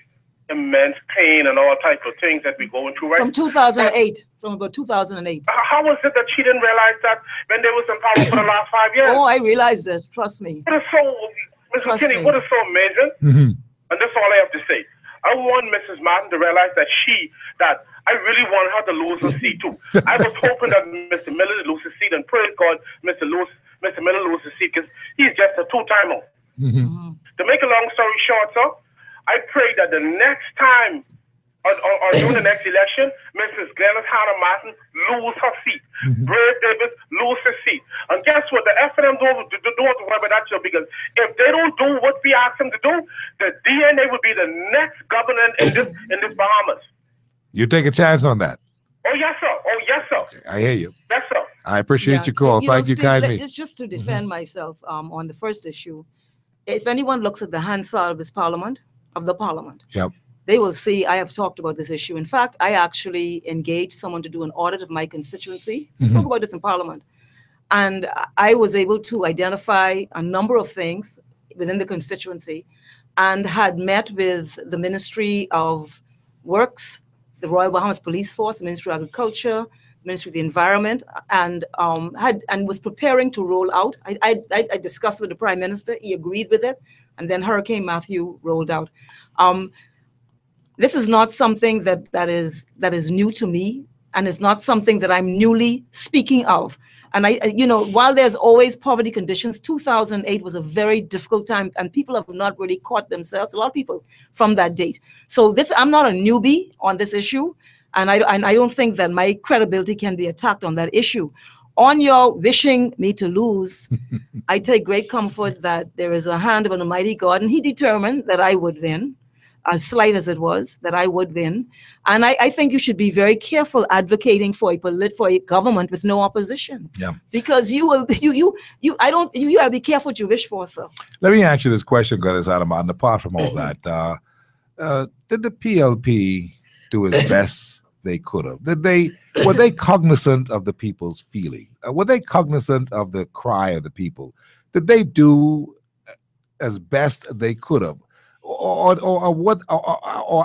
immense pain and all types of things that we're going through, right? From 2008. From about 2008. How was it that she didn't realize that when they was in power for the last 5 years? Oh, I realized it. Trust me. What is so, Mr. Kinney, what is so amazing, and that's all I have to say. I want Mrs. Martin to realize that I really want her to lose her seat too. I was hoping that Mr. Miller lose his seat, and praise God, Mr. Miller lose his seat because he's just a two-timer. To make a long story short, sir, I pray that the next time or during the next election, Mrs. Glennis Hannah Martin lose her seat. Brave Davis lose his seat. And guess what? The FNM don't have to worry about that show, because if they don't do what we ask them to do, the DNA will be the next governor in this Bahamas. You take a chance on that. Oh, yes, sir. Oh, yes, sir. Okay, I hear you. Yes, sir. I appreciate your call. Thank you Steve, kindly. It's just to defend myself on the first issue. If anyone looks at the Hansard of this parliament, Yep. they will see I have talked about this issue. In fact, I actually engaged someone to do an audit of my constituency. I spoke about this in Parliament. And I was able to identify a number of things within the constituency and had met with the Ministry of Works, the Royal Bahamas Police Force, the Ministry of Agriculture, Ministry of the Environment, and was preparing to roll out. I discussed with the Prime Minister. He agreed with it. And then Hurricane Matthew rolled out. This is not something that is new to me, and it's not something that I'm newly speaking of. And while there's always poverty conditions, 2008 was a very difficult time, and people have not really caught themselves, a lot of people, from that date. So I'm not a newbie on this issue, and I don't think that my credibility can be attacked on that issue. On your wishing me to lose, I take great comfort that there is a hand of an almighty God, and he determined that I would win, as slight as it was, that I would win. And I think you should be very careful advocating for a government with no opposition. Yeah. Because you gotta be careful what you wish for, sir. Let me ask you this question, Gladys Adama, and apart from all that, did the PLP do its best they could have? Were they cognizant of the people's feeling? Were they cognizant of the cry of the people? Did they do as best they could have? Or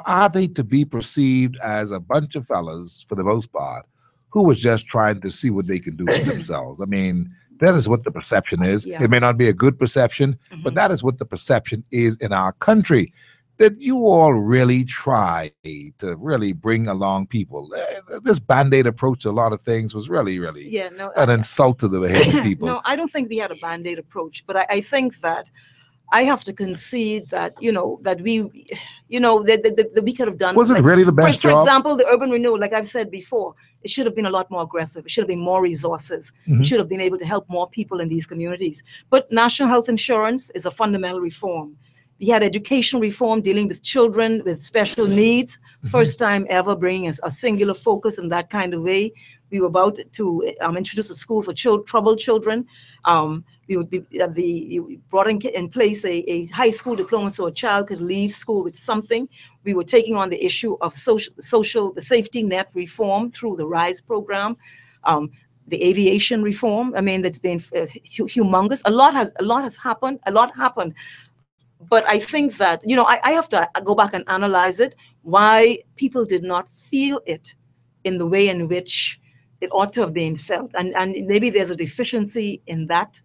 are they to be perceived as a bunch of fellas, for the most part, who was just trying to see what they can do for themselves? I mean, that is what the perception is. Yeah. It may not be a good perception, but that is what the perception is in our country. That you all really try to really bring along people. This Band-Aid approach to a lot of things was really an insult to the behavior people. No, I don't think we had a Band-Aid approach, but I think that I have to concede that, that we could have done. Was it really the best job? For example, the urban renewal, like I've said before, it should have been a lot more aggressive. It should have been more resources. It should have been able to help more people in these communities. But national health insurance is a fundamental reform. We had education reform dealing with children with special needs. First time ever bringing a singular focus in that kind of way. We were about to introduce a school for troubled children. We brought in place a high school diploma so a child could leave school with something. We were taking on the issue of the safety net reform through the RISE program. The aviation reform, that's been humongous. A lot has happened. A lot happened. But I think that, I have to go back and analyze it, why people did not feel it in the way in which it ought to have been felt. And maybe there's a deficiency in that.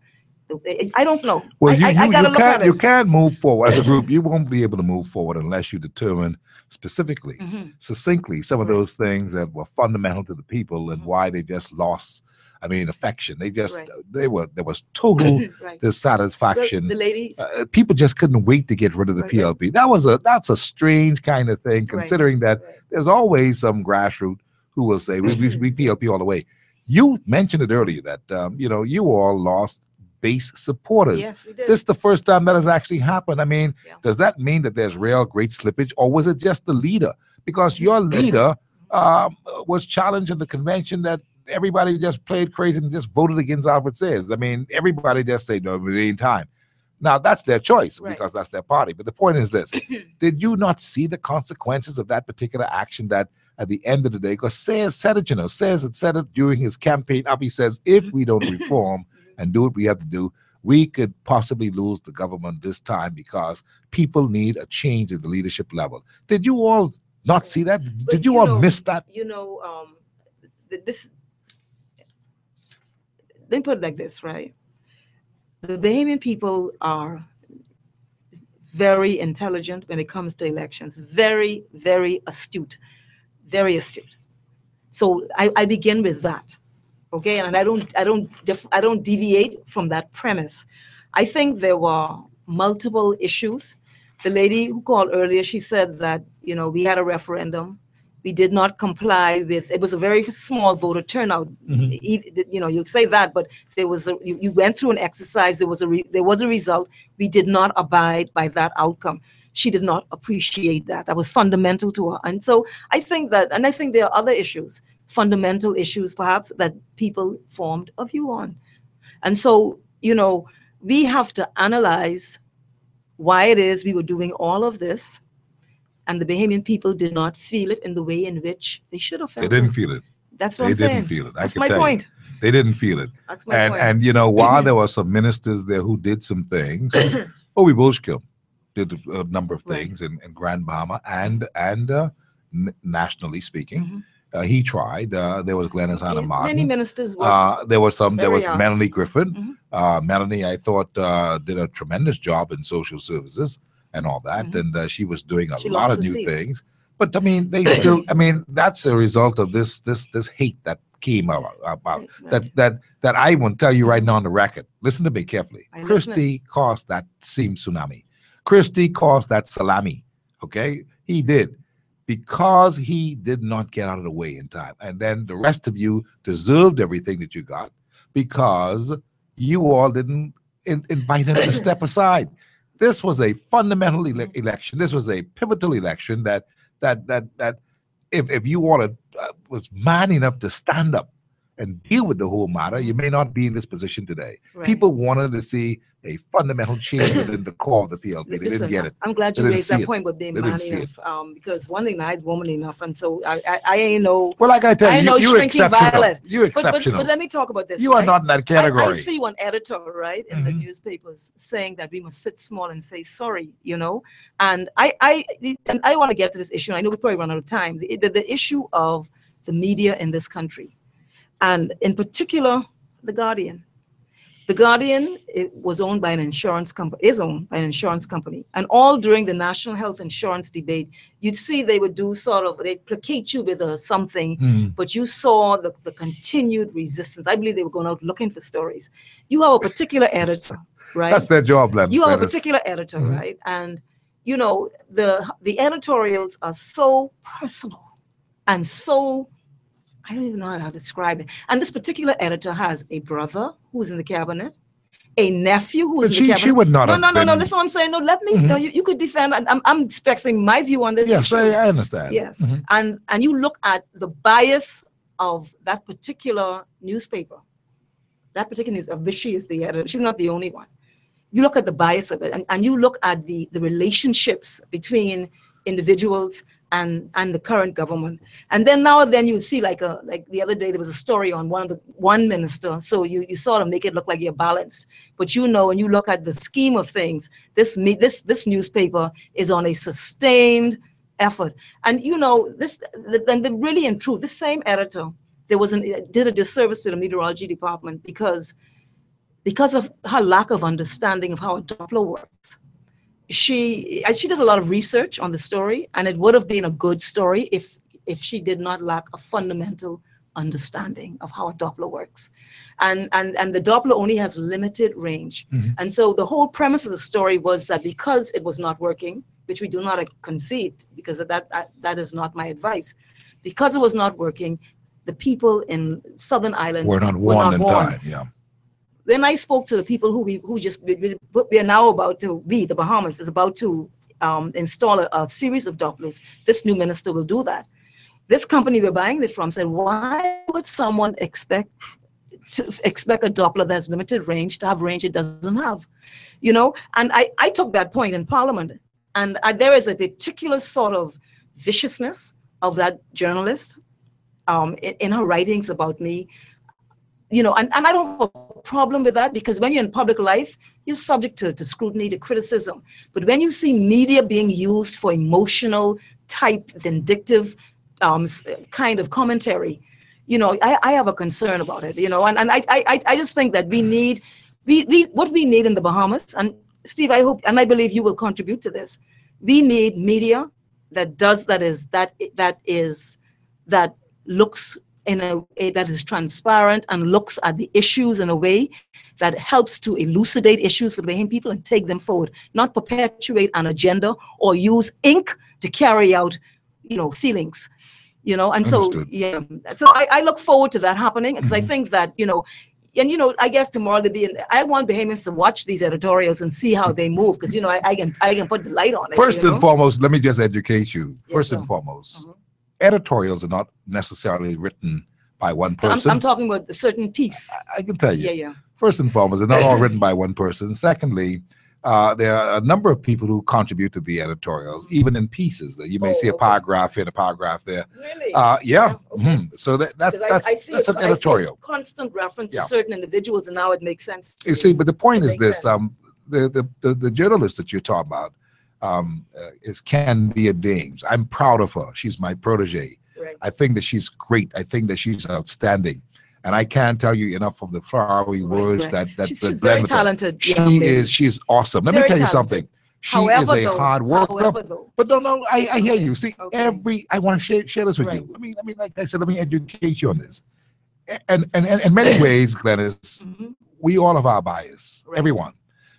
I don't know. Well, you can't move forward as a group. You won't be able to move forward unless you determine specifically, succinctly, some of those things that were fundamental to the people and why they just lost affection. They just, there was total dissatisfaction. The ladies. People just couldn't wait to get rid of the PLP. That's a strange kind of thing, considering that there's always some grassroots who will say, we PLP all the way. You mentioned it earlier that, you all lost base supporters. Yes, we did. This is the first time that has actually happened. Does that mean that there's real great slippage, or was it just the leader? Because your leader was challenged in the convention that everybody just played crazy and just voted against Alfred Sayers. Everybody just said, no, it ain't time. Now, that's their choice because that's their party. But the point is this. Did you not see the consequences of that particular action that at the end of the day, because Sayers said it, Sayers had said it during his campaign. He says, if we don't reform and do what we have to do, we could possibly lose the government this time because people need a change at the leadership level. Did you all not see that? Did you all miss that? Let me put it like this, right? The Bahamian people are very intelligent when it comes to elections. Very, very astute. Very astute. So I begin with that. Okay, and I don't deviate from that premise. I think there were multiple issues. The lady who called earlier, she said that, you know, we had a referendum. We did not comply with, it was a very small voter turnout. You know, you'll say that, but there was you went through an exercise, there was a result. We did not abide by that outcome. She did not appreciate that. That was fundamental to her. And so I think that, and I think there are other issues, fundamental issues perhaps, that people formed a view on. And so, you know, we have to analyze why it is we were doing all of this, and the Bahamian people did not feel it in the way in which they should have felt it. They didn't feel it. That's what I'm saying. They didn't feel it. That's my point. They didn't feel it. That's my point. And you know, while there were some ministers there who did some things, Obi Bushkill did a number of things in Grand Bahama and nationally speaking. He tried. There was Glennis Anna Martin. Many ministers were. There was Melanie Griffin. Melanie, I thought, did a tremendous job in social services and all that, and she was doing a lot of new things. But I mean, they still. I mean, that's a result of this hate that came about. That I won't tell you right now on the record. Listen to me carefully. Christie caused that same tsunami. Christie caused that salami. Okay, he did. Because he did not get out of the way in time. And then the rest of you deserved everything that you got because you all didn't invite him to step aside. This was a fundamental election. This was a pivotal election that if you all was man enough to stand up and deal with the whole matter, you may not be in this position today. People wanted to see a fundamental change within the core of the PLP. They didn't get it. I'm glad you raised that point, but being man enough, because one thing, I is woman enough, and so I ain't no. Well, like I tell you, you're exceptional. You're exceptional. But let me talk about this. You are not in that category. I see one editor, right, in the newspapers saying that we must sit small and say sorry, you know, and I want to get to this issue. I know we probably run out of time. The issue of the media in this country, and in particular, The Guardian. The Guardian was owned by an insurance company, is owned by an insurance company. And all during the national health insurance debate, you'd see they would do they'd placate you with something, but you saw the continued resistance. I believe they were going out looking for stories. You have a particular editor, right? That's their job, Len. You have a particular editor, right? And, you know, the editorials are so personal and so, I don't even know how to describe it. And this particular editor has a brother who's in the cabinet, a nephew who's in the cabinet. She would not No. Listen what I'm saying. No, let me. You could defend. I'm expressing my view on this. Yes, I understand. Yes, and you look at the bias of that particular newspaper. That particular newspaper, Vichy is the editor. She's not the only one. You look at the bias of it, and you look at the relationships between individuals and the current government. And then now and then you see like the other day there was a story on one minister, so you sort of make it look like you're balanced. But you know, when you look at the scheme of things, this newspaper is on a sustained effort. And you know, really in truth, this same editor did a disservice to the meteorology department because of her lack of understanding of how a Doppler works. She did a lot of research on the story, and it would have been a good story if she did not lack a fundamental understanding of how a Doppler works. And the Doppler only has limited range. And so the whole premise of the story was that because it was not working, which we do not concede, because that is not my advice, because it was not working, the people in Southern Islands were not warned in time. Yeah. When I spoke to the people who we are now about to the Bahamas is about to install a series of Dopplers. This new minister will do that. This company we're buying it from said, why would someone expect a Doppler that's limited range to have range it doesn't have? You know, and I took that point in Parliament, and there is a particular sort of viciousness of that journalist in her writings about me. You know, and I don't have a problem with that, because when you're in public life, you're subject to scrutiny, to criticism. But when you see media being used for emotional type, vindictive kind of commentary, you know, I have a concern about it, you know, and I just think that what we need in the Bahamas, and Steve, I hope, and I believe you will contribute to this. We need media that looks in a way that is transparent and looks at the issues in a way that helps to elucidate issues for the Bahamian people and take them forward, not perpetuate an agenda or use ink to carry out, feelings, and Understood. so, yeah. So I look forward to that happening because I think that, and I guess tomorrow I want Bahamians to watch these editorials and see how they move because, I can put the light on it. First and foremost, let me just educate you. First and foremost, editorials are not necessarily written by one person. I'm talking about a certain piece. I can tell you. Yeah. First and foremost, they're not all written by one person. Secondly, there are a number of people who contribute to the editorials, even in pieces. That you may see a paragraph here and a paragraph there. Really? Yeah. So that's an editorial. I see a constant reference to certain individuals, and now it makes sense. You see, but the point is this: the journalist that you're talking about is Candia Dames. I'm proud of her. She's my protege. Right. I think that she's great. I think that she's outstanding. And I can't tell you enough of the flowery words that she's very talented. She's awesome. Let me tell you something. She is a hard worker. But no, I hear you. See, I want to share this with you. Like I said, let me educate you on this. And in many ways, Glennis, we all have our bias. Everyone.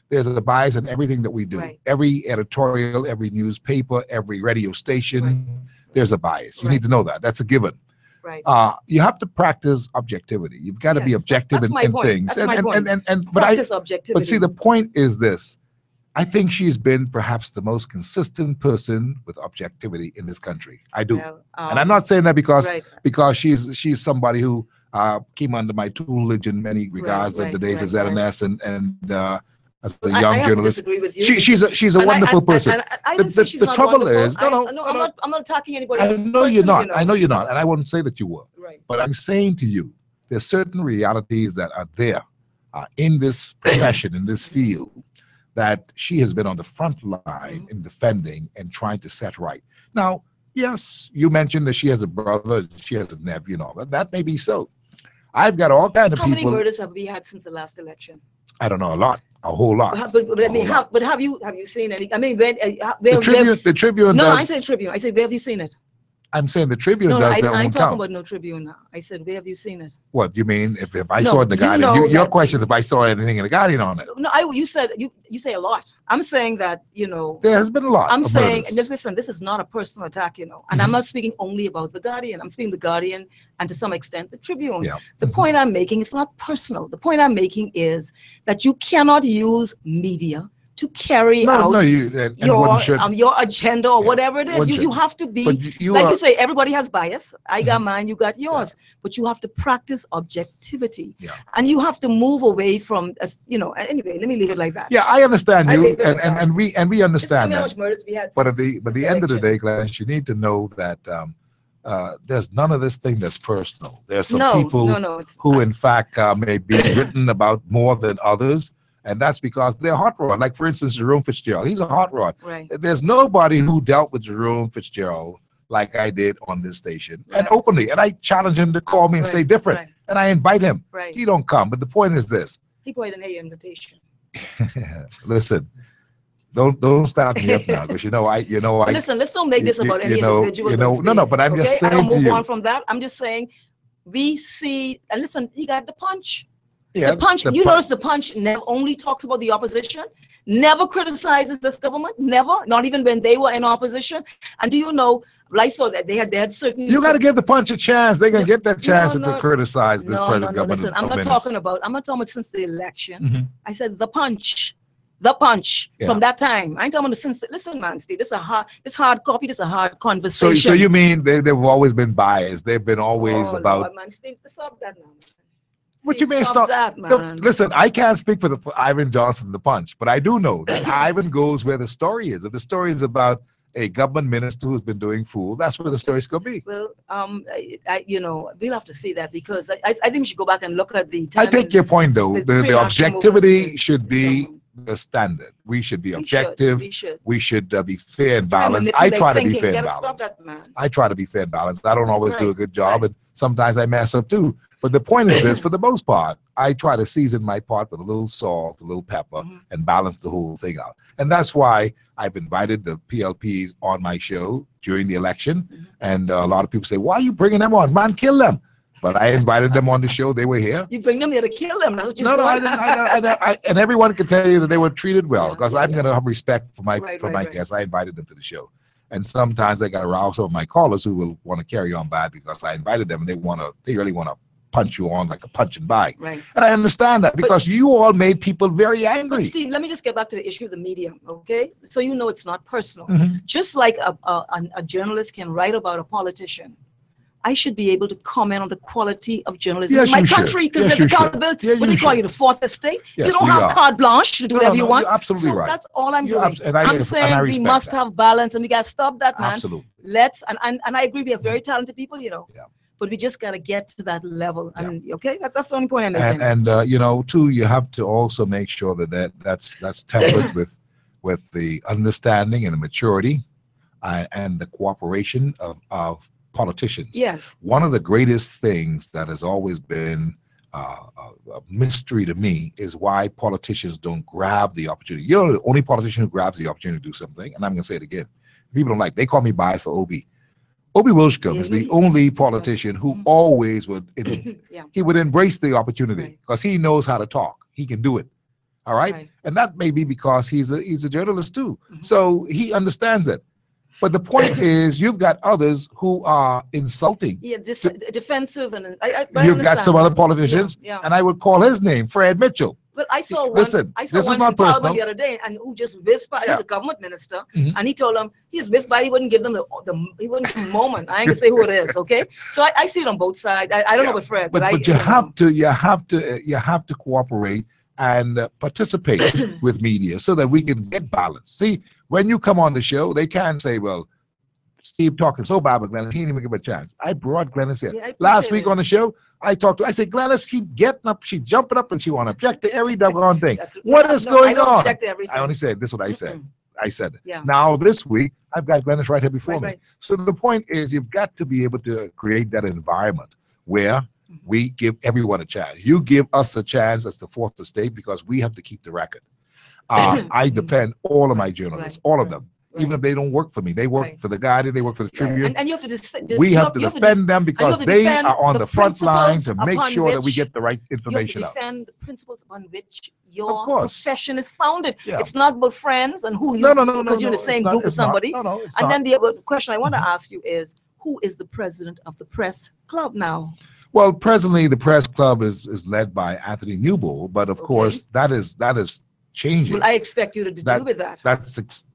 There's a bias in everything that we do. Every editorial, every newspaper, every radio station, there's a bias. You need to know that. That's a given. Right. You have to practice objectivity. You've got to be objective in things. That's my point. Practice objectivity. But see, the point is this. I think she's been perhaps the most consistent person with objectivity in this country. I do. And I'm not saying that because she's somebody who came under my tutelage in many regards in the days of ZNS and as a young journalist. She's a wonderful person. The trouble is, I'm not attacking anybody. I know you're not. I know you're not, and I wouldn't say that you were. Right. But I'm saying to you, there's certain realities that are there in this profession, in this field, that she has been on the front line in defending and trying to set right. Now, yes, you mentioned that she has a brother, she has a nephew, and all that. That may be so. I've got all kinds of people. How many murders have we had since the last election? I don't know, a whole lot. But have you seen any? I mean, the Tribune. No, I said Tribune. I said, where have you seen it? I'm saying the Tribune does their own count. I'm talking about no Tribune now. I said, where have you seen it? What you mean? If I saw it in the Guardian, your question is if I saw anything in the Guardian on it. No, you said you say a lot. I'm saying that there has been a lot. I'm saying, listen, this is not a personal attack, and I'm not speaking only about the Guardian. I'm speaking the Guardian and to some extent the Tribune. Yeah. The point I'm making is not personal. The point I'm making is that you cannot use media to carry out your agenda or whatever it is. You have to be, you say, everybody has bias. I got mine, you got yours. But you have to practice objectivity. Yeah. And you have to move away from, anyway, let me leave it like that. Yeah, I understand you, and we understand that. How much murders we had but at the end of the day, Clarence, you need to know that there's none of this thing that's personal. There's some people who, in fact, may be written about more than others. And that's because they're hot rod. Like, for instance, Jerome Fitzgerald. He's a hot rod. Right. There's nobody who dealt with Jerome Fitzgerald like I did on this station and openly. And I challenge him to call me and say different. Right. And I invite him. Right. He don't come. But the point is this. He probably didn't hear your invitation. Listen, don't start me up now because Listen, let's don't make this about any individual. No. But I'm just saying I don't to move you. on from that. I'm just saying we see, and listen, you got the Punch. Yeah, the Punch, notice the Punch never only talks about the opposition, never criticizes this government, never, not even when they were in opposition. And do you know, I saw that they had certain. You got to give the Punch a chance. They're gonna get that chance to criticize this present government. Listen, I'm not talking about since the election. I said the Punch. From that time. I ain't talking about since. Listen, man, Steve. This is hard copy. This is a hard conversation. So you mean they've always been biased? They've been always about. Lord, man, Steve, stop that now. What you mean stop that, man? Listen, I can't speak for Ivan Johnson, the Punch, but I do know that Ivan goes where the story is. If the story is about a government minister who's been doing fool, that's where the story's going to be. Well, we'll have to see that because I think we should go back and look at the time. I take your point, though. The objectivity should be the standard. We should be objective. We should be fair and Try to balanced. I try to be manipulate fair and thinking. Gotta stop balanced. that, man. I try to be fair and balanced. I don't always do a good job, and sometimes I mess up too. But the point is this: for the most part, I try to season my pot with a little salt, a little pepper, and balance the whole thing out. And that's why I've invited the PLPs on my show during the election. And a lot of people say, "Why are you bringing them on? Man, kill them." But I invited them on the show. They were here. You bring them here to kill them. That's what you're No, I didn't. And everyone can tell you that they were treated well because I'm going to have respect for my guests. I invited them to the show. And sometimes I got to rouse some of my callers who will want to carry on bad because I invited them and they really want to punch you on like a punch and bag. Right. And I understand that because you all made people very angry. But Steve, let me just get back to the issue of the media, okay? So you know it's not personal. Mm-hmm. Just like a journalist can write about a politician, I should be able to comment on the quality of journalism in my country because there's accountability. What do you call you, the fourth estate? Yes, you don't have carte blanche to do whatever you want. You're absolutely right. That's all I'm doing. I I'm saying we must have balance and we got to stop that, man. Absolutely. And I agree, we have very talented people, you know. Yeah. But we just got to get to that level. And okay, that's the only point I'm making. And you know, too, you have to also make sure that's tempered with the understanding and the maturity and the cooperation of politicians. Yes. One of the greatest things that has always been a mystery to me is why politicians don't grab the opportunity. You know, the only politician who grabs the opportunity to do something, and I'm going to say it again, people don't like, they call me biased for Obi. Obi Wilshcombe is the only politician who always would, he would embrace the opportunity because he knows how to talk. He can do it. All right? And that may be because he's a journalist too. So he understands it. But the point is, you've got others who are insulting. Yeah, defensive, and you've got some other politicians, and I would call his name Fred Mitchell. Well, I saw one. Listen, I saw this one is not in Parliament personal. the other day, and who just whisked by. He's a government minister, and he told him he's whisked by. He wouldn't give them he wouldn't give them a moment. I ain't gonna say who it is, okay? So I see it on both sides. I don't know with Fred, but you have to cooperate and participate with media so that we can get balance. See, when you come on the show, they can say, well, Steve talking so bad with Glennis, he didn't even give a chance. I brought Glennis in. Last week on the show, I said, Glennis, she getting up, she jumping up, and she want to object to every doggone thing. What is going on? I only said, this is what I said. I said it. Yeah. Now, this week, I've got Glennis right here before me. So the point is, you've got to be able to create that environment where we give everyone a chance. You give us a chance as the fourth estate because we have to keep the record. I defend all of my journalists, all of them. Even if they don't work for me, they work for the Guardian, they work for the Tribune. And you have to we have to defend them because they are on the front line to make sure that we get the right information out. You have to defend the principles upon which your profession is founded. It's not about friends and who you because you're in the same group with somebody. And then the other question I want to ask you is, who is the president of the press club now? Well, presently the press club is led by Anthony Newbold, but of course that is changing. Well, I expect you to deal with that.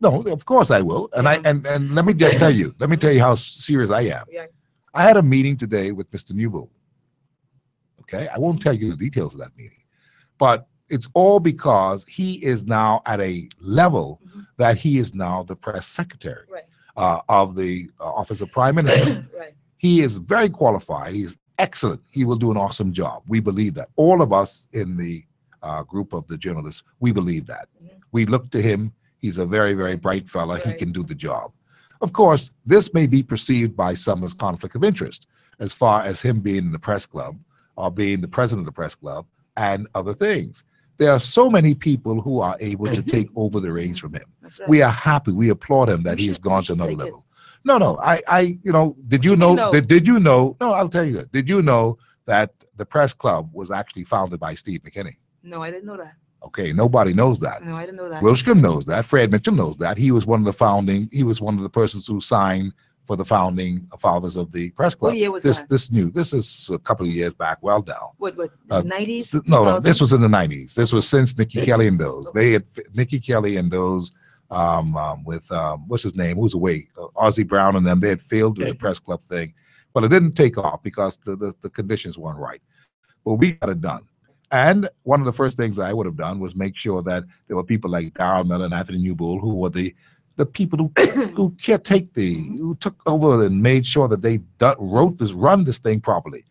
No, of course I will. And and let me just tell you, how serious I am. Yeah. I had a meeting today with Mr. Newbold. Okay, I won't tell you the details of that meeting, but it's all because he is now at a level that he is now the press secretary of the Office of Prime Minister. He is very qualified. He is excellent. He will do an awesome job. We believe that. All of us in the group of the journalists, we believe that. We look to him. He's a very, very bright fella. He can do the job. Of course, this may be perceived by some as conflict of interest, as far as him being in the press club or being the president of the press club and other things. There are so many people who are able to take over the reins from him. We are happy. We applaud him that he has gone to another level. No, did you know? No, I'll tell you that. Did you know that the press club was actually founded by Steve McKinney? No, I didn't know that. Okay, nobody knows that. No, I didn't know that. Wilshcombe knows that. Fred Mitchell knows that. He was one of the persons who signed for the founding fathers of the press club. What year was that? This is a couple of years back, well down. What, 90s? No, this was in the 90s. This was since Nikki Kelly and those. They had Nikki Kelly and those with, what's his name, who's away, Ozzie Brown and them. They had failed with the press club thing. But it didn't take off because the conditions weren't right. But we got it done. And one of the first things I would have done was make sure that there were people like Darrell Miller and Anthony Newbold who were the people who took over and made sure that they run this thing properly.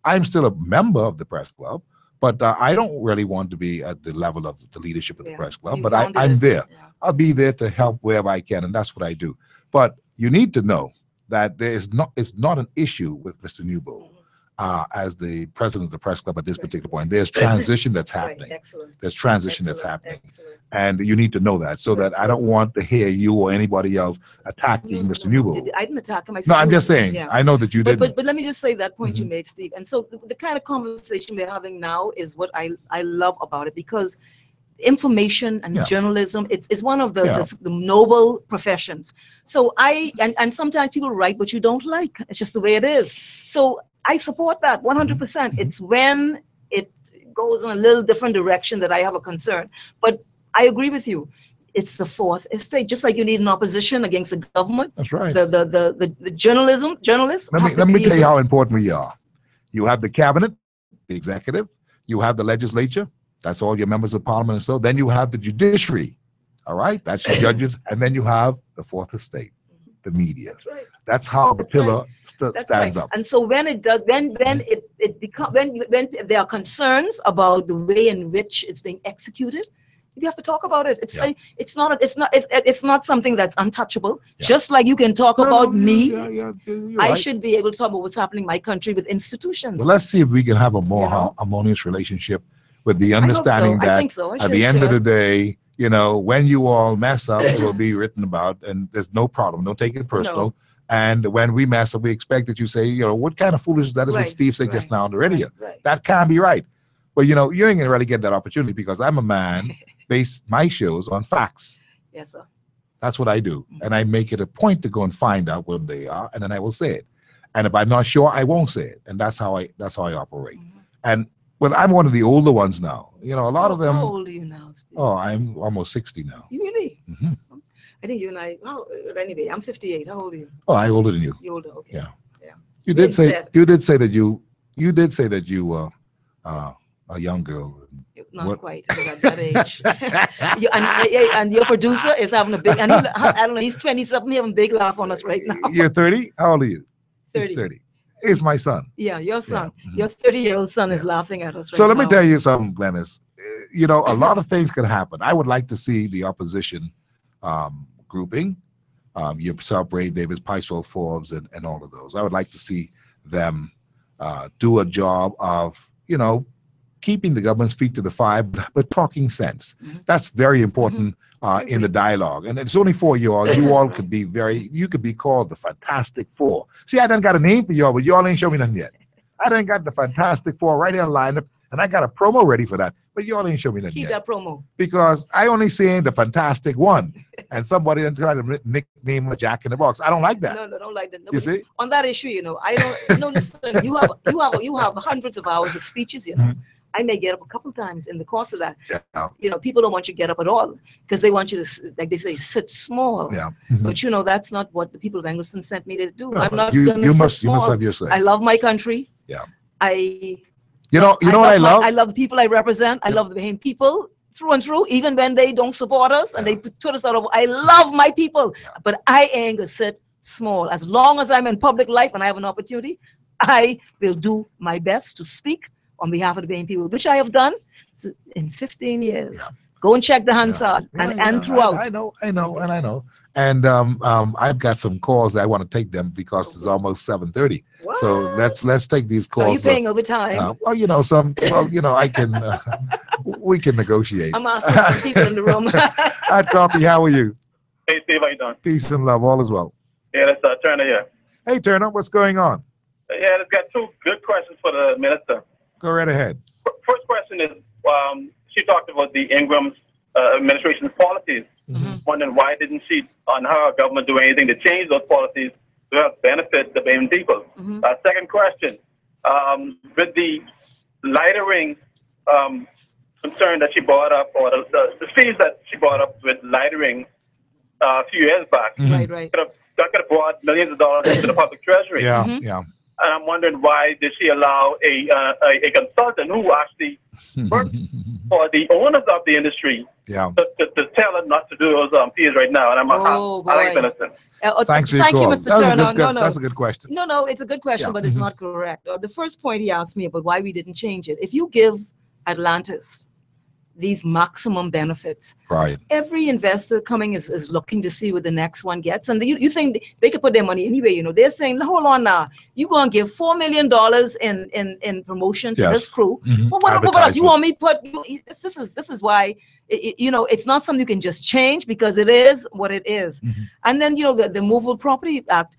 I'm still a member of the press club, But I don't really want to be at the level of the leadership of the press club, but I'm there. Yeah. I'll be there to help wherever I can, and that's what I do. But you need to know that it's not an issue with Mr. Newbold as the president of the press club at this particular point. There's transition that's happening. There's transition that's happening. And you need to know that, so that I don't want to hear you or anybody else attacking Mr. Newbold. I didn't attack him. No, I'm just saying. Yeah. I know that you didn't. But let me just say that point you made, Steve. And so the kind of conversation we're having now is what I love about it, because information and journalism, it's one of the noble professions. So and sometimes people write what you don't like. It's just the way it is. So I support that 100%. It's when it goes in a little different direction that I have a concern. But I agree with you. It's the fourth estate. Just like you need an opposition against the government. That's right. The journalists. Let me tell you how important we are. You have the cabinet, the executive. You have the legislature. That's all your members of parliament and so. Then you have the judiciary. All right, that's your judges, and then you have the fourth estate, the media. That's right. That's how the pillar stands up. And so when it does, when there are concerns about the way in which it's being executed, you have to talk about it. It's not something that's untouchable. Just like you can talk about me, I should be able to talk about what's happening in my country with institutions. Well, let's see if we can have a more harmonious relationship, with the understanding that at the end of the day, when you all mess up, it will be written about, and there's no problem. Don't take it personal. No. And when we mess up, we expect that you say, what kind of foolishness that is, what Steve said just now on the radio. That can't be right. But you ain't gonna really get that opportunity, because I'm a man base my shows on facts. Yes, sir. That's what I do. And I make it a point to go and find out what they are, and then I will say it. And if I'm not sure, I won't say it. And that's how I operate. And well, I'm one of the older ones now. A lot of them. How old are you now, Steve? Oh, I'm almost 60 now. You really? I think you and I. Anyway, I'm 58. How old are you? Oh, I'm older than you. You're older. Okay. Yeah. You did say that you were a young girl. Not quite at that age. and your producer is having a big. And I don't know. He's 20-something. Having a big laugh on us right now. You're 30. How old are you? 30. 30. Is my son. Yeah, your son. Your 30-year-old son is laughing at us right now. So let me tell you something, Glennis. A lot of things could happen. I would like to see the opposition grouping, yourself, Ray Davis, Picewell Forbes, and all of those. I would like to see them do a job of, keeping the government's feet to the fire, but talking sense. That's very important in the dialogue. And it's only for you all. You all could be you could be called the Fantastic Four. See, I done got a name for y'all, but y'all ain't show me nothing yet. I done got the Fantastic Four right in lineup, and I got a promo ready for that, but y'all ain't show me nothing yet. Keep that promo. Because I only seen the Fantastic One, and somebody done tried to nickname a Jack in the Box. I don't like that. No, don't like that. You see? On that issue, I don't. No, listen. You have hundreds of hours of speeches. I may get up a couple times in the course of that. People don't want you to get up at all, because they want you to, like they say, sit small. But that's not what the people of Engleson sent me to do. I'm not going to sit small. You must have your say. I love my country. You know what I love? I love the people I represent. I love the Bahamian people through and through, even when they don't support us and they put us out of. I love my people, but I ain't gonna sit small. As long as I'm in public life and I have an opportunity, I will do my best to speak on behalf of the Bahamian people, which I have done in 15 years. Go and check the Hansard and throughout. I know. And I've got some calls. I want to take them because it's almost 7:30. So let's take these calls. Are you paying overtime? I can. We can negotiate. I'm asking some people in the room. Hi, Coffee. How are you? Hey, Steve. How you doing? Peace and love. All is well. Yeah, that's Turner here. Hey, Turner. What's going on? Yeah, I've got two good questions for the minister. Go right ahead. First question is, she talked about the Ingram's administration's policies. Wondering why didn't she, on her government, do anything to change those policies to help benefit the Bahamian people? Second question, with the lightering concern that she brought up, or the fees that she brought up with lightering a few years back, that could have brought millions of dollars into the public treasury. And I'm wondering, why did she allow a consultant who actually works for the owners of the industry to tell her not to do those fees right now? And I think it's innocent. Thank you, Mr. Turner. That's a good question. No, it's a good question, but it's not correct. The first point he asked me about why we didn't change it. If you give Atlantis these maximum benefits. Right. Every investor coming is looking to see what the next one gets. And you think they could put their money anywhere, you know. They're saying, hold on now, you're going to give $4 million in promotion to this crew. Well, what else? You want me put, this is why, you know, it's not something you can just change because it is what it is. And then, you know, the Movable Property Act,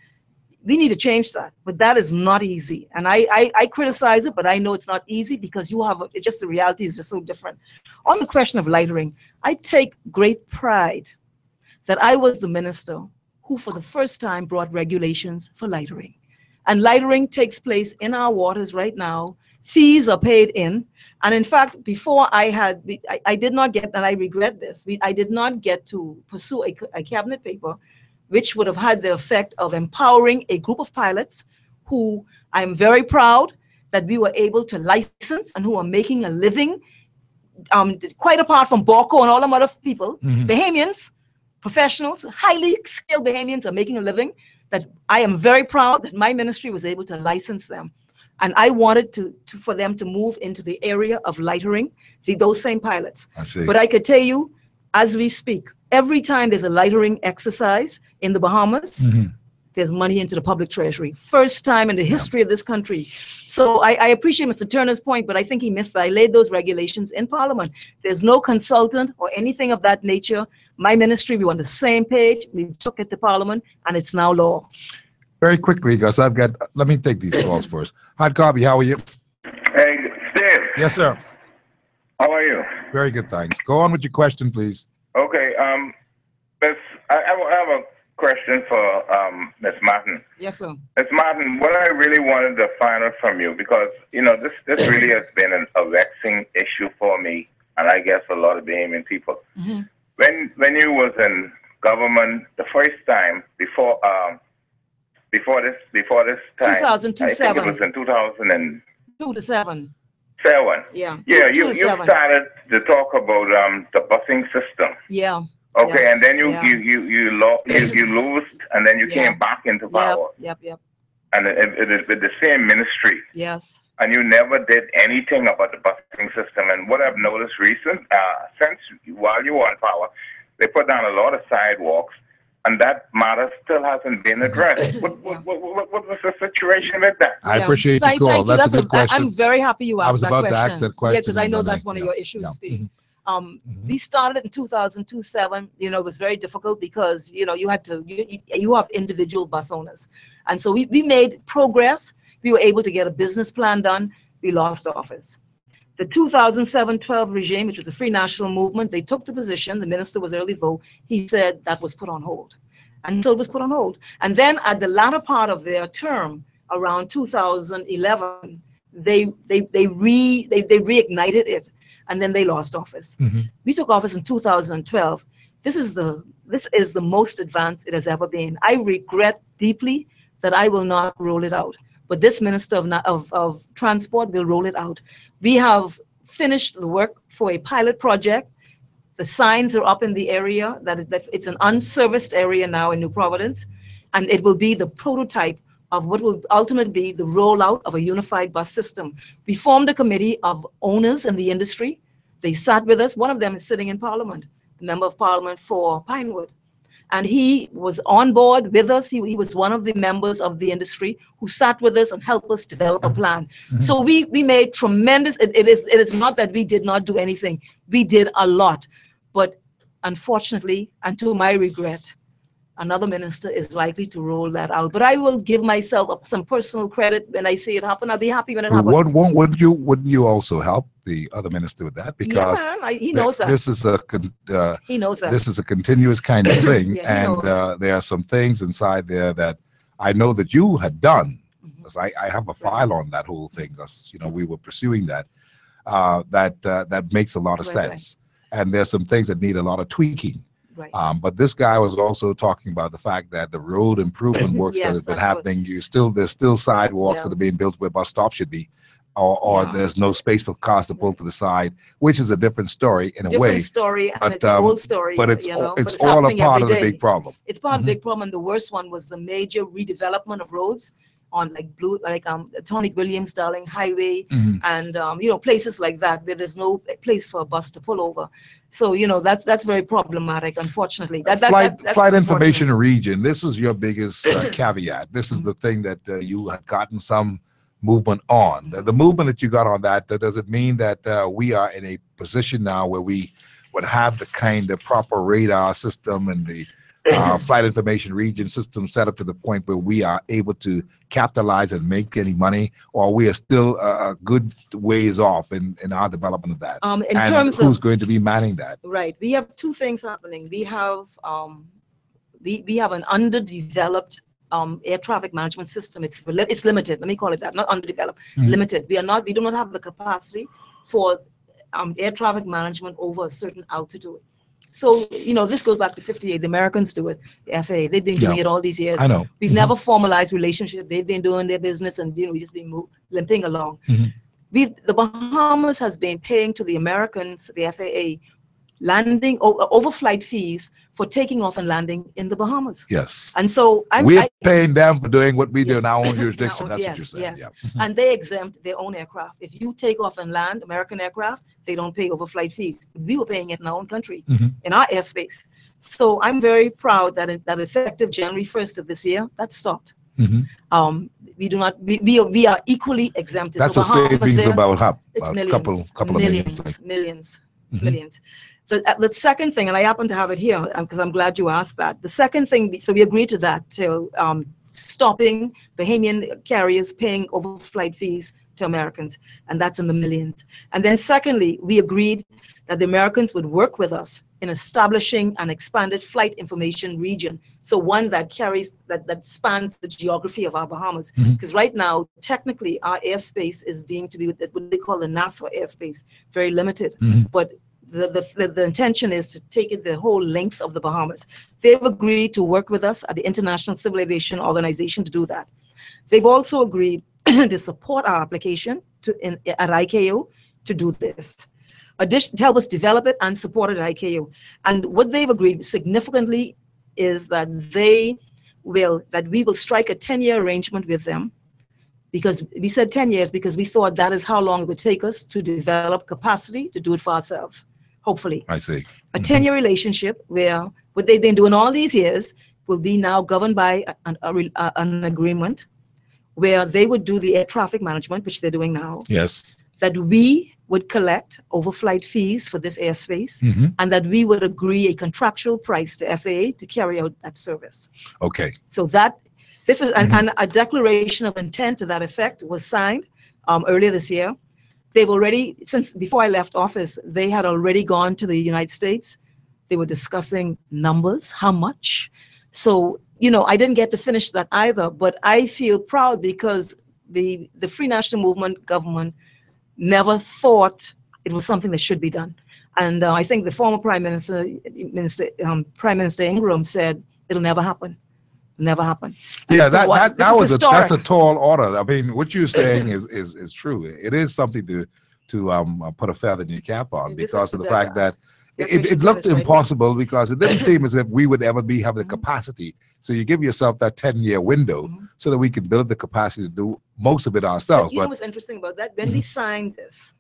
we need to change that, but that is not easy. And I criticize it, but I know it's not easy because you have, it's just the reality is just so different. On the question of lightering, I take great pride that I was the minister who for the first time brought regulations for lightering. And lightering takes place in our waters right now. Fees are paid in. And in fact, before I did not get, and I regret this, I did not get to pursue a cabinet paper which would have had the effect of empowering a group of pilots who I'm very proud that we were able to license and who are making a living, quite apart from Borco and all them other people. Bahamians, professionals, highly skilled Bahamians are making a living, that I am very proud that my ministry was able to license them. And I wanted for them to move into the area of lightering, those same pilots. But I could tell you, as we speak, every time there's a lightering exercise in the Bahamas, there's money into the public treasury. First time in the history of this country. So I appreciate Mr. Turner's point, but I think he missed that. I laid those regulations in Parliament. There's no consultant or anything of that nature. My ministry, we were on the same page. We took it to Parliament, and it's now law. Very quickly, because let me take these calls first. Hot Copy, how are you? Hey, Steve. Yes, sir. How are you? Very good, thanks. Go on with your question, please. Okay, I have a question for Ms. Martin. Yes, sir. Ms. Martin, what I really wanted to find out from you, because, you know, this really has been a vexing issue for me, and I guess a lot of Bahamian people. When you was in government the first time, before this time, 2002, I think it was in 2002 to 7. Yeah, you started to talk about the busing system. Yeah. Okay, and then you lost, and then you came back into power. Yep. And it is with the same ministry. Yes. And you never did anything about the busing system. And what I've noticed since while you were on power, they put down a lot of sidewalks, and that matter still hasn't been addressed. What was the situation with that? I appreciate the call. That's a good question. I'm very happy you asked that question. I was about to ask that question. Yeah, because I know that's one of your issues, Steve. We started in 2002-7. You know, it was very difficult because, you know, you had to, you have individual bus owners. And so we made progress. We were able to get a business plan done. We lost office. The 2007-12 regime, which was a free national movement, they took the position. The minister was Early Voe. He said that was put on hold. And so it was put on hold. And then at the latter part of their term, around 2011, they reignited it. And then they lost office. We took office in 2012. This is the most advanced it has ever been. I regret deeply that I will not roll it out. But this Minister of Transport will roll it out. We have finished the work for a pilot project. The signs are up in the area that it's an unserviced area now in New Providence, and it will be the prototype of what will ultimately be the rollout of a unified bus system. We formed a committee of owners in the industry. They sat with us. One of them is sitting in Parliament, the Member of Parliament for Pinewood. And he was on board with us. He was one of the members of the industry who sat with us and helped us develop a plan. So we made tremendous, it is not that we did not do anything. We did a lot. But unfortunately, and to my regret, another minister is likely to roll that out. But I will give myself some personal credit when I see it happen. I'll be happy when it happens. Wouldn't you also help the other minister with that? Because he knows that. This is he knows that. This is a continuous kind of thing. And there are some things inside there that I know that you had done. Because I have a file on that whole thing, because, you know, we were pursuing that. That makes a lot of sense. And there's some things that need a lot of tweaking. But this guy was also talking about the fact that the road improvement works that have been happening. There's still sidewalks that are being built where bus stops should be, or there's no space for cars to pull to the side, which is a different story in a way. Different story, and it's an old story. But it's all a part of the big problem. It's part of the big problem. And the worst one was the major redevelopment of roads. on like Tonic Williams Darling Highway, Mm-hmm. and places like that where there's no place for a bus to pull over. So that's very problematic, unfortunately. That's Flight information region. This was your biggest caveat. This is the thing that you had gotten some movement on. The movement that you got on that, does it mean that we are in a position now where we would have the kind of proper radar system and the flight information region system set up to the point where we are able to capitalize and make any money, or we are still a good ways off in our development of that? In terms who's of going to be manning that? Right, we have two things happening. We have we have an underdeveloped air traffic management system. It's limited. Let me call it that. Not underdeveloped. Limited. We do not have the capacity for air traffic management over a certain altitude. So, this goes back to 58. The Americans do it. The FAA, they've been doing it all these years. I know. We've never formalized relationship. They've been doing their business, and we just been limping along. The Bahamas has been paying to the Americans, the FAA, landing overflight fees for taking off and landing in the Bahamas. Yes. And so we're paying them for doing what we do in our own jurisdiction. That's what you're saying. Yes. Yeah. And they exempt their own aircraft. If you take off and land American aircraft, they don't pay overflight fees. We were paying it in our own country, in our airspace. So I'm very proud that effective January 1st of this year, that stopped. We do not. We are equally exempted. That's so a savings about it's a millions, couple of millions. Millions. It's millions. The second thing, and I happen to have it here because I'm glad you asked that. The second thing, so we agreed to that, to stopping Bahamian carriers paying overflight fees to Americans, and that's in the millions. And then secondly, we agreed that the Americans would work with us in establishing an expanded flight information region. So one that carries, that spans the geography of our Bahamas. Because right now, technically, our airspace is deemed to be what they call the NASA airspace, very limited. But the intention is to take it the whole length of the Bahamas. They've agreed to work with us at the International Civil Aviation Organization to do that. They've also agreed to support our application at ICAO to do this. To help us develop it and support it at ICAO. And what they've agreed significantly is that we will strike a 10-year arrangement with them, because we said 10 years because we thought that is how long it would take us to develop capacity to do it for ourselves, hopefully. I see. A 10-year relationship where what they've been doing all these years will be now governed by an agreement where they would do the air traffic management, which they're doing now. Yes. That we would collect overflight fees for this airspace, and that we would agree a contractual price to FAA to carry out that service. Okay. So this is and a declaration of intent to that effect was signed earlier this year. They've already, since before I left office, they had already gone to the United States. They were discussing numbers, how much. So, I didn't get to finish that either, but I feel proud because the Free National Movement government never thought it was something that should be done. And I think the former Prime Minister Ingram said, it'll never happen. Never happen. Yeah, that's a tall order. I mean, what you're saying is true. It is something to put a feather in your cap on, because of the fact that it looked impossible, because it didn't seem as if we would ever be having the capacity. So you give yourself that 10-year window so that we can build the capacity to do most of it ourselves. But know what's interesting about that? When we signed this,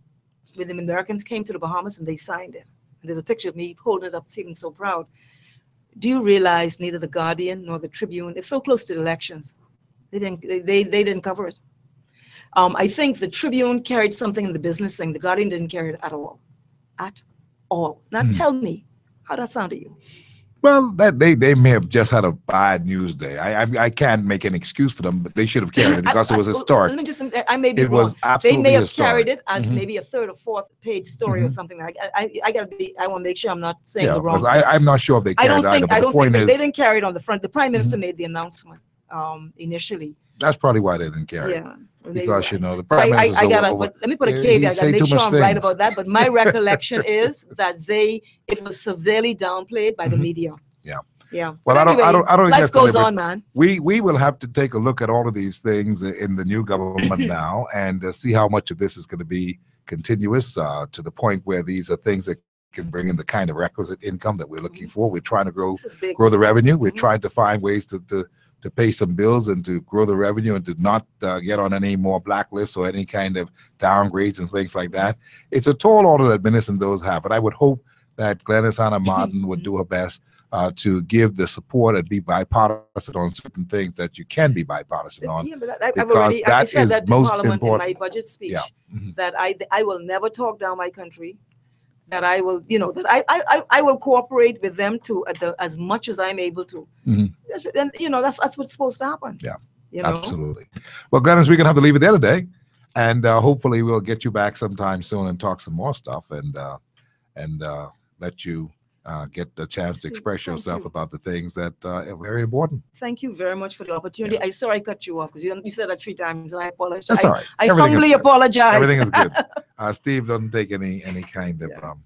when the Americans came to the Bahamas and they signed it, and there's a picture of me holding it up, feeling so proud. Do you realize neither the Guardian nor the Tribune, they're so close to the elections, they didn't cover it. I think the Tribune carried something in the business thing. The Guardian didn't carry it at all. At all. Now tell me, how that sound to you? Well, they may have just had a bad news day. I can't make an excuse for them, but they should have carried it because it was historic. Let me just, I may be wrong. Was absolutely they may have historic. carried it as maybe a third or fourth page story or something. I want to make sure I'm not saying the wrong thing. I'm not sure if they carried it either, but the point is, they didn't carry it on the front. The Prime Minister made the announcement initially. That's probably why they didn't carry it. Because, the Prime Minister. Let me put a caveat. I gotta make sure I'm right about that. But my recollection is that it was severely downplayed by the media. Yeah. Yeah. Well, anyway, I don't think life goes on, man. We will have to take a look at all of these things in the new government now, and see how much of this is going to be continuous to the point where these are things that can bring in the kind of requisite income that we're looking for. We're trying to grow the revenue. We're trying to find ways to pay some bills and to grow the revenue and to not get on any more blacklists or any kind of downgrades and things like that. It's a tall order that Minister those have, and I would hope that Glenys Hanna Martin would do her best to give the support and be bipartisan on certain things that you can be bipartisan on, because that is most important. In my budget speech, that I will never talk down my country. That I will, that I will cooperate with them to as much as I'm able to. And that's what's supposed to happen. Yeah, absolutely. Well, Glenys, we're gonna have to leave it there today, and hopefully we'll get you back sometime soon and talk some more stuff and let you get the chance to express yourself about the things that are very important. Thank you very much for the opportunity. I sorry I cut you off because you said that 3 times, and I apologize. That's all right. I humbly apologize. Everything is good. Steve doesn't take any kind of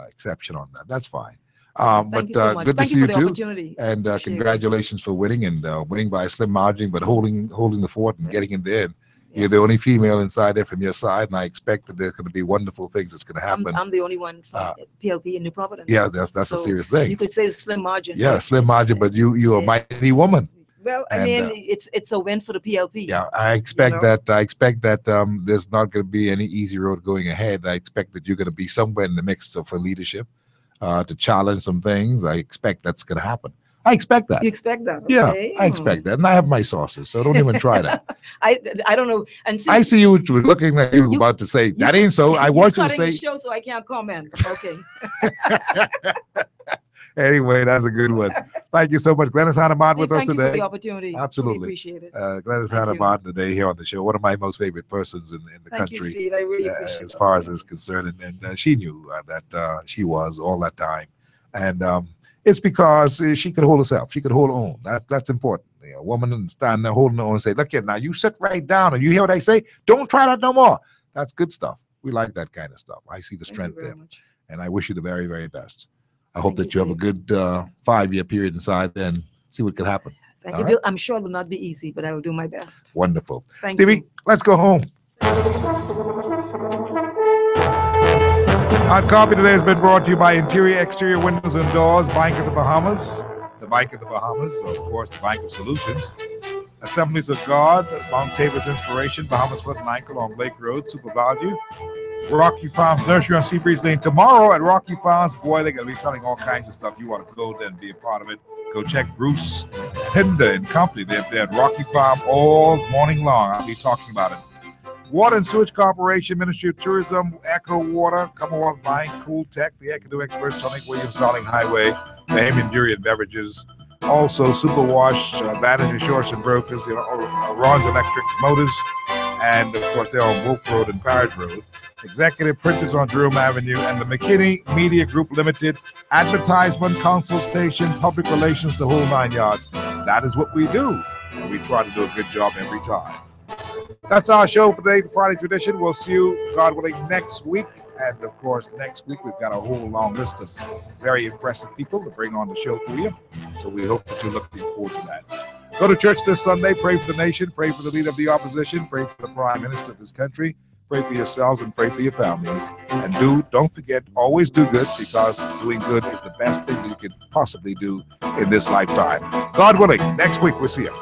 exception on that. That's fine. But so much. Good Thank to see you too. Opportunity. And congratulations for winning and winning by a slim margin, but holding the fort and getting in there. You're the only female inside there from your side, and I expect that there's going to be wonderful things that's going to happen. I'm the only one from PLP in New Providence. Yeah, that's a serious thing. You could say slim margin. Yeah, slim margin, but you're a mighty woman. Well, I mean, it's a win for the PLP. Yeah, I expect that. I expect that there's not going to be any easy road going ahead. I expect that you're going to be somewhere in the mix for leadership to challenge some things. I expect that's going to happen. I expect that. You expect that? Okay. Yeah, I expect that, and I have my sources, so don't even try that. I don't know. And I see you looking at you about to say that ain't so. I want you to say. The show, so I can't comment. Okay. Anyway, that's a good one. Thank you so much, Glenys Hanna Martin, with us today. Thank you for the opportunity. Absolutely, really appreciate it. Glenys Hanna Martin today here on the show. One of my most favorite persons in the country. You, Steve. I really appreciate as far as is concerned, and she knew that she was all that time, and it's because she could hold herself. She could hold her own. That's important. A woman stand there holding her own and say, "Look here, now you sit right down, and you hear what I say. Don't try that no more." That's good stuff. We like that kind of stuff. I see the strength there, and I wish you the very, very best. I hope that you have a good 5-year period inside there and see what could happen. Thank you. Right? I'm sure it will not be easy, but I will do my best. Wonderful. Thank Stevie, you. Let's go home. Our copy today has been brought to you by Interior Exterior Windows and Doors, Bank of the Bahamas. The Bank of the Bahamas, of course, the Bank of Solutions. Assemblies of God, Mount Tabor's Inspiration, Bahamas Foot and Ankle on Lake Road, Super Value. Rocky Farms Nursery on Seabreeze Lane. Tomorrow at Rocky Farms, boy, they're going to be selling all kinds of stuff. You want to go there and be a part of it. Go check Bruce Hinder and company. They're at Rocky Farm all morning long. I'll be talking about it. Water and Sewage Corporation, Ministry of Tourism, Echo Water, Commonwealth Mine, Cool Tech, the Echo Experts, Tonic Williams, Darling Highway, Bahamian Durian Beverages. Also, Superwash, Vantage Insurance and Brokers, Ron's Electric Motors, and of course, they're on Wolf Road and Parish Road. Executive Printers on Jerome Avenue, and the McKinney Media Group Limited, advertisement, consultation, public relations, the whole 9 yards. That is what we do, and we try to do a good job every time. That's our show for today, the Friday Tradition. We'll see you, God willing, next week. And of course, next week we've got a whole long list of very impressive people to bring on the show for you. So we hope that you're looking forward to that. Go to church this Sunday, pray for the nation, pray for the leader of the opposition, pray for the Prime Minister of this country, pray for yourselves and pray for your families. And don't forget, always do good, because doing good is the best thing you can possibly do in this lifetime. God willing, next week we'll see you.